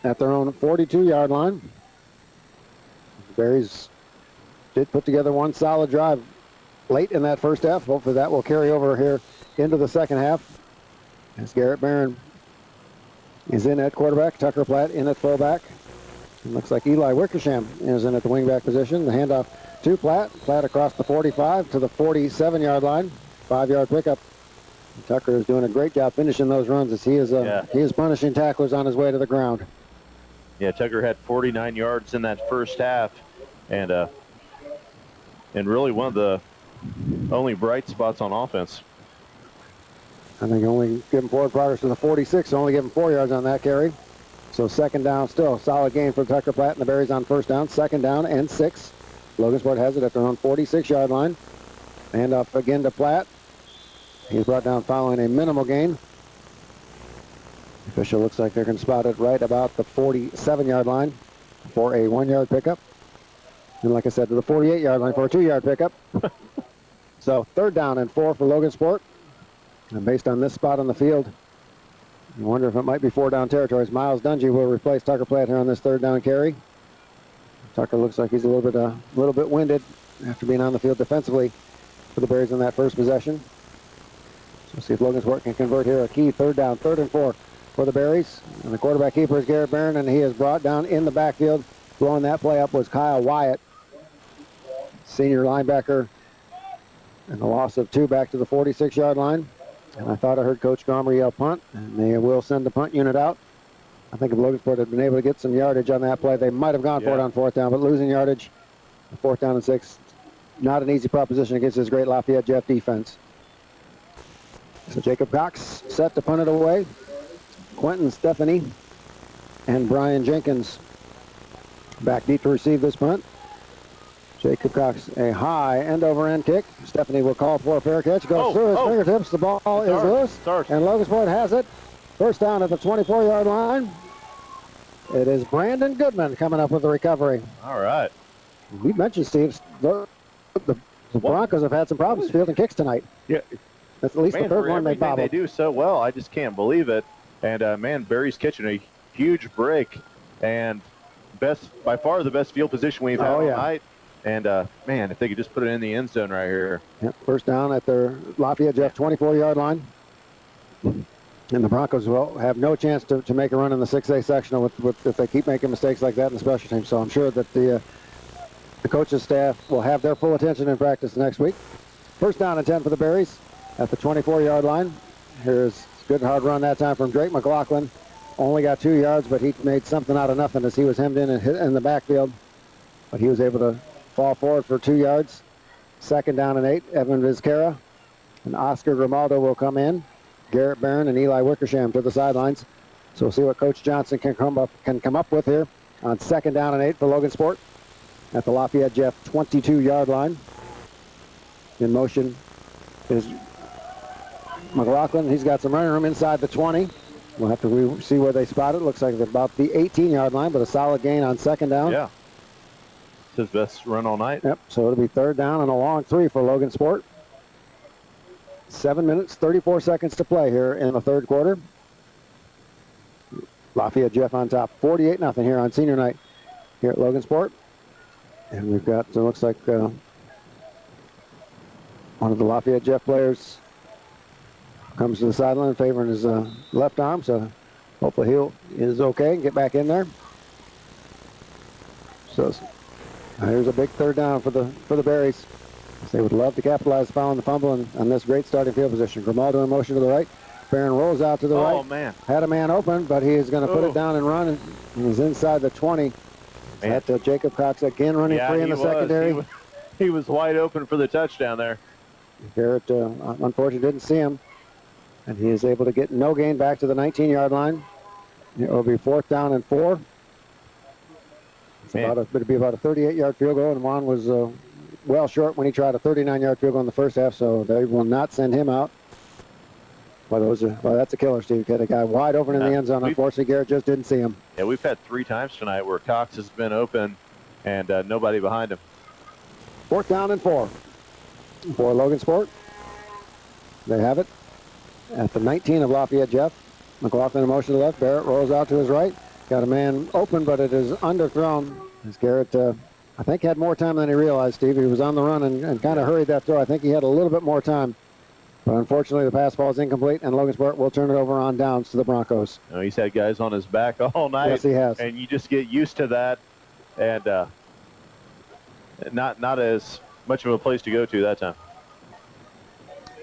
B: at their own 42-yard line. The Berries did put together one solid drive late in that first half. Hopefully that will carry over here into the second half. As Garrett Barron is in at quarterback, Tucker Platt in at fullback. It looks like Eli Wickersham is in at the wingback position. The handoff to Platt. Platt across the 45 to the 47-yard line. 5-yard pickup. Tucker is doing a great job finishing those runs as he is punishing tacklers on his way to the ground.
A: Yeah, Tucker had 49 yards in that first half, and really one of the only bright spots on offense.
B: I think only giving forward progress to the 46, only giving 4 yards on that carry. So second down, still a solid gain for Tucker Platt and the Berries on first down. 2nd down and 6. Logansport has it at their own 46-yard line. And up again to Platt. He's brought down following a minimal gain. The official looks like they're going to spot it right about the 47-yard line for a 1-yard pickup. And like I said, to the 48-yard line for a 2-yard pickup. So 3rd down and 4 for Logansport. And based on this spot on the field, I wonder if it might be 4 down territories. Miles Dungy will replace Tucker Platt here on this 3rd down carry. Tucker looks like he's a little bit winded after being on the field defensively for the Berries in that first possession. So we'll see if Logansport can convert here. A key third down, 3rd and 4 for the Berries. And the quarterback keeper is Garrett Barron, and he is brought down in the backfield. Blowing that play up was Kyle Wyatt, senior linebacker, and the loss of 2 back to the 46-yard line. And I thought I heard Coach Gomer yell punt, and they will send the punt unit out. I think if Logansport had been able to get some yardage on that play, they might have gone for it on 4th down, but losing yardage, 4th down and 6, not an easy proposition against this great Lafayette Jeff defense. So Jacob Cox set to punt it away. Quentin Stephanie and Brian Jenkins back deep to receive this punt. Jacob Cox, a high end-over-end kick. Stephanie will call for a fair catch. Goes through his fingertips. The ball is loose, and Logansport has it. First down at the 24-yard line. It is Brandon Goodman coming up with the recovery.
A: All right.
B: We mentioned, Steve, the Broncos have had some problems fielding kicks tonight.
A: Yeah.
B: That's at least the third one they bobbled.
A: They do so well. I just can't believe it. And, man, Barry's catching a huge break. And by far the best field position we've had all night. And, man, if they could just put it in the end zone right here.
B: Yep, first down at their Lafayette Jeff 24-yard line. And the Broncos will have no chance to make a run in the 6A sectional if they keep making mistakes like that in the special teams. So I'm sure that the coaches' staff will have their full attention in practice next week. First down and 10 for the Berries at the 24-yard line. Here's a good hard run that time from Drake McLaughlin. Only got 2 yards, but he made something out of nothing as he was hemmed in and hit in the backfield. But he was able to fall forward for 2 yards. Second down and 8, Evan Vizcarra and Oscar Grimaldo will come in. Garrett Barron and Eli Wickersham to the sidelines. So we'll see what Coach Johnson can come up with here on second down and 8 for Logansport at the Lafayette Jeff 22-yard line. In motion is McLaughlin. He's got some running room inside the 20. We'll have to see where they spot it. Looks like they're about the 18-yard line, but a solid gain on second down.
A: Yeah. It's his best run all night.
B: Yep, so it'll be third down and a long 3 for Logansport. 7 minutes, 34 seconds to play here in the third quarter. Lafayette Jeff on top, 48-0 here on senior night here at Logansport. And we've got, it looks like one of the Lafayette Jeff players comes to the sideline favoring his left arm, so hopefully he is okay and get back in there. So here's a big third down for the Berries. They would love to capitalize following the fumble on this great starting field position. Grimaldo in motion to the right. Barron rolls out to the right.
A: Oh, man.
B: Had a man open, but he is going to put it down and run. And he's inside the 20. At Jacob Cox again running free in the secondary.
A: He was wide open for the touchdown there.
B: Garrett, unfortunately, didn't see him. And he is able to get no gain back to the 19-yard line. It will be 4th down and 4. It'll be about a 38-yard field goal, and Juan was well short when he tried a 39-yard field goal in the first half, so they will not send him out. Well, that's a killer, Steve. Get a guy wide open in the end zone. Unfortunately, Garrett just didn't see him.
A: Yeah, we've had 3 times tonight where Cox has been open and nobody behind him.
B: 4th down and 4 for Logansport. They have it at the 19 of Lafayette Jeff. McLaughlin in motion to the left. Barrett rolls out to his right. Got a man open, but it is underthrown. As Garrett, I think, had more time than he realized, Steve. He was on the run and kind of hurried that throw. I think he had a little bit more time. But unfortunately, the pass ball is incomplete, and Logansport will turn it over on downs to the Broncos.
A: He's had guys on his back all night.
B: Yes, he has.
A: And you just get used to that, and not as much of a place to go to that time.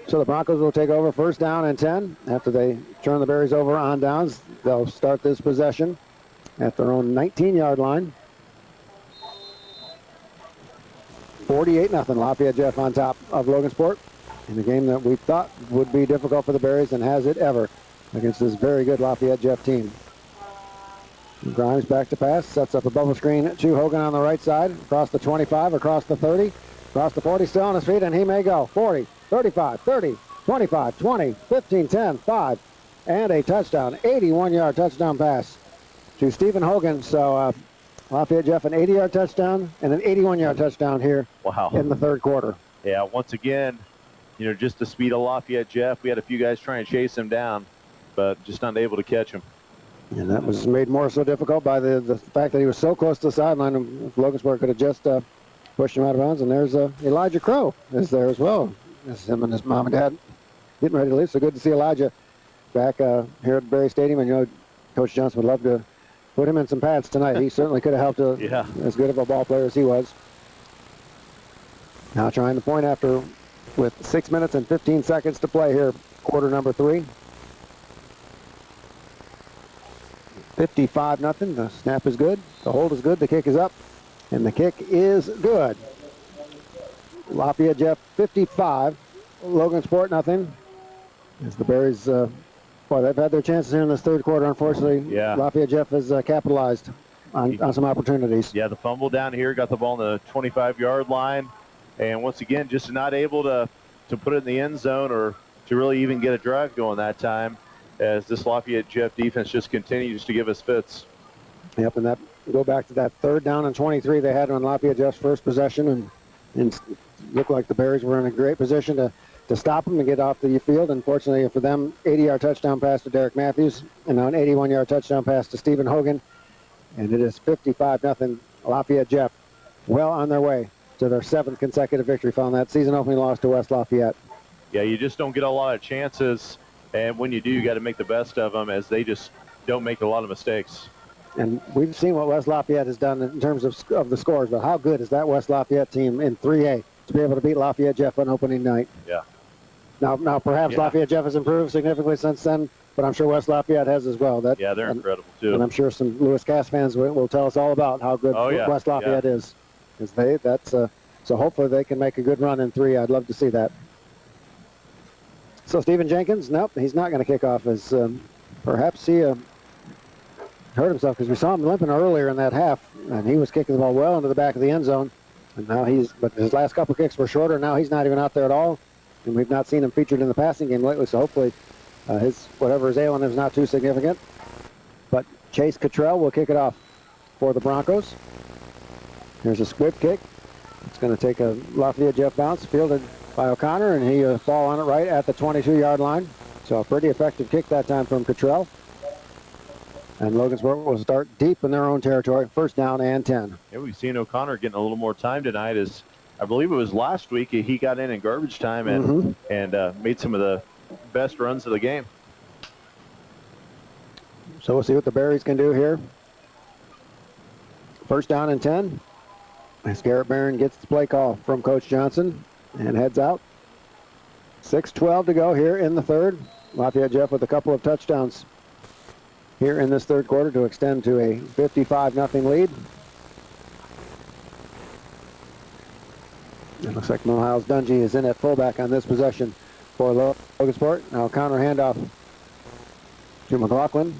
B: So the Broncos will take over 1st down and 10. After they turn the Berries over on downs, they'll start this possession at their own 19-yard line. 48-0, Lafayette Jeff on top of Logansport in a game that we thought would be difficult for the Berries, and has it ever against this very good Lafayette Jeff team. Grimes back to pass, sets up a bubble screen to Hogan on the right side, across the 25, across the 30, across the 40, still on his feet, and he may go. 40, 35, 30, 25, 20, 15, 10, 5, and a touchdown. 81-yard touchdown pass to Stephen Hogan. So Lafayette Jeff an 80-yard touchdown and an 81-yard touchdown here in the third quarter.
A: Yeah, once again, just the speed of Lafayette Jeff. We had a few guys trying to chase him down, but just not able to catch him.
B: And that was made more so difficult by the fact that he was so close to the sideline. If Logansport could have just pushed him out of bounds. And there's Elijah Crow is there as well. It's him and his mom and dad getting ready to leave. So good to see Elijah back here at Berry Stadium. And, Coach Johnson would love to put him in some pads tonight. He certainly could have helped as good of a ball player as he was. Now trying to point after with 6 minutes and 15 seconds to play here, quarter number 3. 55-0. The snap is good. The hold is good. The kick is up. And the kick is good. Lafayette Jeff 55. Logansport nothing. As the Berries, they've had their chances here in this third quarter. Unfortunately, Lafayette Jeff has capitalized on some opportunities.
A: Yeah, the fumble down here, got the ball on the 25-yard line. And once again, just not able to put it in the end zone or to really even get a drive going that time, as this Lafayette Jeff defense just continues to give us fits.
B: Yep, and that go back to that 3rd down and 23 they had on Lafayette Jeff's first possession, and looked like the Berries were in a great position to stop them and get off the field. Unfortunately for them, 80-yard touchdown pass to Derek Matthews, and now an 81-yard touchdown pass to Stephen Hogan. And it is 55-0 Lafayette Jeff, well on their way to their 7th consecutive victory, following that season opening loss to West Lafayette.
A: Yeah, you just don't get a lot of chances, and when you do, you got to make the best of them, as they just don't make a lot of mistakes.
B: And we've seen what West Lafayette has done in terms of the scores, but how good is that West Lafayette team in 3A to be able to beat Lafayette Jeff on opening night?
A: Yeah.
B: Now perhaps Lafayette Jeff has improved significantly since then, but I'm sure West Lafayette has as well.
A: They're incredible too.
B: And I'm sure some Lewis Cass fans will tell us all about how good West Lafayette is. Because so hopefully they can make a good run in 3. I'd love to see that. So Stephen Jenkins, nope, he's not going to kick off, as perhaps he hurt himself, because we saw him limping earlier in that half, and he was kicking the ball well into the back of the end zone. And now but his last couple kicks were shorter. Now he's not even out there at all, and we've not seen him featured in the passing game lately. So hopefully whatever is ailing him is not too significant. But Chase Cottrell will kick it off for the Broncos. Here's a squib kick. It's going to take a Lafayette Jeff bounce, fielded by O'Connor, and he fall on it right at the 22-yard line. So a pretty effective kick that time from Cottrell. And Logansport will start deep in their own territory, 1st down and 10.
A: Yeah, we've seen O'Connor getting a little more time tonight, as I believe it was last week he got in garbage time and made some of the best runs of the game.
B: So we'll see what the Berries can do here. 1st down and 10. As Garrett Barron gets the play call from Coach Johnson and heads out. 6:12 to go here in the 3rd. Lafayette Jeff with a couple of touchdowns here in this 3rd quarter to extend to a 55-0 lead. It looks like Miles Dungy is in at fullback on this possession for Logansport. Now counter handoff to McLaughlin.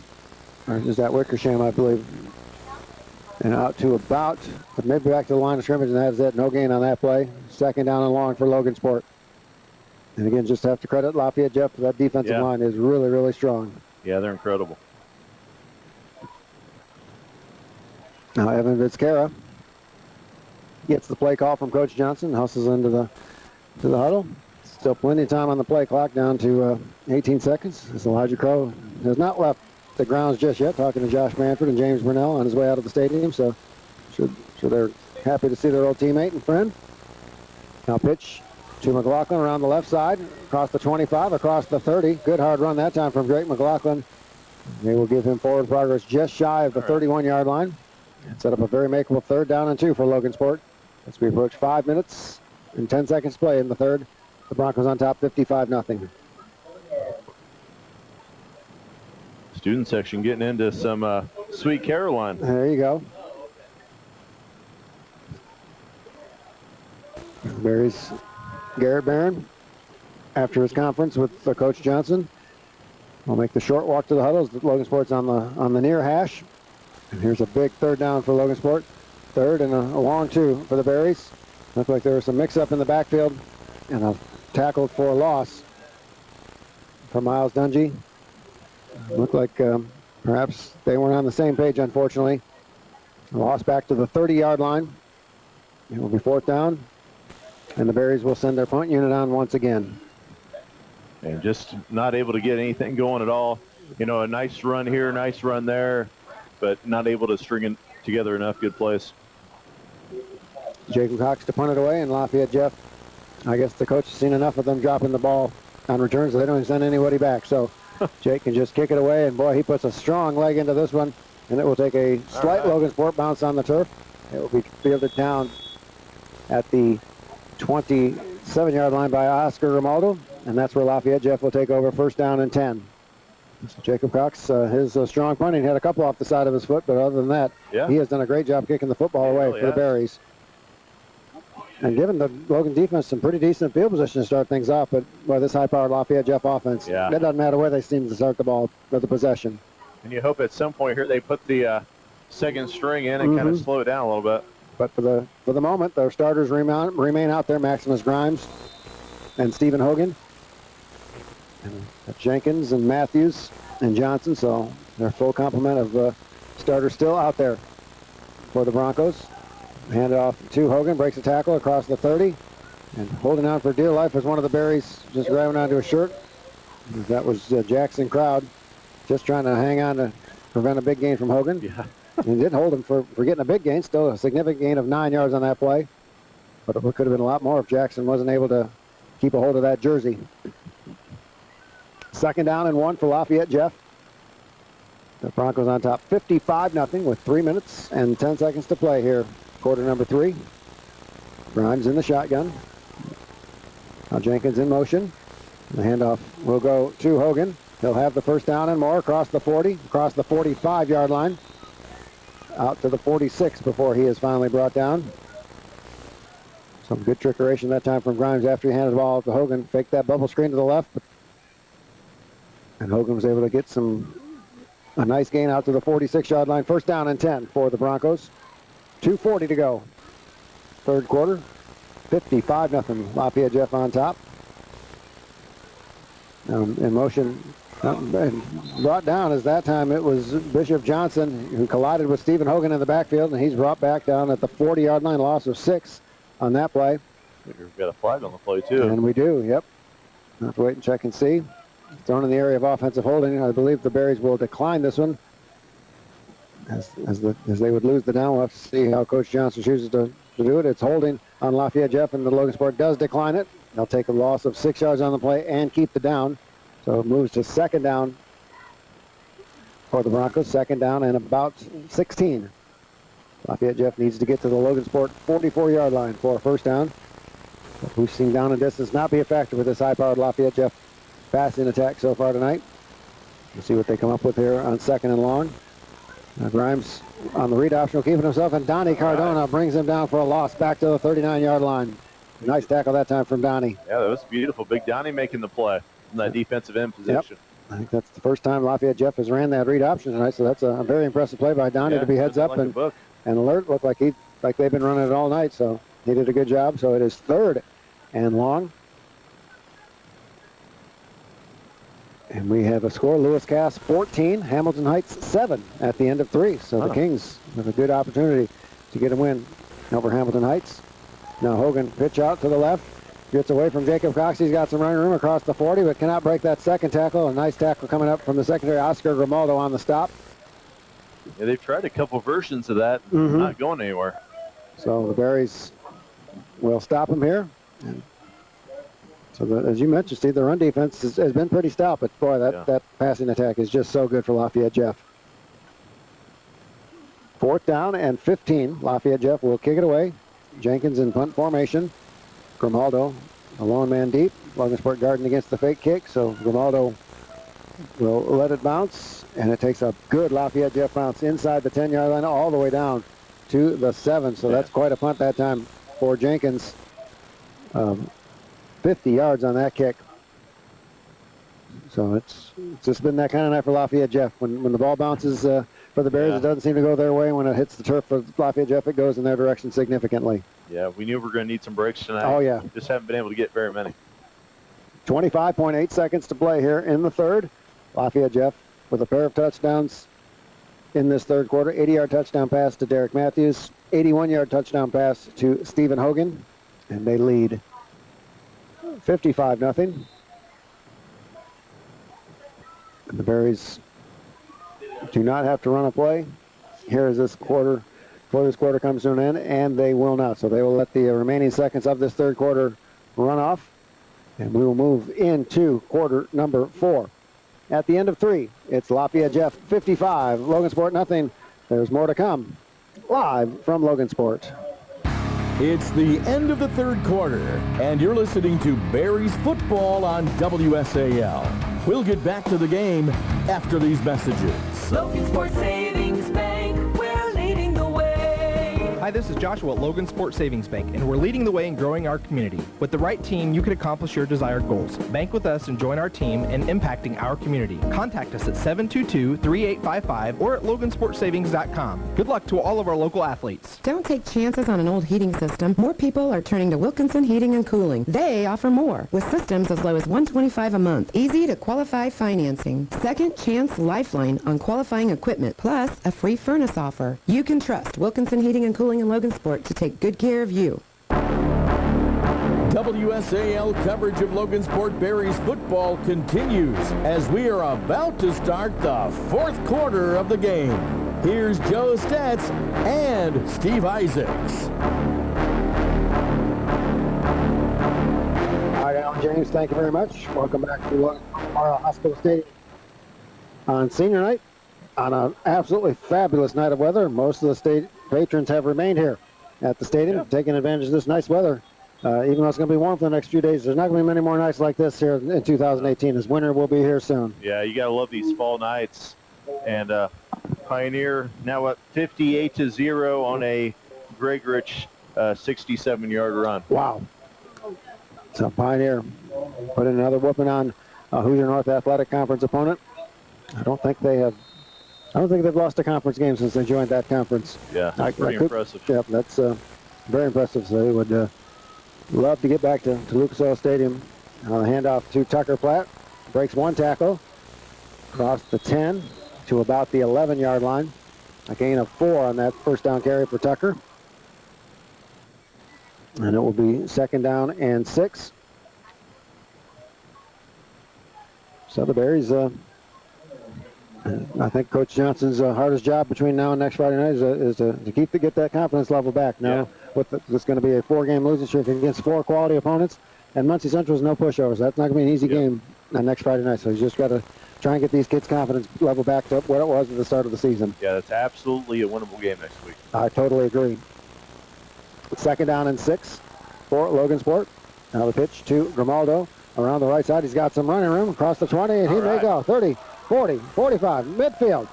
B: Or is that Wickersham, I believe. And out to about, but maybe back to the line of scrimmage, and that's it. No gain on that play. 2nd down and long for Logansport. And again, just have to credit Lafayette Jeff. That defensive line is really, really strong.
A: Yeah, they're incredible.
B: Now Evan Vizcarra gets the play call from Coach Johnson, hustles into the huddle. Still plenty of time on the play clock, down to 18 seconds. As Elijah Crow has not left the grounds just yet, talking to Josh Manford and James Burnell on his way out of the stadium, so sure they're happy to see their old teammate and friend. Now pitch to McLaughlin around the left side, across the 25, across the 30. Good hard run that time from Drake McLaughlin. They will give him forward progress just shy of the 31-yard line. And set up a very makeable 3rd down and 2 for Logansport. As we approach 5 minutes and 10 seconds play in the 3rd. The Broncos on top, 55-0.
A: Student section getting into some Sweet Caroline.
B: There you go. There's Garrett Barron, after his conference with Coach Johnson, will make the short walk to the huddles. Logansport's on the near hash. And here's a big 3rd down for Logansport. 3rd and a long 2 for the Berries. Looked like there was some mix-up in the backfield and a tackle for a loss for Miles Dungy. Looked like perhaps they weren't on the same page, unfortunately. A loss back to the 30-yard line. It will be 4th down. And the Berries will send their punt unit on once again.
A: And just not able to get anything going at all. You know, a nice run here, nice run there, but not able to string it together enough good plays.
B: Jacob Cox to punt it away, and Lafayette Jeff, I guess the coach has seen enough of them dropping the ball on returns, so they don't send anybody back. So Jake can just kick it away, and boy, he puts a strong leg into this one, and it will take a slight Logansport bounce on the turf. It will be fielded down at the 27-yard line by Oscar Romaldo, and that's where Lafayette Jeff will take over, first down and 10. So Jacob Cox, his strong punting had a couple off the side of his foot, but other than that, he has done a great job kicking the football away for the Berries. And given the Logan defense some pretty decent field position to start things off, but by this high-powered Lafayette Jeff offense, it doesn't matter where they seem to start the ball with the possession.
A: And you hope at some point here they put the second string in and kind of slow it down a little bit.
B: But for the moment, their starters remain out there: Maximus Grimes and Stephen Hogan, and Jenkins and Matthews and Johnson. So their full complement of starters still out there for the Broncos. Hand it off to Hogan, breaks a tackle across the 30, and holding on for dear life was one of the Berries, just grabbing onto his shirt. That was Jackson Crowd, just trying to hang on to prevent a big gain from Hogan.
A: Yeah.
B: And did hold him for getting a big gain, still a significant gain of 9 yards on that play. But it could have been a lot more if Jackson wasn't able to keep a hold of that jersey. Second down and 1 for Lafayette Jeff. The Broncos on top 55-0 with 3 minutes and 10 seconds to play here. Quarter number 3. Grimes in the shotgun. Now Jenkins in motion. The handoff will go to Hogan. He'll have the first down and more across the 40, across the 45-yard line. Out to the 46 before he is finally brought down. Some good trickeration that time from Grimes after he handed the ball to Hogan. Faked that bubble screen to the left. And Hogan was able to get a nice gain out to the 46-yard line. First down and 10 for the Broncos. 2:40 to go. Third quarter. 55-0. Lafayette Jeff on top. In motion. Brought down as that time it was Bishop Johnson who collided with Stephen Hogan in the backfield, and he's brought back down at the 40-yard line, loss of 6 on that play.
A: We've got a flag on the play too.
B: And we do, yep. Have to wait and check and see. Thrown in the area of offensive holding. I believe the Berries will decline this one as they would lose the down. We'll have to see how Coach Johnson chooses to do it. It's holding on Lafayette Jeff, and the Logansport does decline it. They'll take a loss of 6 yards on the play and keep the down. So it moves to second down for the Broncos. Second down and about 16. Lafayette Jeff needs to get to the Logansport 44-yard line for a first down. We've seen down and distance not be a factor with this high-powered Lafayette Jeff passing attack so far tonight. We'll see what they come up with here on second and long. Grimes on the read option, keeping himself, and Donnie Cardona brings him down for a loss back to the 39-yard line. Nice tackle that time from Donnie.
A: Yeah, that was beautiful. Big Donnie making the play from that defensive end position.
B: Yep. I think that's the first time Lafayette Jeff has ran that read option tonight, so that's a very impressive play by Donnie to be heads up and alert. Looked like they've been running it all night, so he did a good job. So it is third and long. And we have a score: Lewis Cass 14, Hamilton Heights 7 at the end of 3. So the Kings have a good opportunity to get a win over Hamilton Heights. Now Hogan pitch out to the left, gets away from Jacob Cox. He's got some running room across the 40, but cannot break that second tackle. A nice tackle coming up from the secondary, Oscar Grimaldo on the stop.
A: Yeah, they've tried a couple versions of that, not going anywhere.
B: So the Berries will stop him here. And so as you mentioned, Steve, the run defense has been pretty stout, but boy, that passing attack is just so good for Lafayette Jeff. Fourth down and 15. Lafayette Jeff will kick it away. Jenkins in punt formation. Grimaldo, a lone man deep. Logansport guarding against the fake kick, so Grimaldo will let it bounce, and it takes a good Lafayette Jeff bounce inside the 10-yard line all the way down to the 7. So that's quite a punt that time for Jenkins. 50 yards on that kick. So it's just been that kind of night for Lafayette Jeff. When the ball bounces for the Bears, it doesn't seem to go their way. When it hits the turf for Lafayette Jeff, it goes in their direction significantly.
A: Yeah, we knew we were going to need some breaks tonight.
B: Oh, yeah.
A: Just haven't been able to get very many.
B: 25.8 seconds to play here in the third. Lafayette Jeff with a pair of touchdowns in this third quarter. 80-yard touchdown pass to Derek Matthews. 81-yard touchdown pass to Stephen Hogan. And they lead 55-0. The Berries do not have to run a play. Here is this quarter, before this quarter comes to an end, and they will not. So they will let the remaining seconds of this third quarter run off, and we will move into quarter number 4. At the end of 3, it's Lafayette Jeff 55, Logansport nothing. There's more to come, live from Logansport.
C: It's the end of the third quarter, and you're listening to Berries football on WSAL. We'll get back to the game after these messages.
E: Logansport Savings Bank, we're leading the way.
F: Hi, this is Joshua at Logansport Savings Bank, and we're leading the way in growing our community. With the right team, you can accomplish your desired goals. Bank with us and join our team in impacting our community. Contact us at 722-3855 or at logansportsavings.com. Good luck to all of our local athletes.
O: Don't take chances on an old heating system. More people are turning to Wilkinson Heating and Cooling. They offer more, with systems as low as $125 a month. Easy to qualify financing. Second chance lifeline on qualifying equipment, plus a free furnace offer. You can trust Wilkinson Heating and Cooling in Logansport to take good care of you.
C: WSAL coverage of Logansport Berries football continues as we are about to start the fourth quarter of the game. Here's Joe Stetz and Steve Isaacs.
B: All right, Alan James, thank you very much. Welcome back to our Hospital Stadium on senior night on an absolutely fabulous night of weather. Most of the state patrons have remained here at the stadium, taking advantage of this nice weather. Even though it's going to be warm for the next few days, there's not going to be many more nights like this here in 2018, as winter will be here soon.
A: Yeah, you got to love these fall nights. And Pioneer now up 58-0 on a Greg Rich 67-yard run.
B: Wow. So Pioneer put in another whooping on Hoosier North Athletic Conference opponent. I don't think they've lost a conference game since they joined that conference.
A: Yeah, that's pretty impressive.
B: Yep, that's very impressive. So they would love to get back to Lucas Oil Stadium. Handoff to Tucker Platt. Breaks one tackle. Across the 10 to about the 11-yard line. A gain of 4 on that first down carry for Tucker. And it will be second down and 6. So the Berries, I think Coach Johnson's hardest job between now and next Friday night is to get that confidence level back. Now, it's going to be a 4-game losing streak against 4 quality opponents, and Muncie Central's no pushovers. That's not going to be an easy game next Friday night. So you just got to try and get these kids' confidence level back to where it was at the start of the season.
A: Yeah, that's absolutely a winnable game next week.
B: I totally agree. Second down and 6 for Logansport. Now the pitch to Grimaldo around the right side. He's got some running room across the 20, and he may go 30, 40, 45, midfield,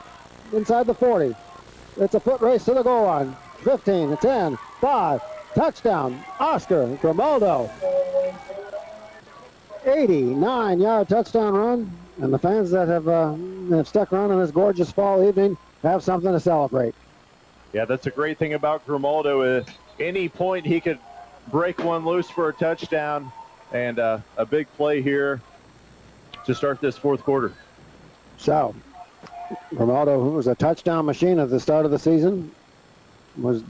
B: inside the 40. It's a foot race to the goal line. 15, 10, 5, touchdown, Oscar Grimaldo. 89-yard touchdown run, and the fans that have stuck around on this gorgeous fall evening have something to celebrate.
A: Yeah, that's a great thing about Grimaldo. At any point, he could break one loose for a touchdown, and a big play here to start this fourth quarter.
B: So, Grimaldo, who was a touchdown machine at the start of the season,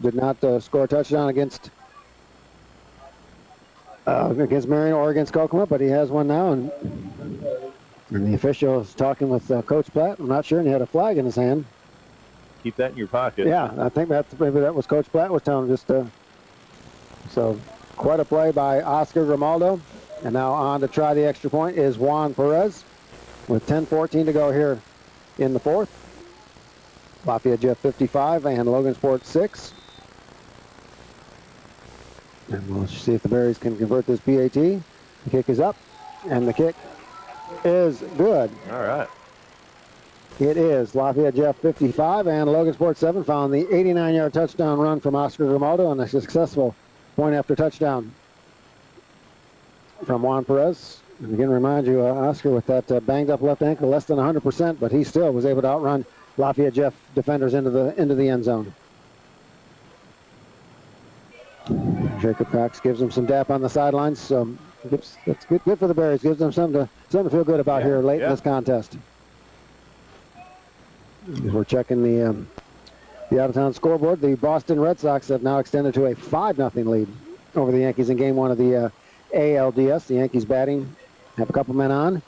B: did not score a touchdown against Marion or against Kokomo, but he has one now, and the official is talking with Coach Platt. I'm not sure, and he had a flag in his hand.
A: Keep that in your pocket.
B: Yeah, I think maybe that was Coach Platt was telling him so quite a play by Oscar Grimaldo. And now on to try the extra point is Juan Perez with 10:14 to go here in the fourth. Lafayette Jeff 55 and Logansport 6. And we'll see if the Berries can convert this PAT. The kick is up, and the kick is good.
A: All right.
B: It is Lafayette Jeff 55 and Logansport 7 found the 89-yard touchdown run from Oscar Grimaldo and a successful point after touchdown from Juan Perez. And again, remind you, Oscar with that banged up left ankle, less than 100%, but he still was able to outrun Lafayette Jeff defenders into the end zone. Jacob Cox gives them some dap on the sidelines. That's good for the Berries. Gives them something to feel good about here late in this contest. We're checking the out-of-town scoreboard. The Boston Red Sox have now extended to a 5-0 lead over the Yankees in Game 1 of the ALDS. The Yankees batting, have a couple men on.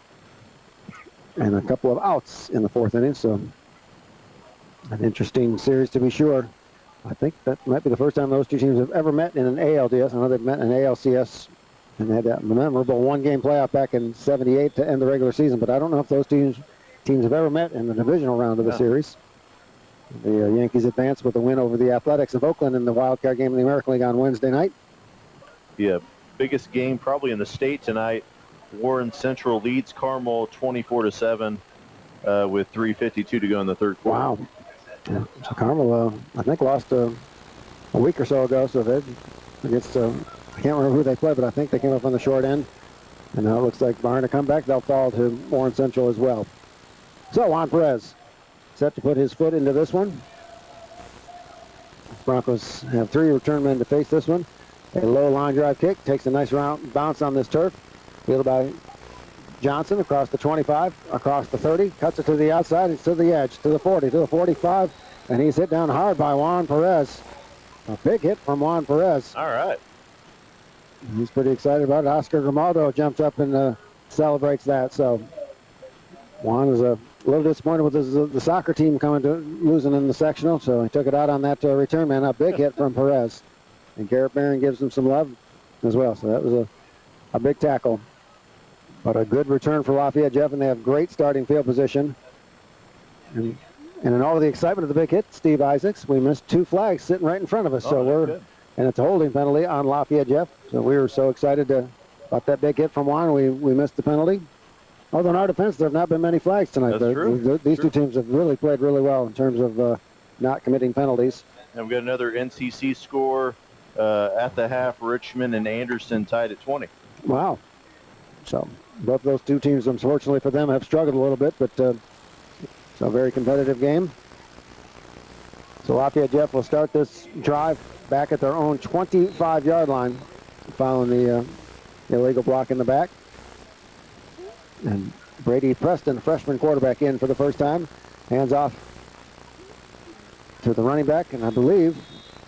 B: and a couple of outs in the 4th inning. So an interesting series to be sure. I think that might be the first time those two teams have ever met in an ALDS. I know they've met in an ALCS and had that memorable one-game playoff back in '78 to end the regular season. But I don't know if those teams have ever met in the divisional round of the series. The Yankees advanced with a win over the Athletics of Oakland in the wild card game in the American League on Wednesday night.
A: Yeah, biggest game probably in the state tonight. Warren Central leads Carmel 24-7 with 3:52 to go in the 3rd quarter.
B: Wow. Yeah. So Carmel, I think, lost a week or so ago. So they against, I can't remember who they played, but I think they came up on the short end. And now it looks like barring a comeback, they'll fall to Warren Central as well. So Juan Perez set to put his foot into this one. Broncos have 3 return men to face this one. A low line drive kick takes a nice round bounce on this turf. Fielded by Johnson across the 25, across the 30, cuts it to the outside, it's to the edge, to the 40, to the 45, and he's hit down hard by Juan Perez. A big hit from Juan Perez.
A: All right.
B: He's pretty excited about it. Oscar Grimaldo jumps up and celebrates that. So Juan is a little disappointed with the soccer team losing in the sectional, so he took it out on that return man. A big hit from Perez. And Garrett Barron gives him some love as well. So that was a big tackle. But a good return for Lafayette, Jeff, and they have great starting field position. And in all of the excitement of the big hit, Steve Isaacs, we missed 2 flags sitting right in front of us. And it's a holding penalty on Lafayette, Jeff. So we were so excited about that big hit from Juan, we missed the penalty. Although in our defense, there have not been many flags tonight.
A: That's true.
B: These two teams have really played really well in terms of not committing penalties.
A: And we've got another NCC score at the half. Richmond and Anderson tied at 20.
B: Wow. So both those two teams, unfortunately for them, have struggled a little bit, but it's a very competitive game. So Lafayette, Jeff, will start this drive back at their own 25-yard line following the illegal block in the back. And Brady Preston, freshman quarterback, in for the first time. Hands off to the running back, and I believe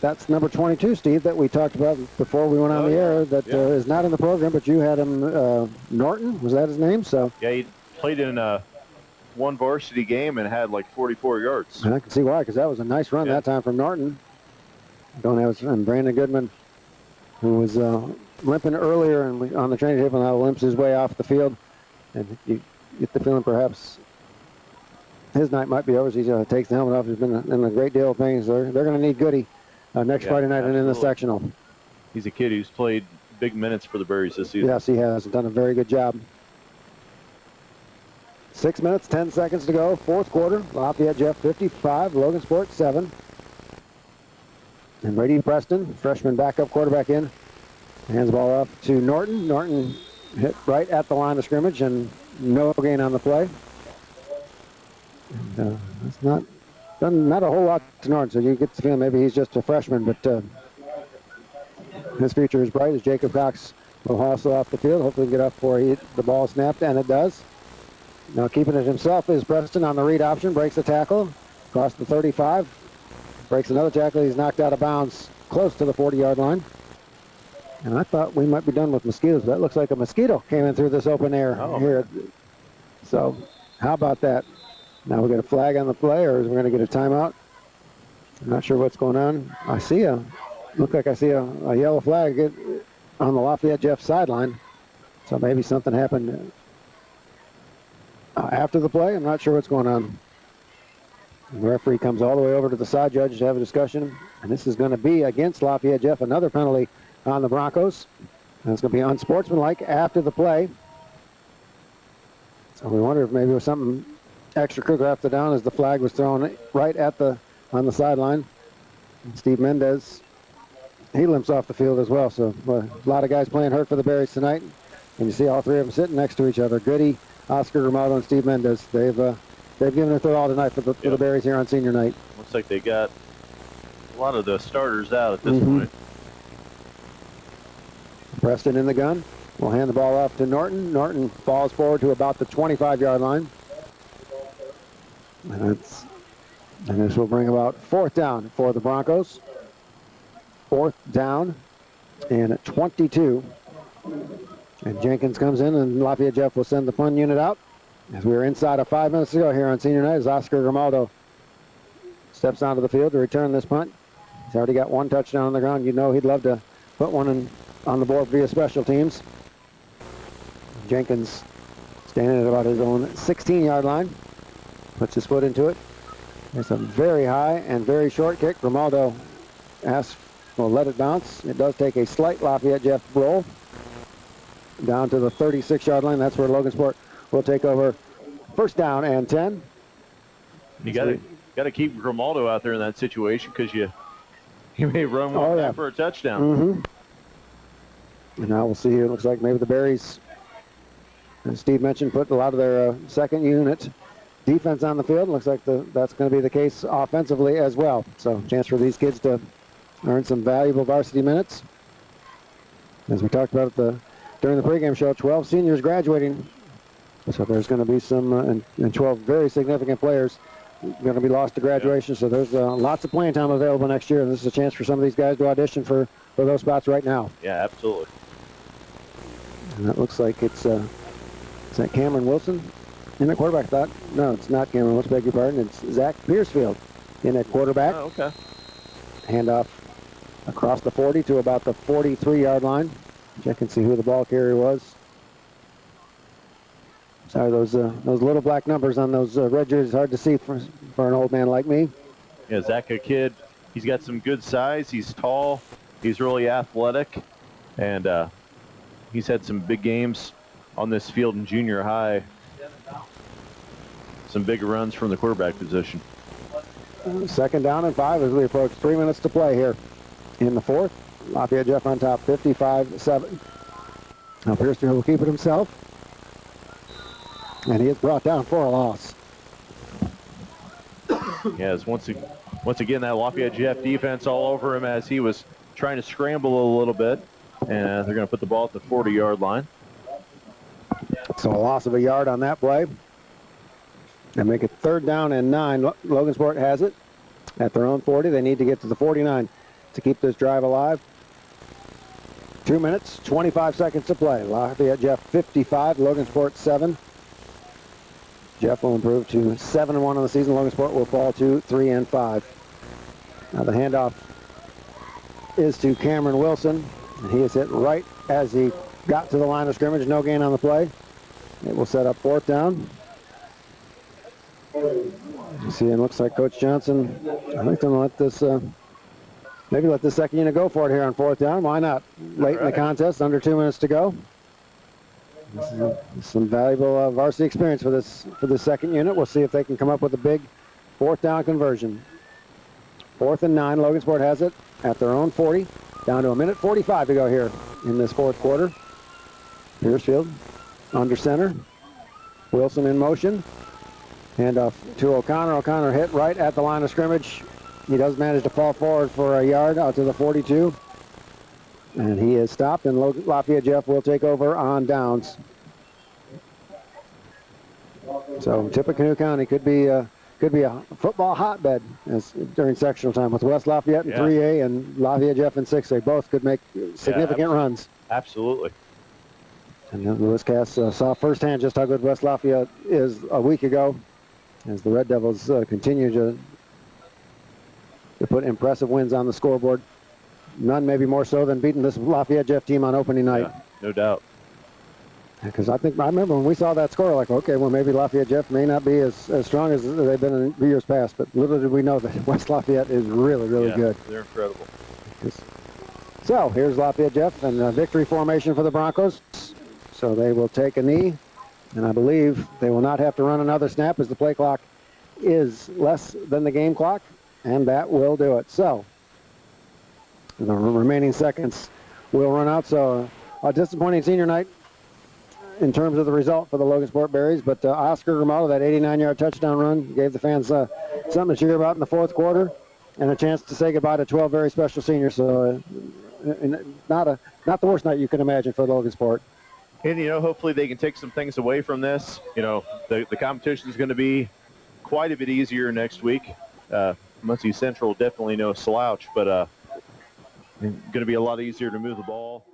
B: that's number 22, Steve, that we talked about before we went on the air, that is not in the program, but you had him, Norton, was that his name? So
A: yeah, he played in one varsity game and had like 44 yards.
B: And I can see why, because that was a nice run that time from Norton. And Brandon Goodman, who was limping earlier and on the training table, now limps his way off the field. And you get the feeling perhaps his night might be over. He takes the helmet off. He's been in a great deal of pain. So they're going to need Goody next Friday night and in the sectional.
A: He's a kid who's played big minutes for the Berries this season.
B: Yes, he has done a very good job. 6 minutes, 10 seconds to go. 4th quarter. Lafayette, Jeff, 55. Logan Sport, 7. And Brady Preston, freshman backup quarterback, in. Hands the ball off to Norton. Norton hit right at the line of scrimmage and no gain on the play. And, that's not a whole lot to Norton, so you get the feeling maybe he's just a freshman, but his future is bright as Jacob Cox will hustle off the field. Hopefully get up before the ball snapped, and it does. Now keeping it himself is Preston on the read option, breaks the tackle, across the 35, breaks another tackle. He's knocked out of bounds close to the 40-yard line. And I thought we might be done with mosquitoes, but that looks like a mosquito came in through this open air here. So how about that? Now we got a flag on the play, or is we going to get a timeout? I'm not sure what's going on. I see look like I see a yellow flag on the Lafayette Jeff sideline. So maybe something happened after the play. I'm not sure what's going on. The referee comes all the way over to the side judge to have a discussion. And this is going to be against Lafayette Jeff, another penalty on the Broncos. And it's going to be unsportsmanlike after the play. So we wonder if maybe it was something extracurricular after down, as the flag was thrown right on the sideline. And Steve Mendez, he limps off the field as well. So a lot of guys playing hurt for the Berries tonight. And you see all three of them sitting next to each other. Goody, Oscar Grimaldo, and Steve Mendez. They've given it their all tonight for the Berries here on senior night.
A: Looks like they got a lot of the starters out at this point.
B: Preston in the gun. We'll hand the ball off to Norton. Norton falls forward to about the 25-yard line. And this will bring about 4th down for the Broncos. 4th down and 22. And Jenkins comes in, and Lafayette Jeff will send the punt unit out. As we were inside of 5 minutes ago here on senior night, as Oscar Grimaldo steps onto the field to return this punt. He's already got one touchdown on the ground. You know he'd love to put one on the board via special teams. Jenkins standing at about his own 16-yard line. Puts his foot into it. It's a very high and very short kick. Grimaldo will let it bounce. It does take a slight Lafayette Jeff roll down to the 36-yard line. That's where Logansport will take over. First down and 10.
A: You got to keep Grimaldo out there in that situation because you may run one back for a touchdown.
B: Mm-hmm. And now we'll see here. It looks like maybe the Berries, as Steve mentioned, put a lot of their second unit defense on the field. Looks like that's going to be the case offensively as well. So chance for these kids to earn some valuable varsity minutes. As we talked about during the pregame show, 12 seniors graduating. So there's going to be some, and 12 very significant players going to be lost to graduation. So there's lots of playing time available next year. And this is a chance for some of these guys to audition for those spots right now.
A: Yeah, absolutely.
B: And that looks like it's is that Cameron Wilson in at quarterback? No, it's not Cameron Wilson, beg your pardon. It's Zach Piercefield in at quarterback.
A: Oh, okay.
B: Handoff across the 40 to about the 43-yard line. Check and see who the ball carrier was. Sorry, those little black numbers on those red jerseys, hard to see for an old man like me.
A: Yeah, Zach, a kid, he's got some good size. He's tall. He's really athletic. And he's had some big games on this field in junior high. Some big runs from the quarterback position.
B: Second down and 5 as we approach 3 minutes to play here in the fourth. Lafayette Jeff on top, 55-7. Now Piercefield will keep it himself. And he is brought down for a loss.
A: Yes, once again, that Lafayette Jeff defense all over him as he was trying to scramble a little bit. And they're going to put the ball at the 40-yard line.
B: So a loss of a yard on that play. And make it 3rd down and 9. Logansport has it at their own 40. They need to get to the 49 to keep this drive alive. 2 minutes, 25 seconds to play. Lafayette Jeff 55, Logansport 7. Jeff will improve to 7-1 on the season. Logansport will fall to 3-5. Now the handoff is to Cameron Wilson. And he is hit right as he got to the line of scrimmage. No gain on the play. It will set up 4th down. You see, it looks like Coach Johnson, I think they'll let this, maybe let the second unit go for it here on 4th down. Why not? Late in the contest, under 2 minutes to go. This is some valuable varsity experience for this second unit. We'll see if they can come up with a big 4th down conversion. 4th and 9. Logansport has it at their own 40. Down to 1:45 to go here in this 4th quarter. Piercefield under center. Wilson in motion. Handoff to O'Connor. O'Connor hit right at the line of scrimmage. He does manage to fall forward for a yard out to the 42. And he is stopped, and Lafayette Jeff will take over on downs. So Tippecanoe County could be a football hotbed during sectional time with West Lafayette in 3A and Lafayette Jeff in 6A. Both could make significant runs.
A: Absolutely.
B: And Lewis Cass saw firsthand just how good West Lafayette is a week ago as the Red Devils continue to put impressive wins on the scoreboard. None maybe more so than beating this Lafayette Jeff team on opening night.
A: Yeah, no doubt.
B: Because I remember when we saw that score, like, okay, well, maybe Lafayette Jeff may not be as strong as they've been in years past, but little did we know that West Lafayette is really, really good.
A: They're incredible.
B: So here's Lafayette Jeff and a victory formation for the Broncos. So they will take a knee, and I believe they will not have to run another snap as the play clock is less than the game clock, and that will do it. So the remaining seconds will run out. So a disappointing senior night in terms of the result for the Logansport Berries, but Oscar Grimaldo, that 89-yard touchdown run, gave the fans something to cheer about in the 4th quarter and a chance to say goodbye to 12 very special seniors. So not the worst night you can imagine for Logansport.
A: And, hopefully they can take some things away from this. The competition is going to be quite a bit easier next week. Muncie Central definitely no slouch, but going to be a lot easier to move the ball.